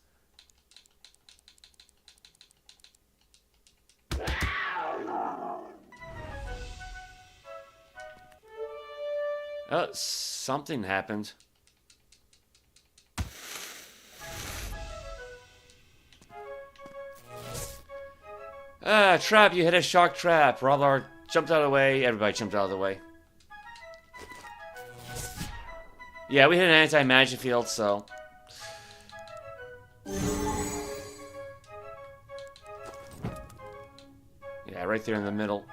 Oh, something happened. Ah, trap, you hit a shark trap. Roblar jumped out of the way. Everybody jumped out of the way. Yeah, we hit an anti-magic field, so. Yeah, right there in the middle.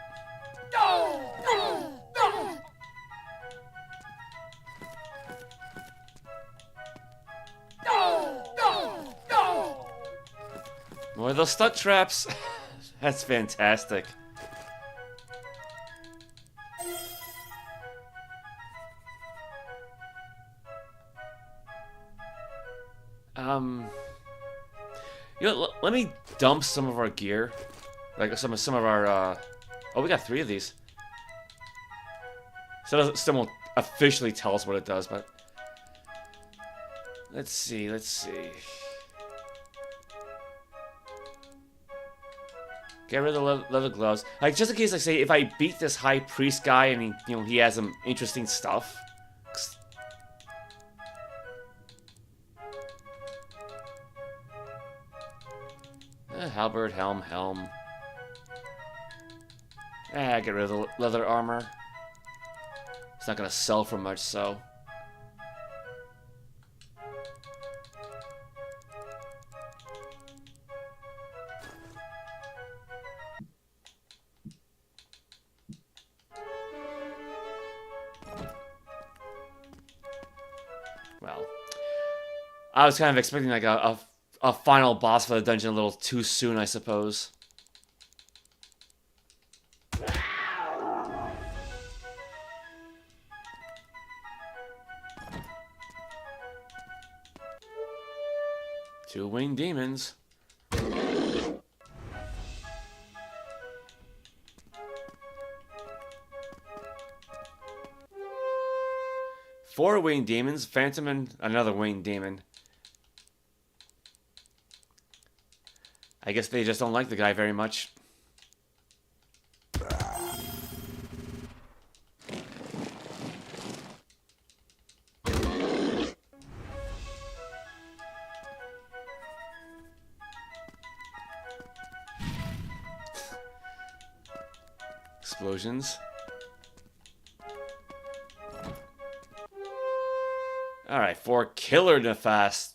More of those stuck traps. That's fantastic. You know, let me dump some of our gear, like some of our. Oh, we got 3 of these. So it still won't officially tell us what it does, but let's see. Get rid of the leather gloves. Like, just in case, like, say, if I beat this high priest guy and he has some interesting stuff. Halberd, helm. Get rid of the leather armor. It's not gonna sell for much, so. Well, I was kind of expecting like a final boss for the dungeon a little too soon, I suppose. Two winged demons. Four winged demons, phantom and another winged demon. I guess they just don't like the guy very much. Explosions. Alright, 4 killer nefast,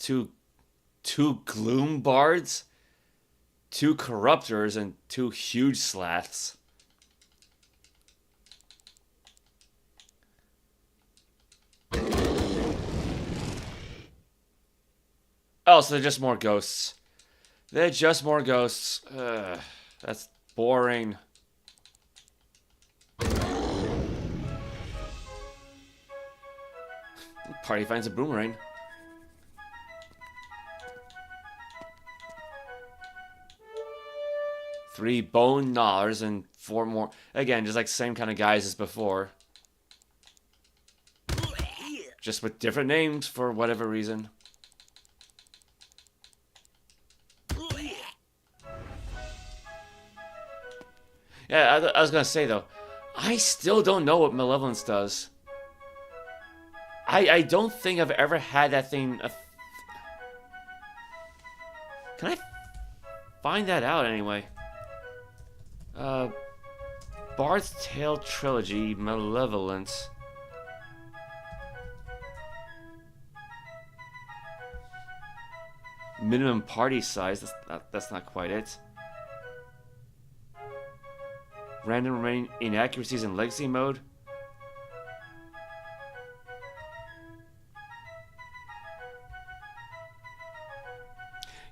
two gloom bards, 2 corruptors, and 2 huge slaths. Oh, so they're just more ghosts. They're just more ghosts. That's boring. Party finds a boomerang. Three bone gnawers and 4 more. Again, just like same kind of guys as before. Just with different names for whatever reason. Yeah, I was gonna say though, I still don't know what Malevolence does. I don't think I've ever had that thing. Can I find that out anyway? Bard's Tale Trilogy, Malevolence. Minimum party size. That's not quite it. Random remaining inaccuracies in legacy mode.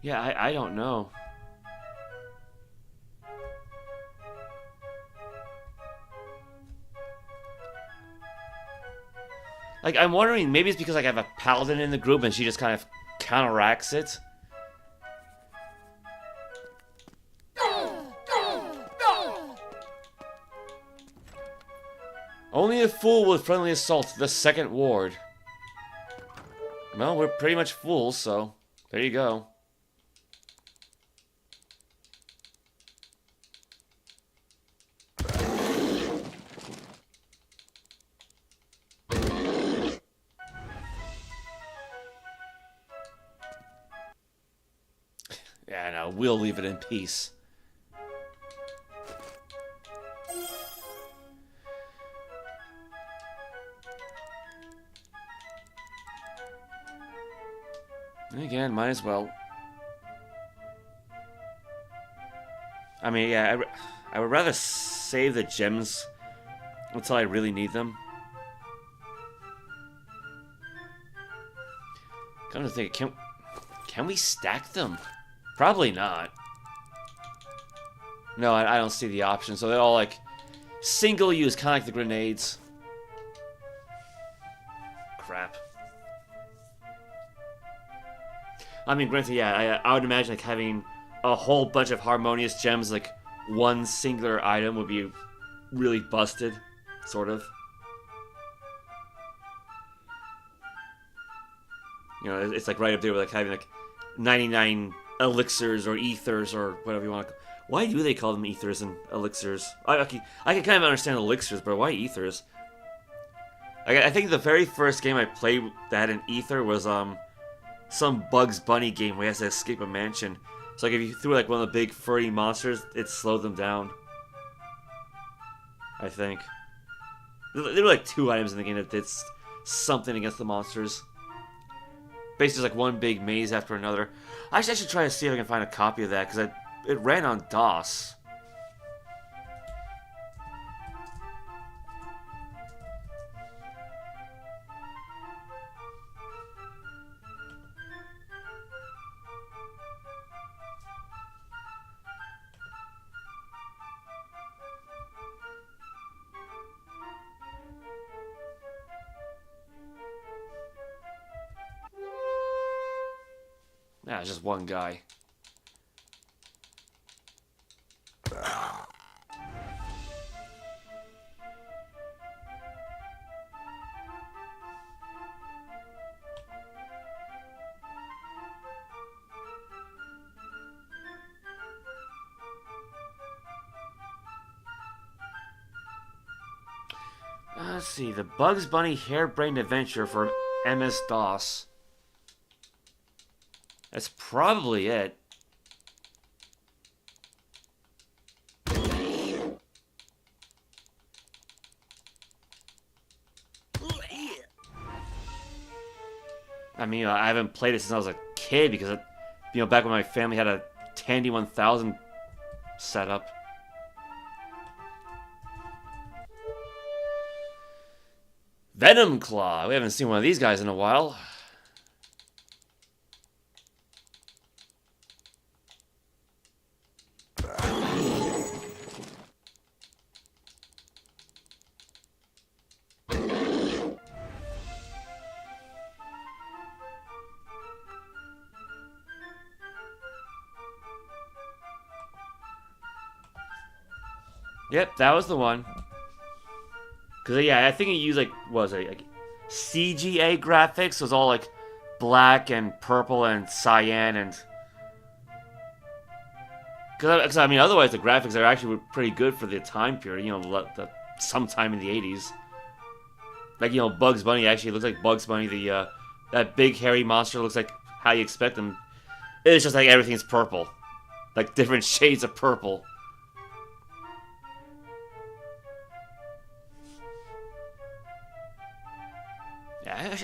Yeah, I don't know. Like, I'm wondering, maybe it's because like, I have a paladin in the group and she just kind of counteracts it. Only a fool would friendly assault the second ward. Well, we're pretty much fools, so there you go. Yeah, no, we'll leave it in peace. Again, might as well. I mean, yeah, I would rather save the gems until I really need them. Come to think, can we stack them? Probably not. No, I don't see the option. So they're all like single use, kind of like the grenades. Crap. I mean, granted, yeah, I would imagine like having a whole bunch of harmonious gems, like one singular item, would be really busted, sort of. You know, it's like right up there with like having like 99 elixirs or ethers or whatever you want to. Why do they call them ethers and elixirs? I can kind of understand elixirs, but why ethers? I think the very first game I played that had an ether was some Bugs Bunny game where he has to escape a mansion. So like if you threw like one of the big furry monsters, it slowed them down. I think. There were like 2 items in the game that did something against the monsters. Basically like one big maze after another. Actually, I should try to see if I can find a copy of that, because it ran on DOS. Nah, it's just one guy. Let's see, the Bugs Bunny Harebrained Adventure for MS-DOS. That's probably it. I mean, I haven't played it since I was a kid because, back when my family had a Tandy 1000 setup. Venom Claw. We haven't seen one of these guys in a while. Yep, that was the one. Because, yeah, I think it used, like, what was it? Like, CGA graphics. So it was all, like, black and purple and cyan and... Because, I mean, otherwise the graphics are actually pretty good for the time period. Sometime in the 80s. Like, Bugs Bunny actually looks like Bugs Bunny. That big hairy monster looks like how you expect them. It's just like everything's purple. Like, different shades of purple. Yeah,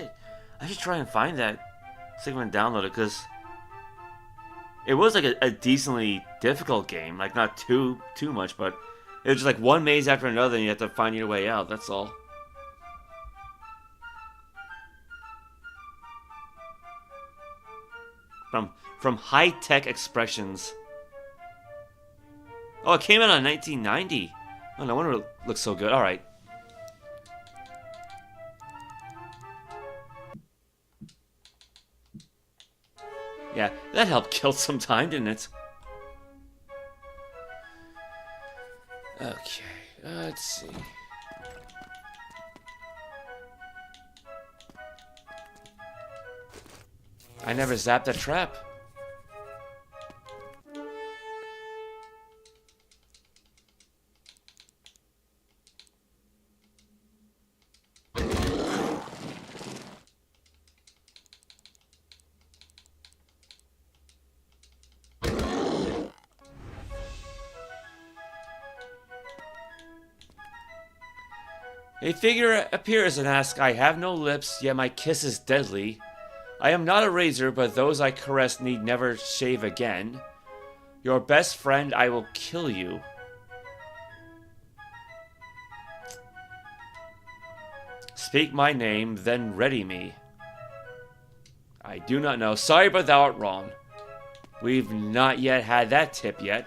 I should try and find that. See if I can download it, because it was like a decently difficult game. Like, not too much, but it was just like one maze after another, and you have to find your way out. That's all. From High Tech Expressions. Oh, it came out in 1990. Oh, no wonder it looks so good. All right. Yeah, that helped kill some time, didn't it? Okay, let's see. I never zapped that trap. A figure appears and asks, I have no lips, yet my kiss is deadly. I am not a razor, but those I caress need never shave again. Your best friend, I will kill you. Speak my name, then ready me. I do not know. Sorry, but thou art wrong. We've not yet had that tip yet.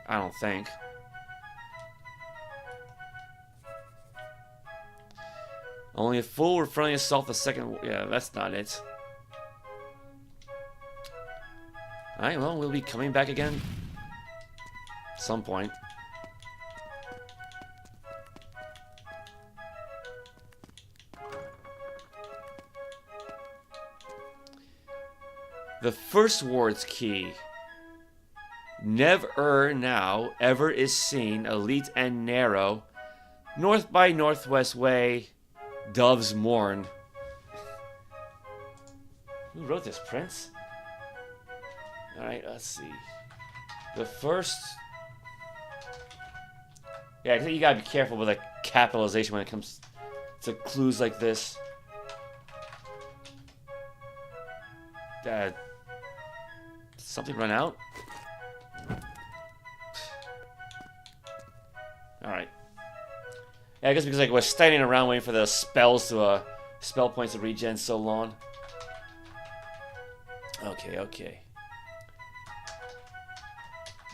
I don't think. Only a fool would friendly assault the second... Yeah, that's not it. Alright, well, we'll be coming back again. At some point. The first ward's key. Never now, ever is seen, elite and narrow. North by northwest way... Doves mourn. Who wrote this, Prince? Alright, let's see. The first... Yeah, I think you gotta be careful with like capitalization when it comes to clues like this. Something run out? Alright. Yeah, I guess because like we're standing around waiting for the spells to spell points to regen so long. Okay.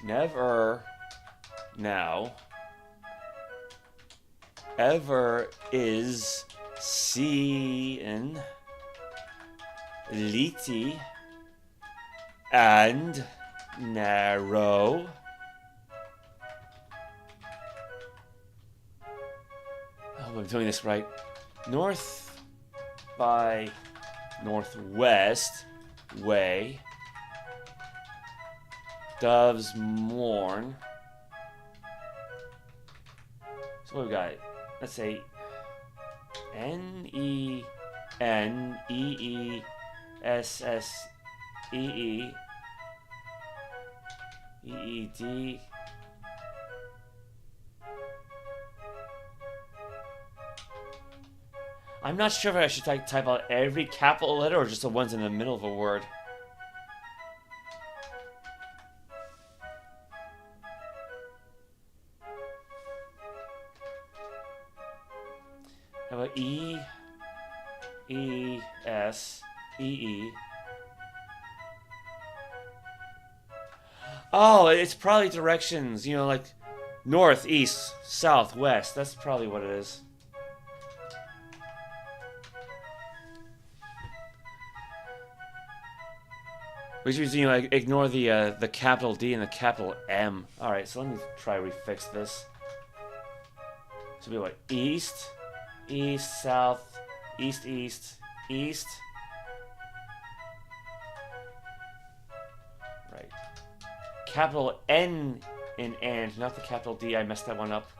Never now ever is seen Liti, and narrow. I hope I'm doing this right. North by northwest way. Doves mourn. So what we got? Let's say Neneessee I'm not sure if I should type out every capital letter or just the ones in the middle of a word. How about E, E, S, E, E. Oh, it's probably directions, you know, like north, east, south, west. That's probably what it is. Which means, you know, ignore the capital D and the capital M. Alright, so let me try refix this. So it'll be like east, east, south, east, east, east. Right. Capital N in and, not the capital D. I messed that one up.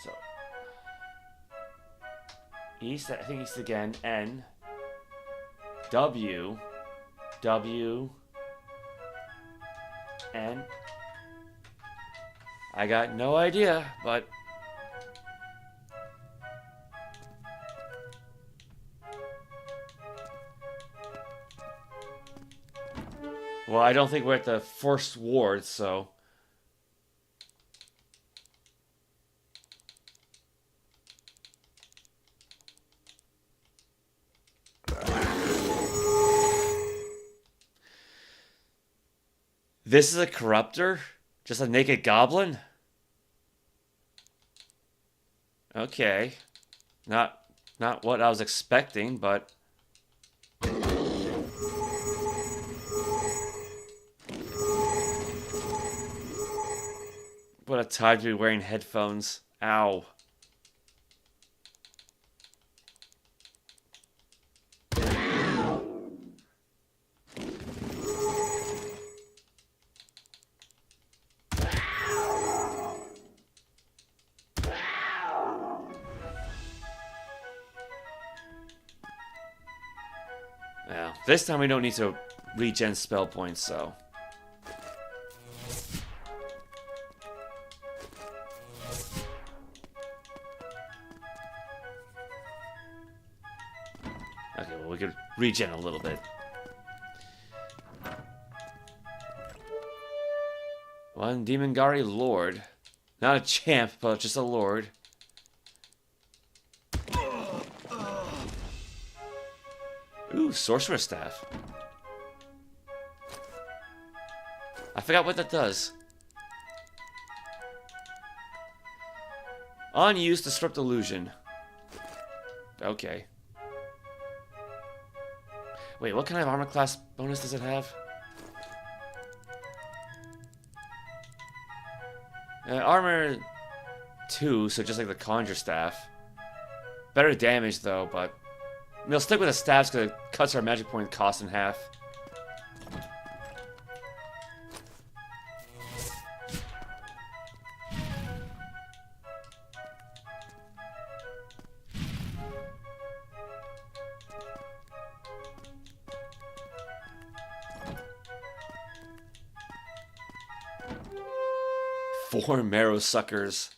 So east, I think east again. N. W. W. N. I got no idea, but well, I don't think we're at the first ward, so this is a corruptor? Just a naked goblin? Okay. Not what I was expecting, but what a time to be wearing headphones. Ow. Yeah, this time we don't need to regen spell points, so. Okay, well, we could regen a little bit. One Demongari Lord. Not a champ, but just a lord. Ooh, Sorcerer Staff. I forgot what that does. Unused Disrupt Illusion. Okay. Wait, what kind of armor class bonus does it have? Armor 2, so just like the Conjure Staff. Better damage though, but we'll stick with the staffs because it cuts our magic point cost in half. Four marrow suckers.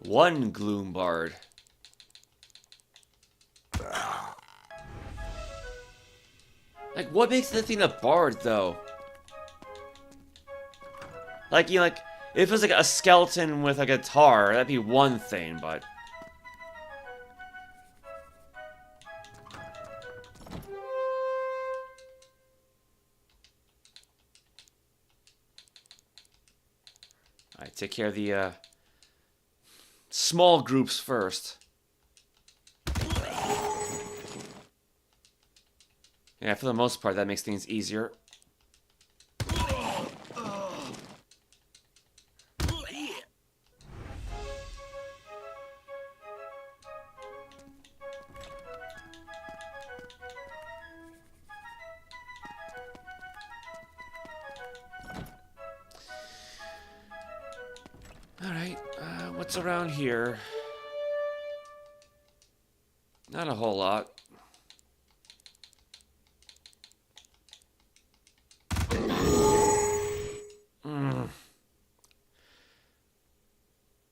One gloom bard. Like, what makes the thing a bard, though? Like, you know, like, if it was like a skeleton with a guitar, that'd be one thing, but Alright, take care of the small groups first. Yeah, for the most part, that makes things easier. Alright, what's around here? Not a whole lot.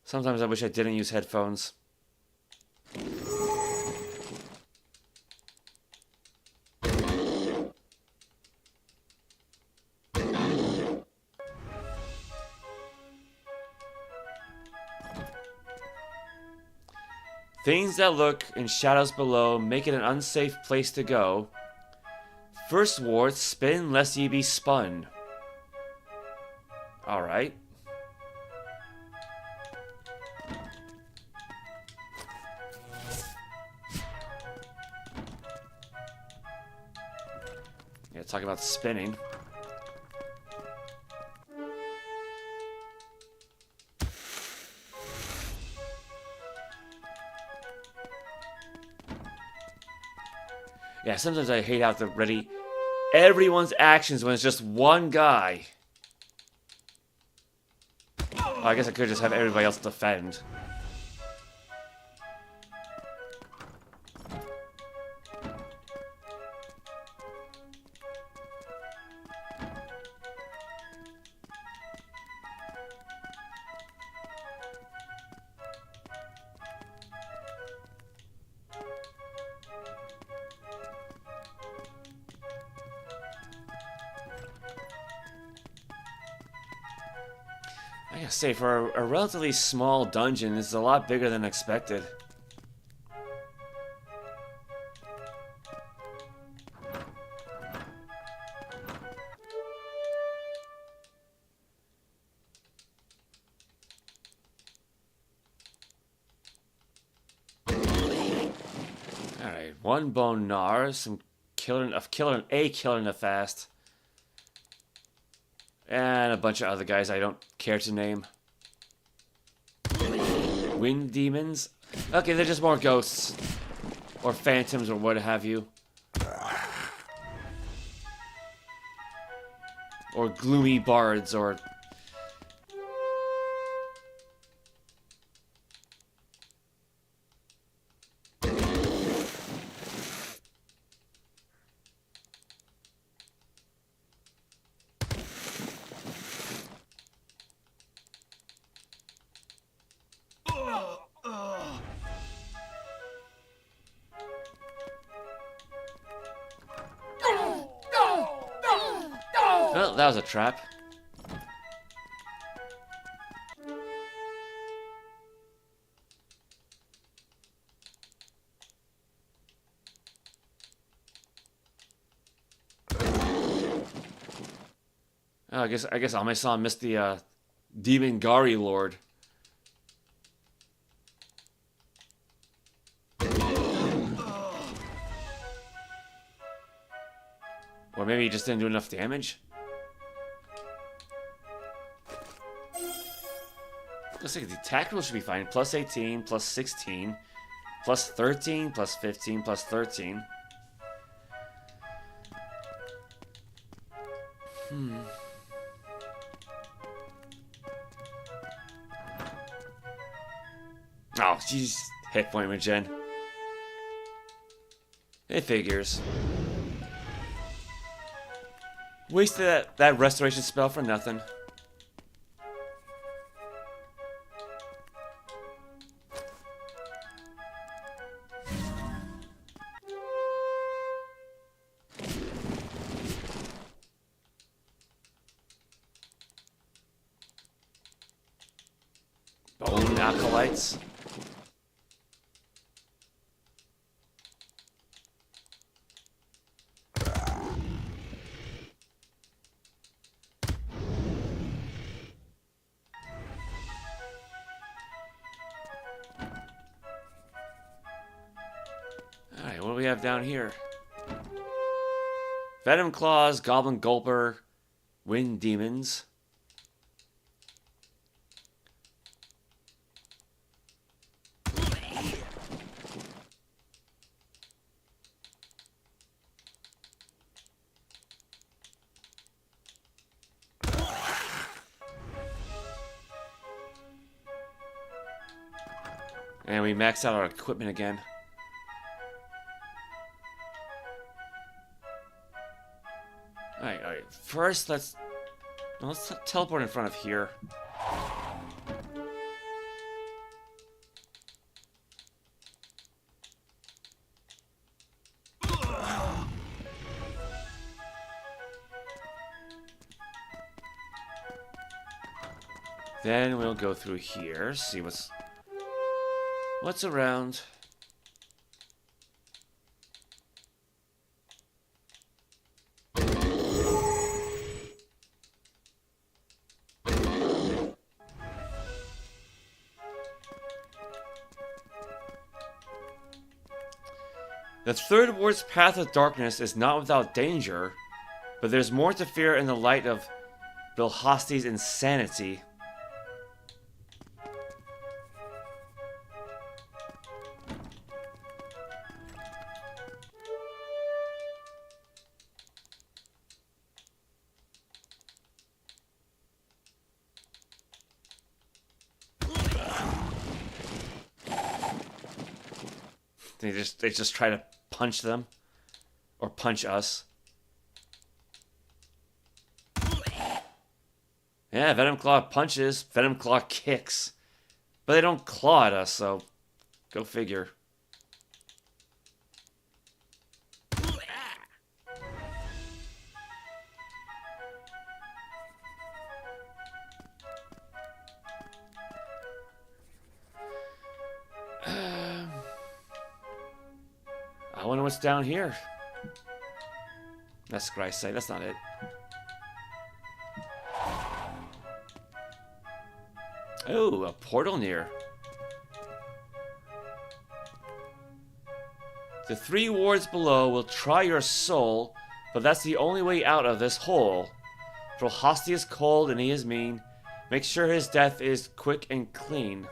Sometimes I wish I didn't use headphones. Things that look in shadows below make it an unsafe place to go. First ward, spin lest ye be spun. Alright. Yeah, talk about spinning. Yeah, sometimes I hate how to ready everyone's actions when it's just one guy. Oh, I guess I could just have everybody else defend. I gotta say, for a relatively small dungeon, this is a lot bigger than expected. Alright, one bone gnar, some killer in a fast. And a bunch of other guys I don't care to name. Wind demons? Okay, they're just more ghosts. Or phantoms or what have you. Or gloomy bards or... Well, that was a trap. Oh, I guess Almaison missed the Demon Gari Lord. Or maybe he just didn't do enough damage. Looks like the attack roll should be fine. Plus 18, plus 16, plus 13, plus 15, plus 13. Oh, jeez. Hit point regen. It figures. Wasted that restoration spell for nothing. Bone acolytes. we have down here? Venom Claws, Goblin Gulper, Wind Demons. And we maxed out our equipment again. Alright. First, let's teleport in front of here. Then we'll go through here, see what's around. The third ward's path of darkness is not without danger, but there's more to fear in the light of Brilhasti's insanity. They just try to punch them or punch us. Yeah, Venom Claw punches, Venom Claw kicks. But they don't claw at us, so go figure. I wonder what's down here. That's what I say. That's not it. Oh, a portal near. The 3 wards below will try your soul, but that's the only way out of this hole. Brilhasti is cold and he is mean. Make sure his death is quick and clean.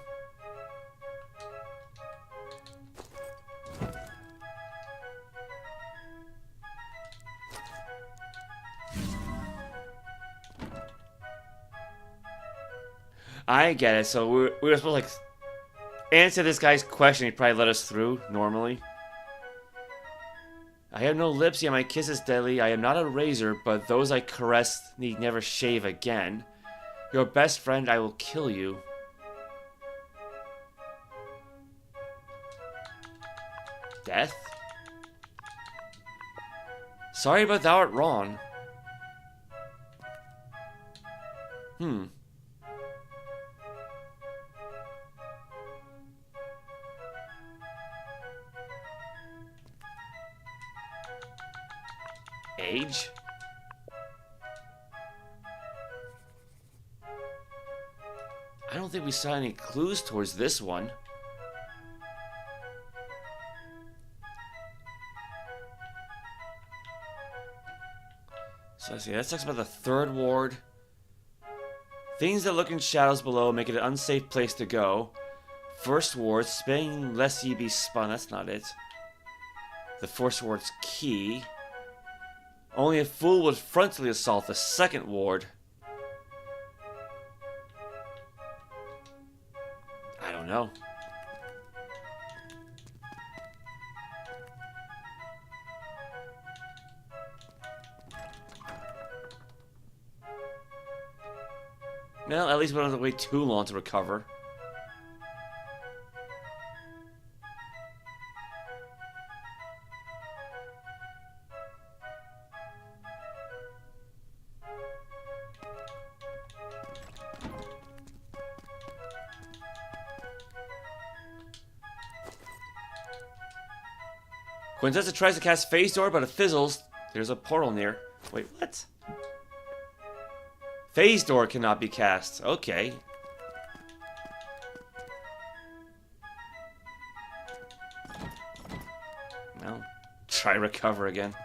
I get it. So we were supposed to like answer this guy's question. He'd probably let us through normally. I have no lips, yet my kiss is deadly. I am not a razor, but those I caress need never shave again. Your best friend, I will kill you. Death? Sorry, but thou art wrong. Age? I don't think we saw any clues towards this one. So let's see, that talks about the 3rd ward. Things that look in shadows below make it an unsafe place to go. 1st ward, spinning lest ye be spun. That's not it. The 4th ward's key. Only a fool would frontally assault the 2nd ward. I don't know. Well, at least we don't have to wait too long to recover. Quintessa tries to cast Phase Door, but it fizzles. There's a portal near. Wait, what? Phase Door cannot be cast. Okay. Well, try to recover again.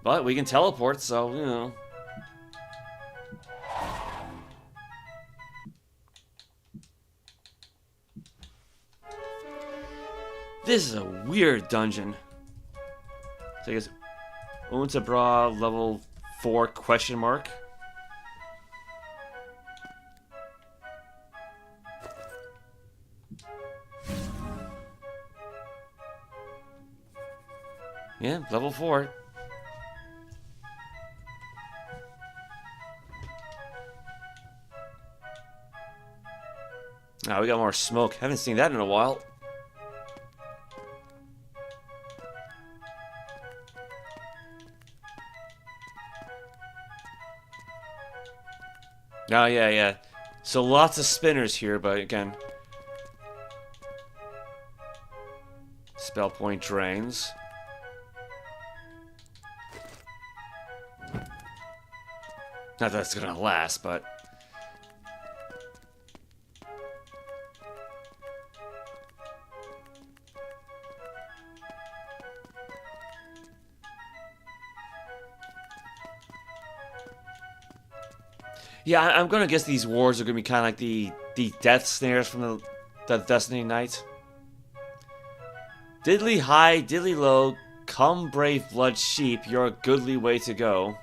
But we can teleport, so, you know. This is a weird dungeon. So I guess UnterBrae level 4 question mark. Yeah, level 4. Ah, we got more smoke. Haven't seen that in a while. Oh, yeah. So lots of spinners here, but again. Spell point drains. Not that it's gonna last, but... Yeah, I'm gonna guess these wards are gonna be kind of like the death snares from the Destiny Knight. Diddly high, diddly low, come brave blood sheep, you're a goodly way to go.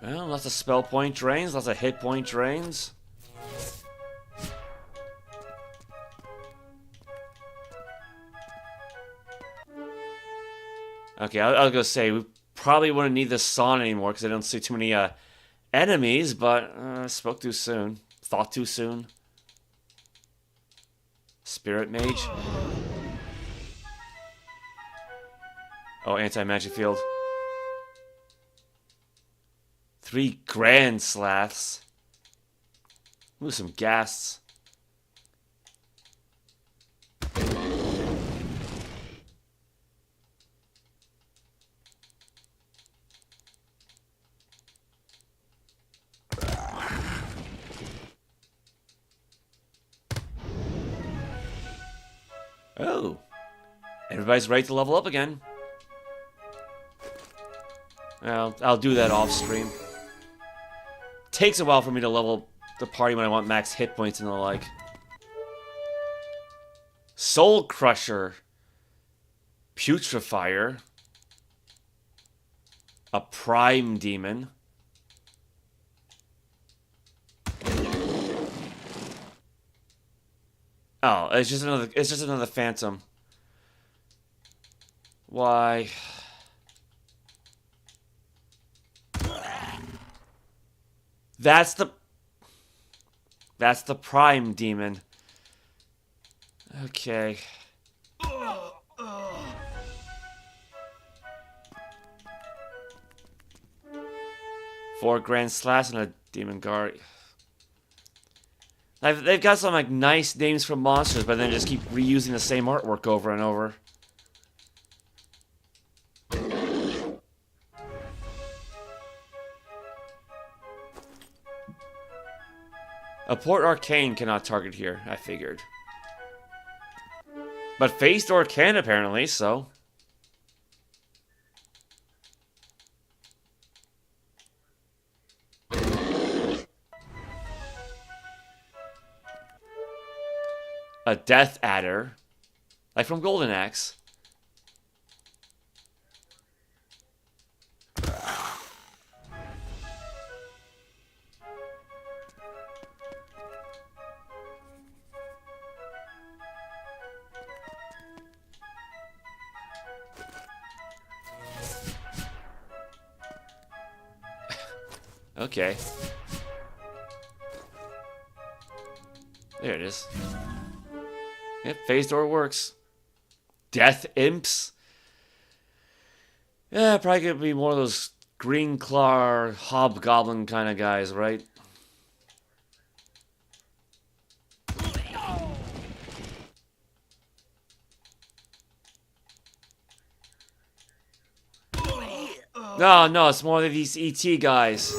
Well, lots of spell point drains, lots of hit point drains. Okay, I'll go say, we probably wouldn't need the sauna anymore because I don't see too many enemies, but I spoke too soon. Thought too soon. Spirit Mage. Oh, anti-magic field. 3 grand slaths. Ooh, some ghasts. Oh. Everybody's ready to level up again. Well, I'll do that off stream. Takes a while for me to level the party when I want max hit points and the like. Soul Crusher. Putrefier. A Prime Demon. Oh, it's just another Phantom. Why? That's the Prime Demon. Okay. Four Grand Slash and a Demon Guard. They've got some like nice names for monsters, but then just keep reusing the same artwork over and over. A Port Arcane cannot target here, I figured. But Phase Door can apparently, so... A Death Adder. Like from Golden Axe. Okay. There it is. Yep, Phase Door works. Death Imps. Yeah, probably gonna be more of those Green Claw, Hobgoblin kind of guys, right? No, no, it's more of these ET guys.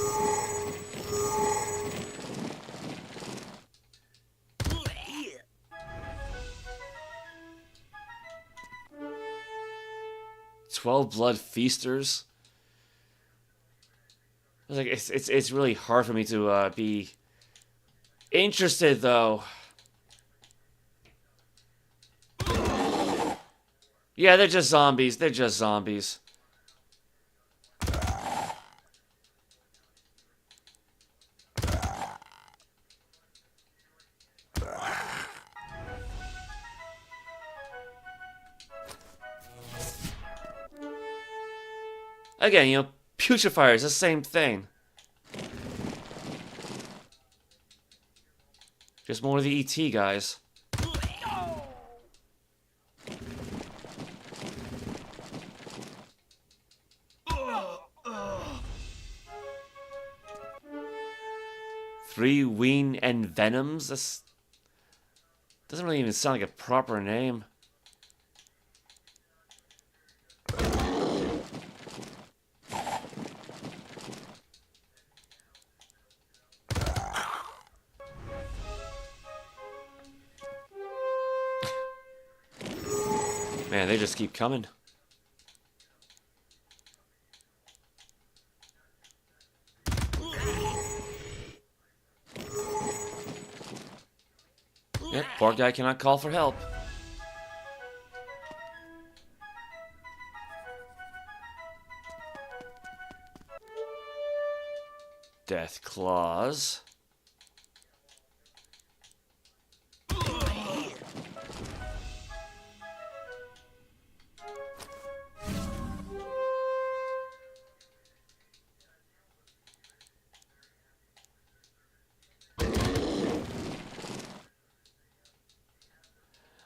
"12 blood feasters." Like it's really hard for me to be interested though. Yeah, they're just zombies. They're just zombies. Again, you know, putrefiers, the same thing. Just more of the ET guys. "Three ween and venoms." This doesn't really even sound like a proper name. Man, they just keep coming. Yep, poor guy cannot call for help. Death claws.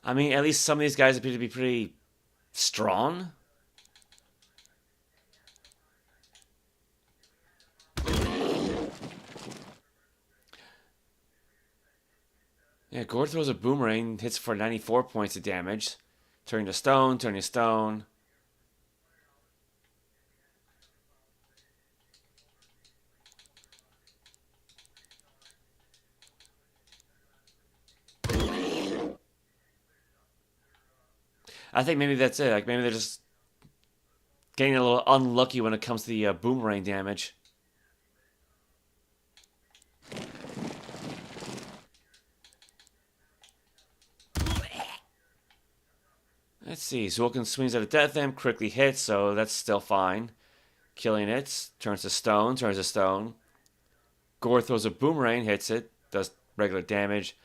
I mean, at least some of these guys appear to be pretty strong. Yeah, Gore throws a boomerang, hits for 94 points of damage. Turning to stone, turning to stone. I think maybe that's it. Like, maybe they're just getting a little unlucky when it comes to the boomerang damage. Let's see. Zulkin swings at a death imp, quickly hits, so that's still fine. Killing it. Turns to stone, turns to stone. Gore throws a boomerang, hits it, does regular damage.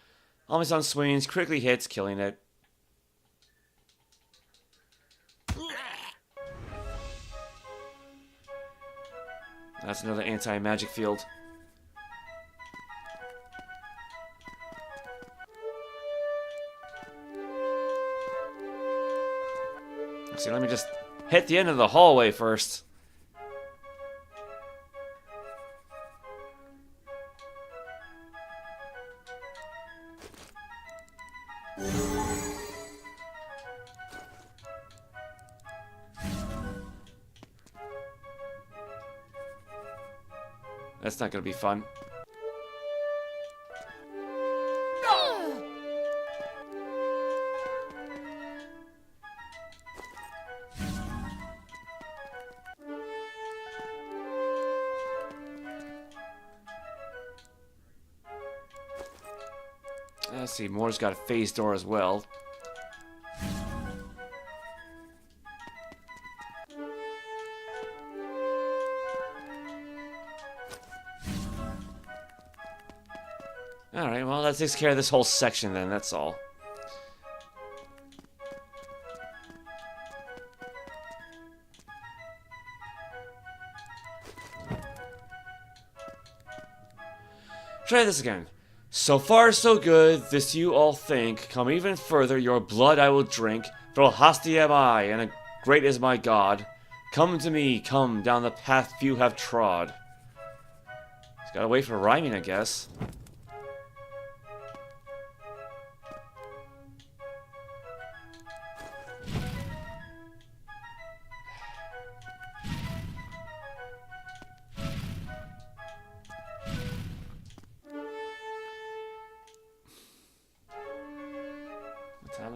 Amazon swings, quickly hits, killing it. That's another anti-magic field. See, let me just hit the end of the hallway first. That's not going to be fun. Let's see, Moore's got a phase door as well. Alright, well, that takes care of this whole section then, that's all. Try this again. "So far, so good, this you all think. Come even further, your blood I will drink. Brilhasti am I, and great is my god. Come to me, come down the path few have trod." He's gotta wait for rhyming, I guess.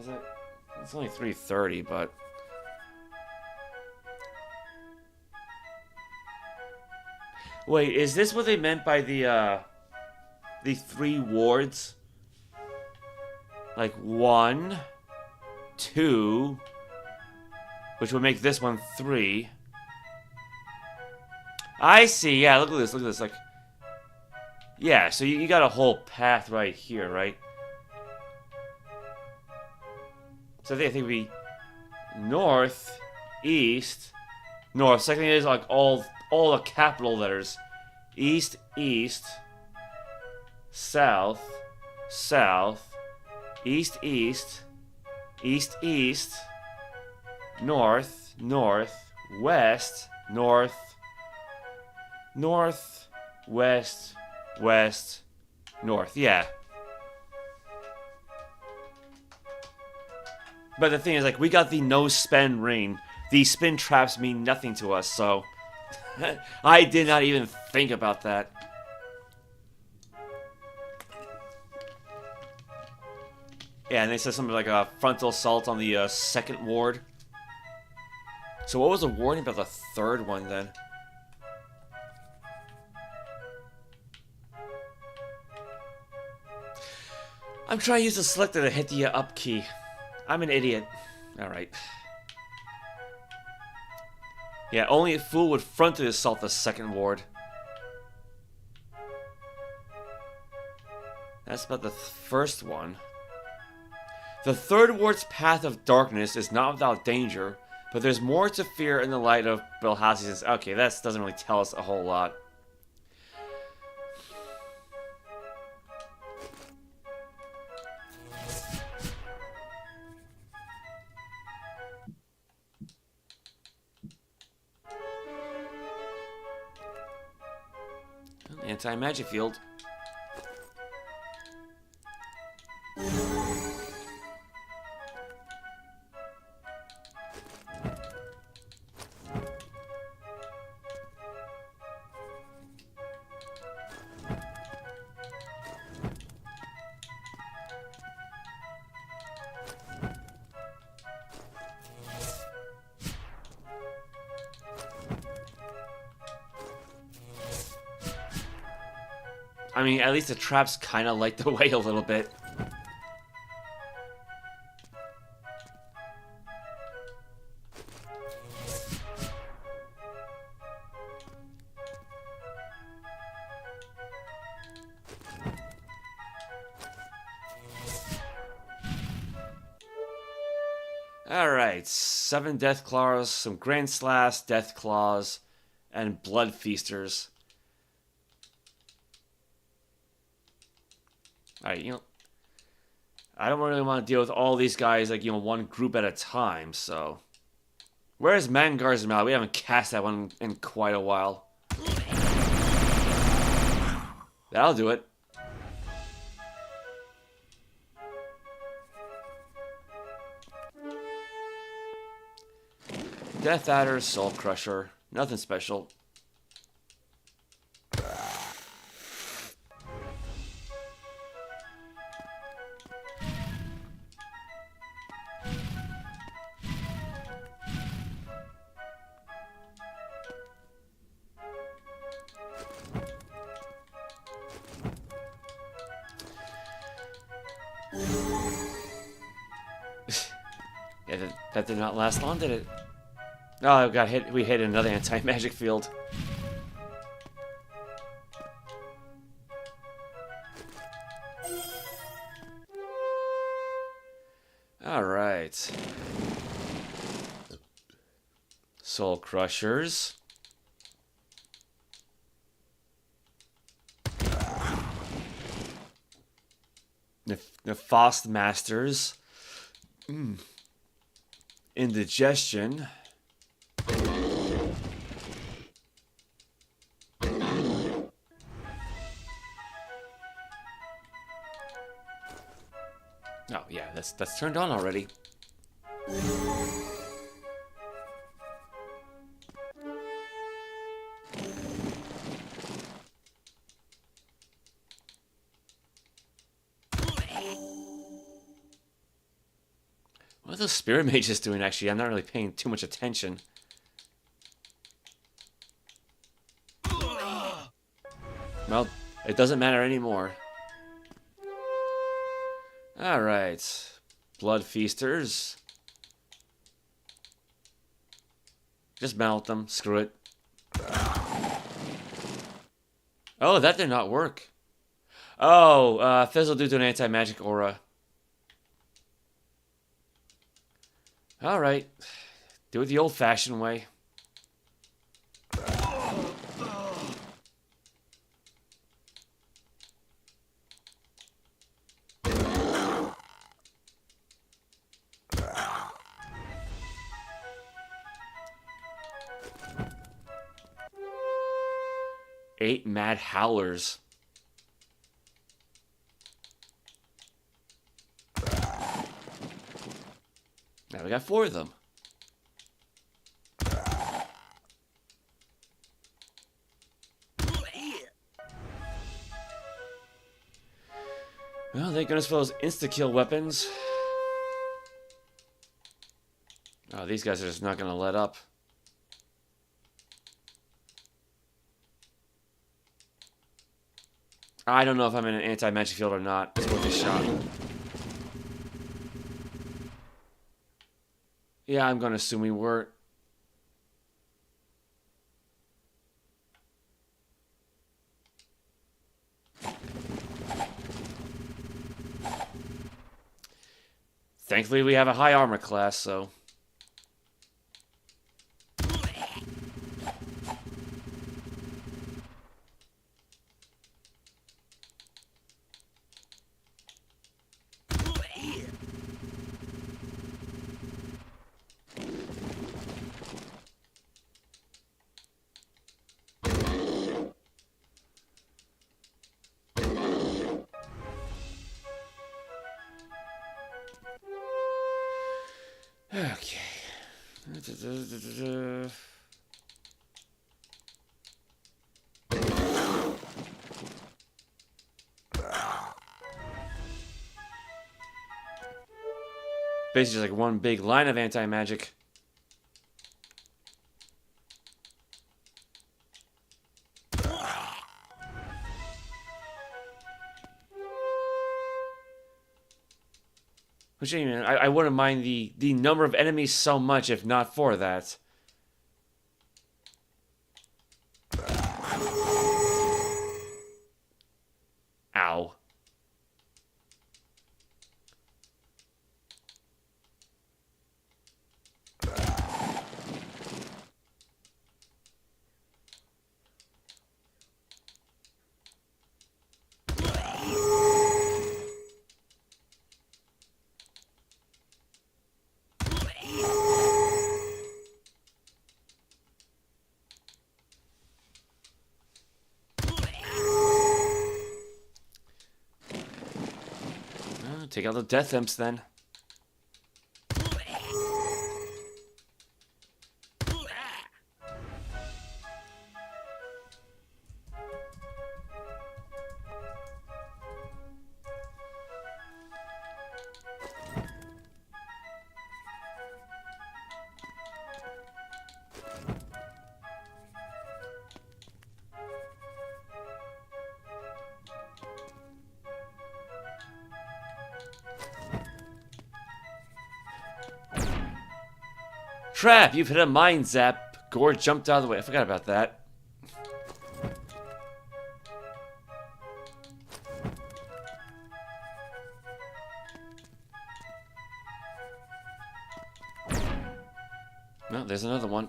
Is it? It's only 3:30, but... Wait, is this what they meant by the 3 wards? Like 1, 2, which would make this one 3. I see, yeah, look at this, like... Yeah, so you got a whole path right here, right? So I think it'd be north, east, north. Second thing is like all the capital letters. East, east, south, south, east, east, east, east, north, north, west, north, north, west, west, north. Yeah. But the thing is, like, we got the no-spend ring. The spin traps mean nothing to us, so... I did not even think about that. Yeah, and they said something like a frontal assault on the second ward. So what was the warning about the third one, then? I'm trying to use the selector to hit the up key. I'm an idiot. Alright. Yeah, only a fool would frontally assault the second ward. That's about the first one. The third ward's path of darkness is not without danger, but there's more to fear in the light of Brilhasti. Okay, that doesn't really tell us a whole lot. Anti-magic field. I mean, at least the traps kind of light the way a little bit. Alright, 7 death claws, some grand slash, death claws, and blood feasters. Alright, you know, I don't really want to deal with all these guys, like, you know, one group at a time, so. Where's Mangar's Mouth? We haven't cast that one in quite a while. That'll do it. Death Adder, Soul Crusher. Nothing special. Yeah, that did not last long, did it? Oh, got hit. We hit another anti-magic field. All right. Soul Crushers. Nefast Masters. Indigestion. Oh yeah, that's turned on already. What are those spirit mages doing, actually? I'm not really paying too much attention. Well, it doesn't matter anymore. Alright. Blood feasters. Just mount them. Screw it. Oh, that did not work. Oh, fizzle due to an anti-magic aura. Alright. Do it the old-fashioned way. Eight mad howlers. Now we got 4 of them. Well, thank goodness for those insta-kill weapons. Oh, these guys are just not going to let up. I don't know if I'm in an anti-magic field or not. It's worth a shot. Yeah, I'm going to assume we were. Thankfully, we have a high armor class, so... Okay. Basically just like one big line of anti-magic. Which, I mean, I wouldn't mind the number of enemies so much if not for that. Ow. Take out the death imps then. Trap! You've hit a mind zap. Gore jumped out of the way. I forgot about that. No, there's another one.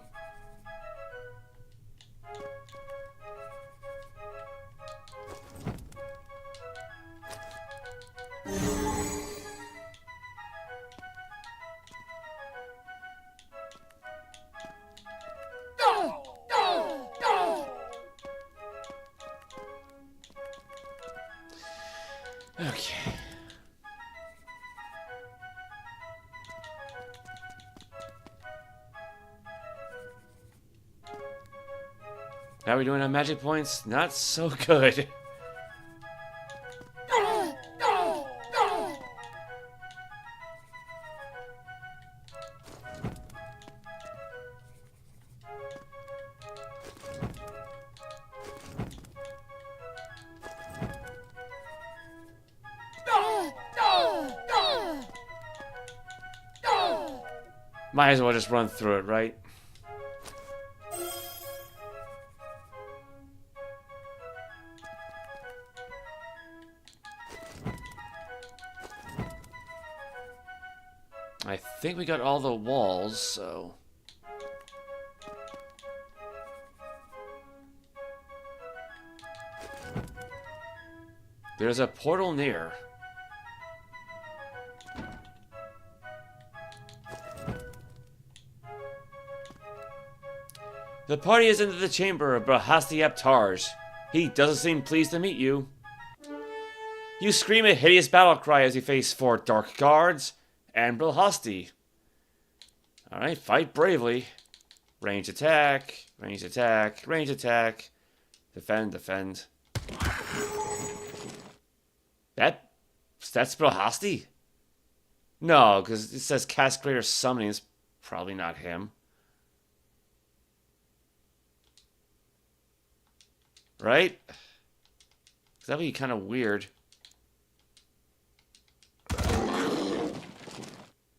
Okay. How are we doing on magic points? Not so good. Might as well just run through it, right? I think we got all the walls, so... There's a portal near. The party is into the chamber of Brilhasti Tarj. He doesn't seem pleased to meet you. You scream a hideous battle cry as you face 4 dark guards and Brilhasti. Alright, fight bravely. Range attack, range attack, range attack. Defend, defend. That's Brilhasti? No, because it says cast greater summoning. It's probably not him. Right? That'd be kind of weird.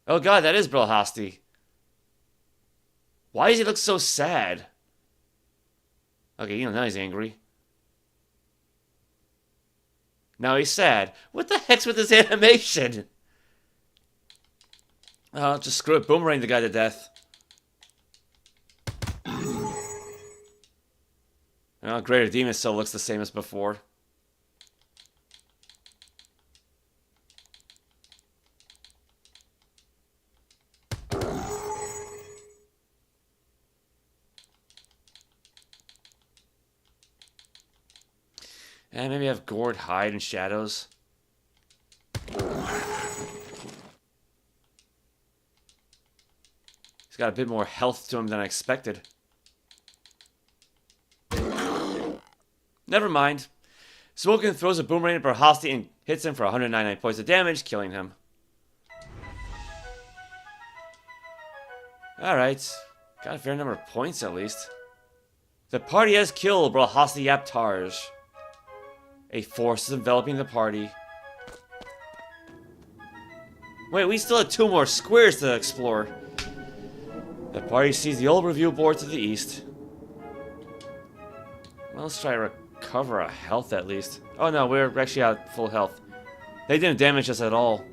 Oh god, that is Brilhasti. Why does he look so sad? Okay, you know, now he's angry. Now he's sad. What the heck's with this animation? Oh, just screw it. Boomerang the guy to death. Oh, Greater Demon still looks the same as before. And maybe have Gord hide in shadows. He's got a bit more health to him than I expected. Never mind. Smokin throws a boomerang at Brilhasti and hits him for 199 points of damage, killing him. Alright. Got a fair number of points at least. The party has killed Brilhasti Tarj. A force is enveloping the party. Wait, we still have 2 more squares to explore. The party sees the old review board to the east. Well, let's try to recover our health at least. Oh no, we're actually at full health. They didn't damage us at all.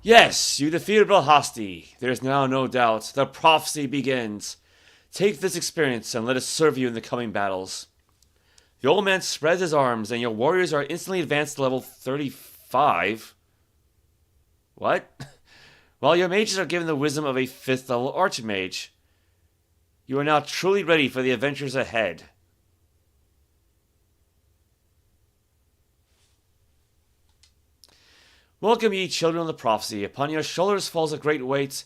Yes, you defeated Brilhasti. There is now no doubt. The prophecy begins. Take this experience and let it serve you in the coming battles. The old man spreads his arms and your warriors are instantly advanced to level 35. What? While your mages are given the wisdom of a 5th level archmage. You are now truly ready for the adventures ahead. Welcome ye children of the prophecy. Upon your shoulders falls a great weight,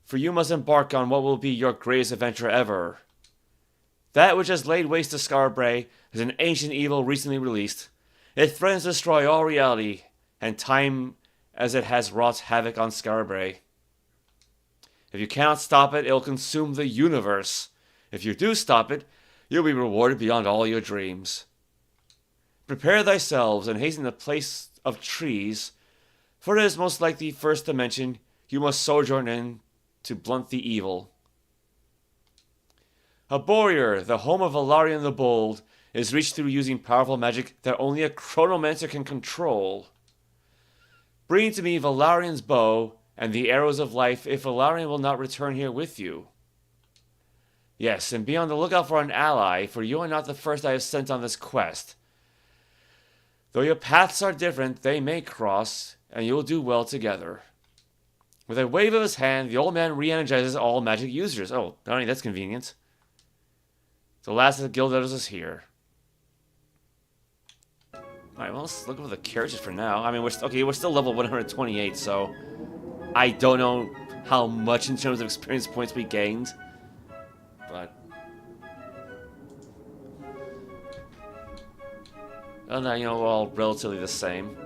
for you must embark on what will be your greatest adventure ever. That which has laid waste to Skara Brae is an ancient evil recently released. It threatens to destroy all reality and time as it has wrought havoc on Skara Brae. If you cannot stop it, it will consume the universe. If you do stop it, you'll be rewarded beyond all your dreams. Prepare thyselves and hasten to the place of trees, for it is most like the first dimension you must sojourn in to blunt the evil. Aborior, the home of Valarian the Bold, is reached through using powerful magic that only a chronomancer can control. Bring to me Valarian's bow and the arrows of life if Valarian will not return here with you. Yes, and be on the lookout for an ally, for you are not the first I have sent on this quest. Though your paths are different, they may cross, and you will do well together. With a wave of his hand, the old man re-energizes all magic users. Oh, darn, that's convenient. The last of the guild leaders is here. Alright, well, let's look over the characters for now. I mean, we're still level 128, so I don't know how much in terms of experience points we gained. But oh no, you know, we're all relatively the same.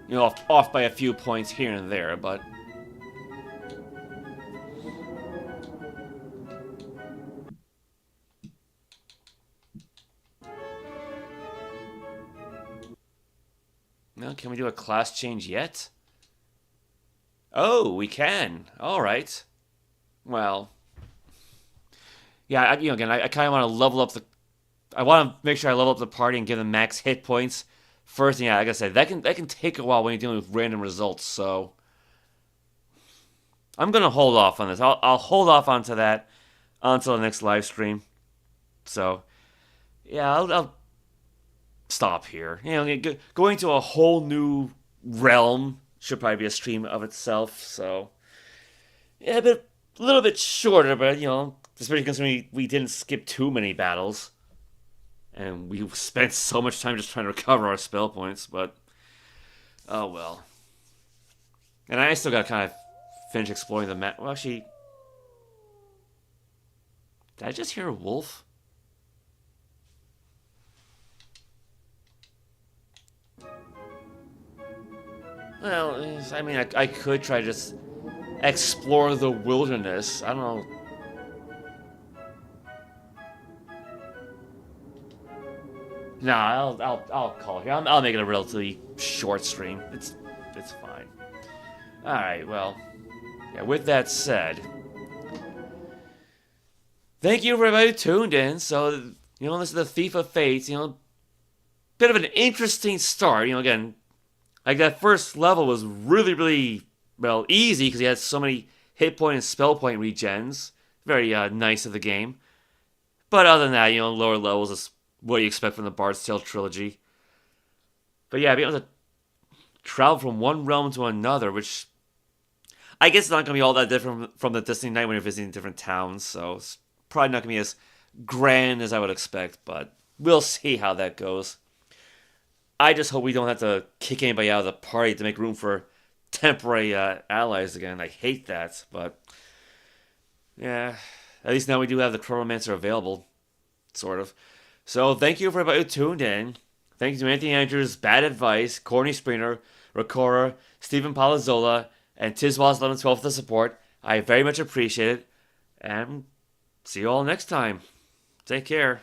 You know, off by a few points here and there, but No, can we do a class change yet? Oh, we can. All right. Well, yeah. Again, I kind of want to level up the. I want to make sure I level up the party and give them max hit points first. Yeah, like I said, that can take a while when you're dealing with random results. So I'm gonna hold off on this. I'll hold off onto that until the next live stream. So yeah, I'll stop here. Going to a whole new realm should probably be a stream of itself. So yeah, a little bit shorter, but especially considering we didn't skip too many battles, and we spent so much time just trying to recover our spell points. But oh well. And I still got to kind of finish exploring the map. Well, actually, did I just hear a wolf? Well, I mean, I could try to just explore the wilderness. I don't know. Nah, I'll call it here. I'll make it a relatively short stream. It's fine. All right. Well, yeah. With that said, thank you for everybody who tuned in. So this is the Thief of Fates. Bit of an interesting start. Again, like that first level was really, really well easy because he had so many hit point and spell point regens. Very nice of the game. But other than that, lower levels is what you expect from the Bard's Tale trilogy. But yeah, being able to travel from one realm to another, which I guess it's not going to be all that different from the Destiny Night when you're visiting different towns, so it's probably not going to be as grand as I would expect, but we'll see how that goes. I just hope we don't have to kick anybody out of the party to make room for temporary allies again. I hate that, but yeah, at least now we do have the Chronomancer available, sort of. So thank you for everybody who tuned in. Thank you to Anthony Andrews, Bad Advice, Corny Springer, Ricora, Stephen Palazzola, and Tizwas1112 for the support. I very much appreciate it. And see you all next time. Take care.